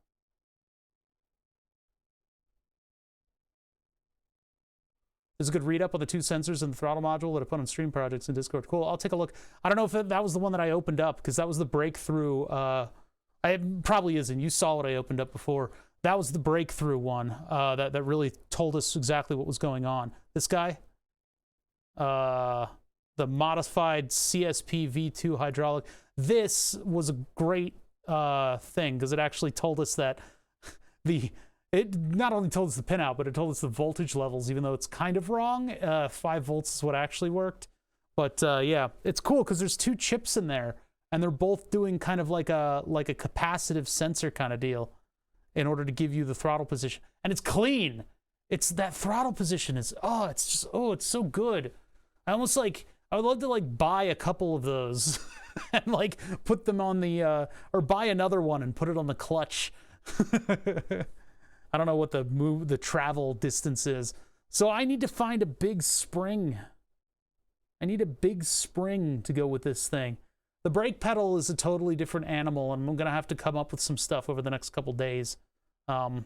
There's a good read-up on the two sensors and the throttle module that I put on stream projects in Discord. Cool, I'll take a look. I don't know if that was the one that I opened up, because that was the breakthrough. It probably isn't. You saw what I opened up before. That was the breakthrough one that really told us exactly what was going on. This guy, the modified CSP V2 hydraulic. This was a great thing, because it actually told us that it not only told us the pinout, but it told us the voltage levels, even though it's kind of wrong. 5 volts is what actually worked. But yeah, it's cool because there's 2 chips in there, and they're both doing kind of like a capacitive sensor kind of deal in order to give you the throttle position. And it's clean. It's that throttle position is, it's so good. I would love to like buy a couple of those and like put them on the, or buy another one and put it on the clutch. I don't know what the travel distance is. So I need to find a big spring. I need a big spring to go with this thing. The brake pedal is a totally different animal, and I'm going to have to come up with some stuff over the next couple days. I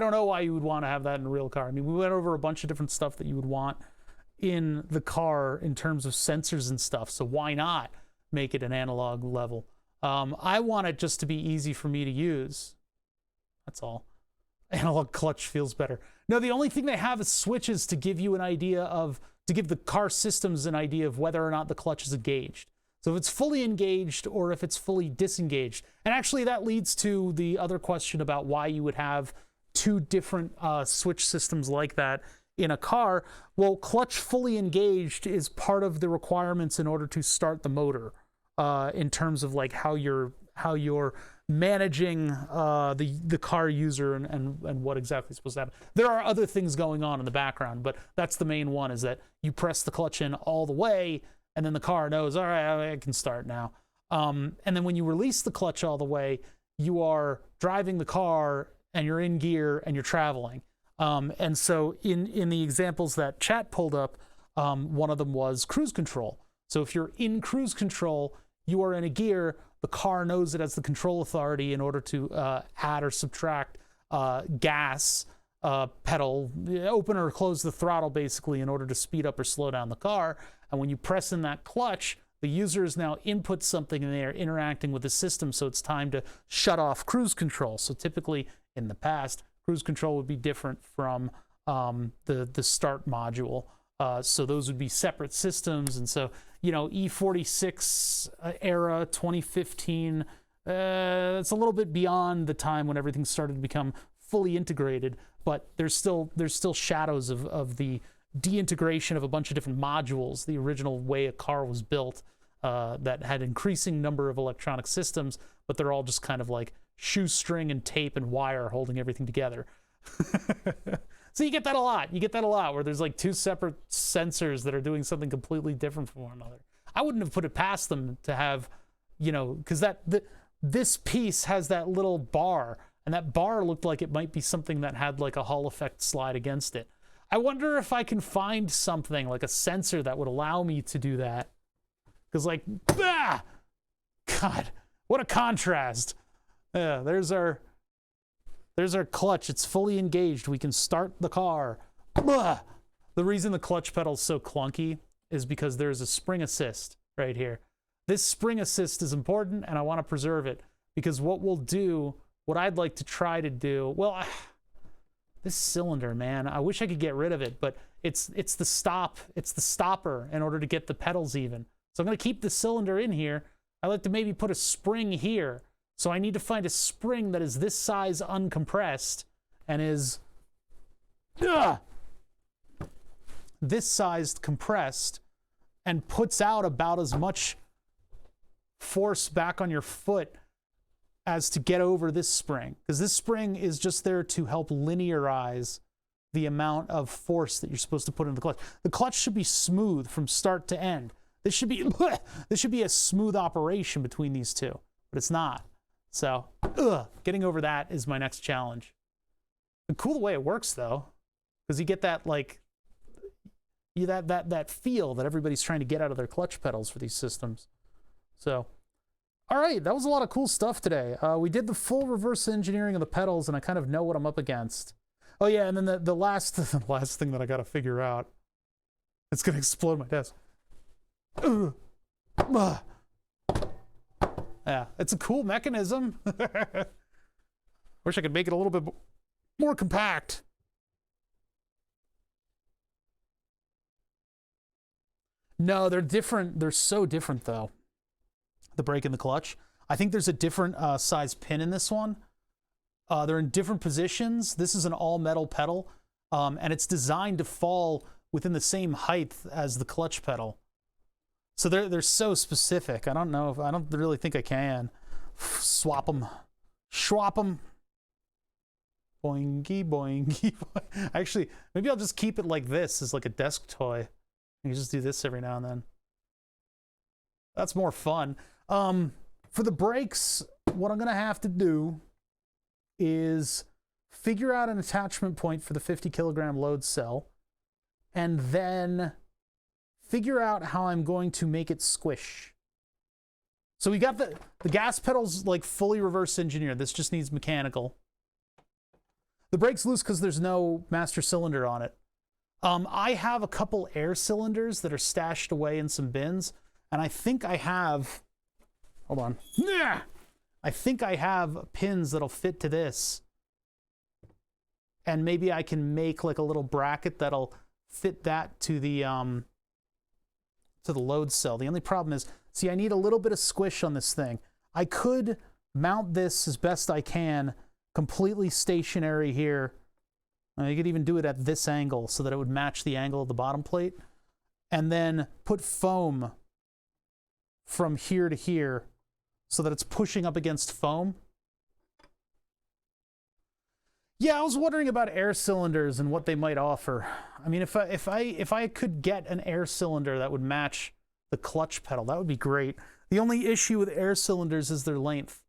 don't know why you would want to have that in a real car. I mean, we went over a bunch of different stuff that you would want in the car in terms of sensors and stuff, so why not make it an analog level? I want it just to be easy for me to use. That's all. Analog clutch feels better. No, the only thing they have is switches to give you an idea of, to give the car systems an idea of whether or not the clutch is engaged. So if it's fully engaged or if it's fully disengaged. And actually that leads to the other question about why you would have 2 different switch systems like that in a car. Well, clutch fully engaged is part of the requirements in order to start the motor. In terms of like how you're managing the car user and what exactly is supposed to happen. There are other things going on in the background, but that's the main one, is that you press the clutch in all the way, and then the car knows, all right, I can start now. And then when you release the clutch all the way, you are driving the car and you're in gear and you're traveling. And so in the examples that chat pulled up, one of them was cruise control. So if you're in cruise control, you are in a gear, the car knows it has the control authority in order to add or subtract gas, pedal, open or close the throttle basically in order to speed up or slow down the car. And when you press in that clutch, the user is now input something and they are interacting with the system, so it's time to shut off cruise control. So typically in the past, cruise control would be different from the start module. So those would be separate systems. And so, you know, E46 era, 2015, it's a little bit beyond the time when everything started to become fully integrated, but there's still shadows of the deintegration of a bunch of different modules, the original way a car was built, that had increasing number of electronic systems, but they're all just kind of like shoestring and tape and wire holding everything together. So you get that a lot. You get that a lot where there's like 2 separate sensors that are doing something completely different from one another. I wouldn't have put it past them to have, you know, because this piece has that little bar, and that bar looked like it might be something that had like a Hall effect slide against it. I wonder if I can find something like a sensor that would allow me to do that. Because like, God, what a contrast. Yeah, there's our clutch. It's fully engaged. We can start the car. The reason the clutch pedal is so clunky is because there's a spring assist right here. this spring assist is important, and I want to preserve it, because what I'd like to try to do, well, this cylinder, man, I wish I could get rid of it, but it's the stopper in order to get the pedals even. So I'm going to keep the cylinder in here. I'd like to maybe put a spring here. So I need to find a spring that is this size uncompressed and is this sized compressed and puts out about as much force back on your foot as to get over this spring. Because this spring is just there to help linearize the amount of force that you're supposed to put in the clutch. The clutch should be smooth from start to end. This should be a smooth operation between these two, but it's not. So, getting over that is my next challenge. And cool the way it works though, because you get that like that feel that everybody's trying to get out of their clutch pedals for these systems. So, all right, that was a lot of cool stuff today. We did the full reverse engineering of the pedals, and I kind of know what I'm up against. Oh yeah, and then the last thing that I got to figure out, it's gonna explode my desk. Yeah, it's a cool mechanism. Wish I could make it a little bit more compact. No, they're different. They're so different, though. The brake and the clutch. I think there's a different size pin in this one. They're in different positions. This is an all-metal pedal, and it's designed to fall within the same height as the clutch pedal. So they're so specific. I don't really think I can swap them. Swap them. Boingy, boingy, boing. Actually, maybe I'll just keep it like this as like a desk toy. You can just do this every now and then. That's more fun. For the brakes, what I'm gonna have to do is figure out an attachment point for the 50 kilogram load cell, and then figure out how I'm going to make it squish. So we got the gas pedals like fully reverse engineered. This just needs mechanical. The brake's loose because there's no master cylinder on it. I have a couple air cylinders that are stashed away in some bins, and I think I have, hold on. I think I have pins that'll fit to this. And maybe I can make like a little bracket that'll fit that to the load cell. The only problem is, see, I need a little bit of squish on this thing. I could mount this as best I can, completely stationary here. You could even do it at this angle so that it would match the angle of the bottom plate. And then put foam from here to here so that it's pushing up against foam. Yeah, I was wondering about air cylinders and what they might offer. I mean, if I could get an air cylinder that would match the clutch pedal, that would be great. The only issue with air cylinders is their length.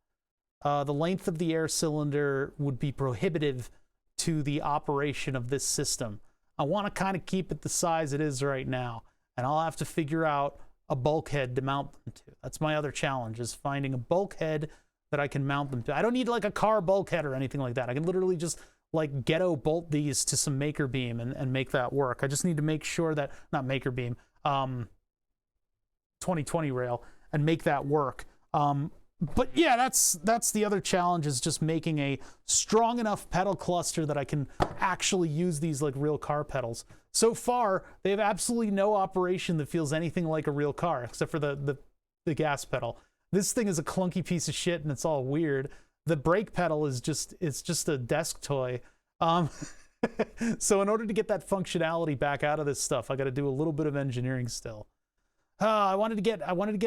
The length of the air cylinder would be prohibitive to the operation of this system. I want to kind of keep it the size it is right now, and I'll have to figure out a bulkhead to mount them to. That's my other challenge, is finding a bulkhead that I can mount them to. I don't need like a car bulkhead or anything like that. I can literally just like ghetto bolt these to some maker beam and make that work. I just need to make sure that, not maker beam, 2020 rail, and make that work. But yeah, that's the other challenge, is just making a strong enough pedal cluster that I can actually use these like real car pedals. So far, they have absolutely no operation that feels anything like a real car, except for the gas pedal. This thing is a clunky piece of shit, and it's all weird. The brake pedal is just a desk toy. So in order to get that functionality back out of this stuff, I got to do a little bit of engineering still. I wanted to get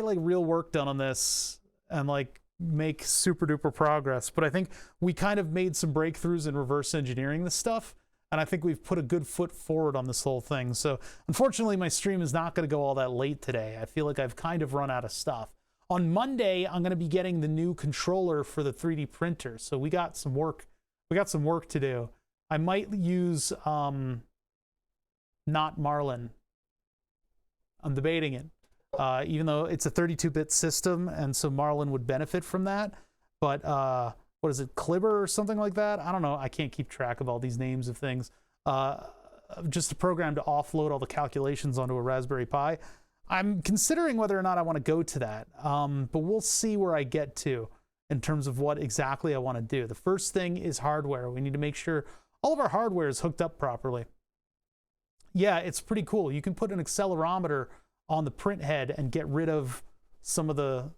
like real work done on this and like make super duper progress. But I think we kind of made some breakthroughs in reverse engineering this stuff, and I think we've put a good foot forward on this whole thing. So unfortunately, my stream is not going to go all that late today. I feel like I've kind of run out of stuff. On Monday, I'm going to be getting the new controller for the 3D printer. So we got some work to do. I might use not Marlin. I'm debating it. Even though it's a 32-bit system, and so Marlin would benefit from that. But what is it, Clibber or something like that? I don't know. I can't keep track of all these names of things. Just a program to offload all the calculations onto a Raspberry Pi. I'm considering whether or not I want to go to that, but we'll see where I get to in terms of what exactly I want to do. The first thing is hardware. We need to make sure all of our hardware is hooked up properly. Yeah, it's pretty cool. You can put an accelerometer on the print head and get rid of some of the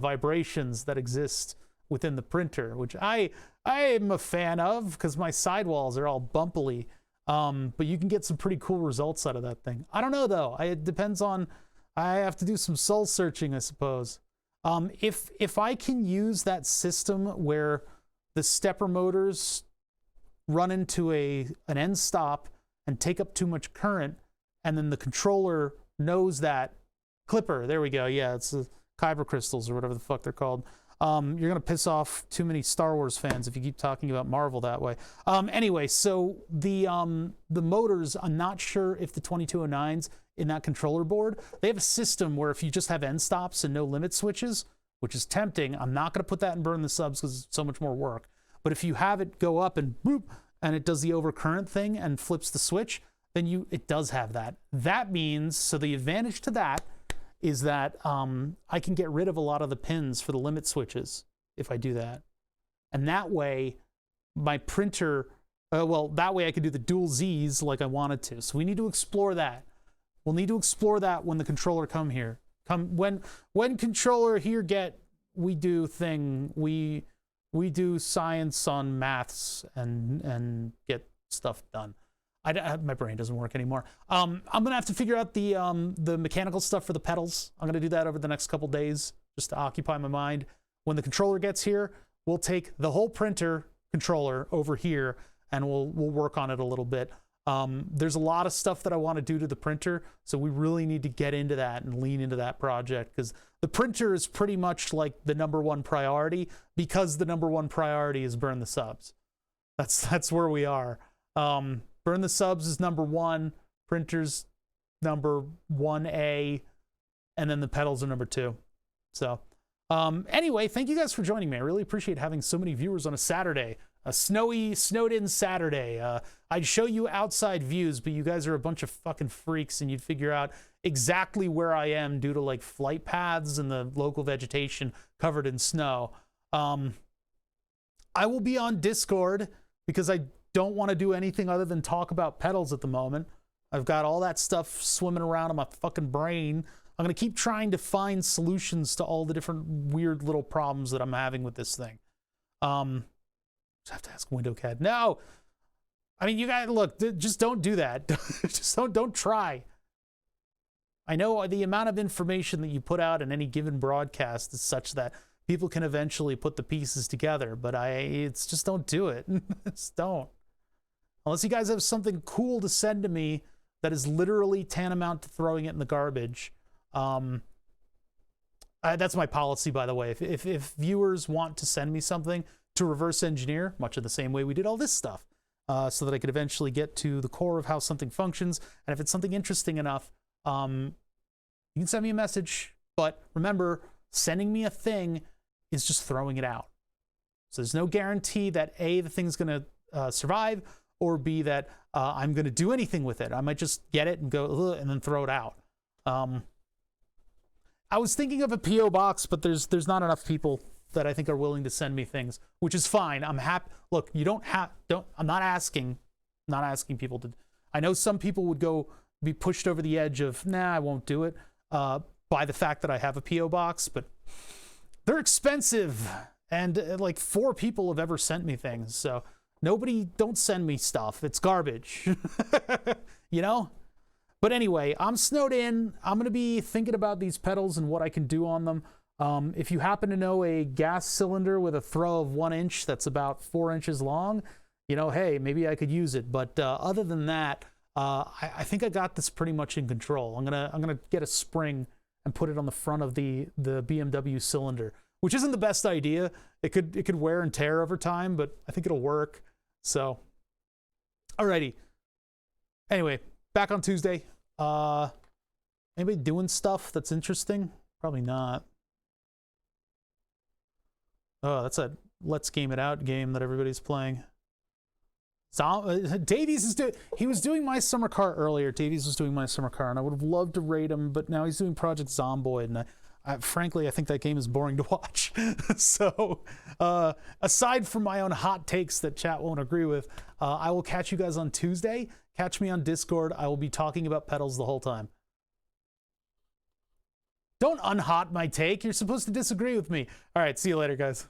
vibrations that exist within the printer, which I am a fan of because my sidewalls are all bumpily. But you can get some pretty cool results out of that thing. I don't know though. It depends on. I have to do some soul searching, I suppose. If I can use that system where the stepper motors run into an end stop and take up too much current, and then the controller knows that clipper. There we go. Yeah, it's the kyber crystals or whatever the fuck they're called. You're gonna piss off too many Star Wars fans if you keep talking about Marvel that way. Anyway, so the motors, I'm not sure if the 2209s in that controller board, they have a system where if you just have end stops and no limit switches, which is tempting, I'm not gonna put that in burn the subs because it's so much more work. But if you have it go up and boop, and it does the overcurrent thing and flips the switch, then it does have that. That means, so the advantage to that is that I can get rid of a lot of the pins for the limit switches if I do that. And that way, my printer, that way I could do the dual Zs like I wanted to. So we need to explore that. We'll need to explore that when the controller come here. When controller here we do thing, we do science on maths and get stuff done. My brain doesn't work anymore. I'm gonna have to figure out the mechanical stuff for the pedals. I'm gonna do that over the next couple days just to occupy my mind. When the controller gets here, we'll take the whole printer controller over here and we'll work on it a little bit. There's a lot of stuff that I want to do to the printer, so we really need to get into that and lean into that project because the printer is pretty much like the #1 priority because the #1 priority is burn the subs. That's where we are. Burn the subs is #1, printers #1A, and then the pedals are #2. So anyway, thank you guys for joining me. I really appreciate having so many viewers on a Saturday, a snowed-in Saturday. I'd show you outside views, but you guys are a bunch of fucking freaks and you'd figure out exactly where I am due to like flight paths and the local vegetation covered in snow. I will be on Discord because I don't want to do anything other than talk about pedals at the moment. I've got all that stuff swimming around in my fucking brain. I'm going to keep trying to find solutions to all the different weird little problems that I'm having with this thing. Just have to ask WindowCAD. No! I mean, you guys, look, just don't do that. Just don't try. I know the amount of information that you put out in any given broadcast is such that people can eventually put the pieces together, but it's just don't do it. Just don't. Unless you guys have something cool to send to me that is literally tantamount to throwing it in the garbage. That's my policy, by the way. If viewers want to send me something to reverse engineer, much of the same way we did all this stuff, so that I could eventually get to the core of how something functions, and if it's something interesting enough, you can send me a message. But remember, sending me a thing is just throwing it out. So there's no guarantee that A, the thing's going to survive, or B, that I'm going to do anything with it. I might just get it and go, and then throw it out. I was thinking of a P.O. box, but there's not enough people that I think are willing to send me things, which is fine. I'm happy. Look, you don't, I'm not asking people to. I know some people would be pushed over the edge of, nah, I won't do it, by the fact that I have a P.O. box, but they're expensive. And like 4 people have ever sent me things. So don't send me stuff. It's garbage, you know? But anyway, I'm snowed in. I'm going to be thinking about these pedals and what I can do on them. If you happen to know a gas cylinder with a throw of 1 inch that's about 4 inches long, you know, hey, maybe I could use it. But other than that, I think I got this pretty much in control. I'm gonna get a spring and put it on the front of the BMW cylinder, which isn't the best idea. It could wear and tear over time, but I think it'll work. So, alrighty. Anyway, back on Tuesday. Anybody doing stuff that's interesting? Probably not. Oh, that's a Let's Game It Out game that everybody's playing. Davies is he was doing My Summer Car earlier. Davies was doing My Summer Car, and I would have loved to rate him, but now he's doing Project Zomboid, and frankly, I think that game is boring to watch. So, aside from my own hot takes that chat won't agree with, I will catch you guys on Tuesday. Catch me on Discord. I will be talking about pedals the whole time. Don't unhot my take. You're supposed to disagree with me. All right, see you later, guys.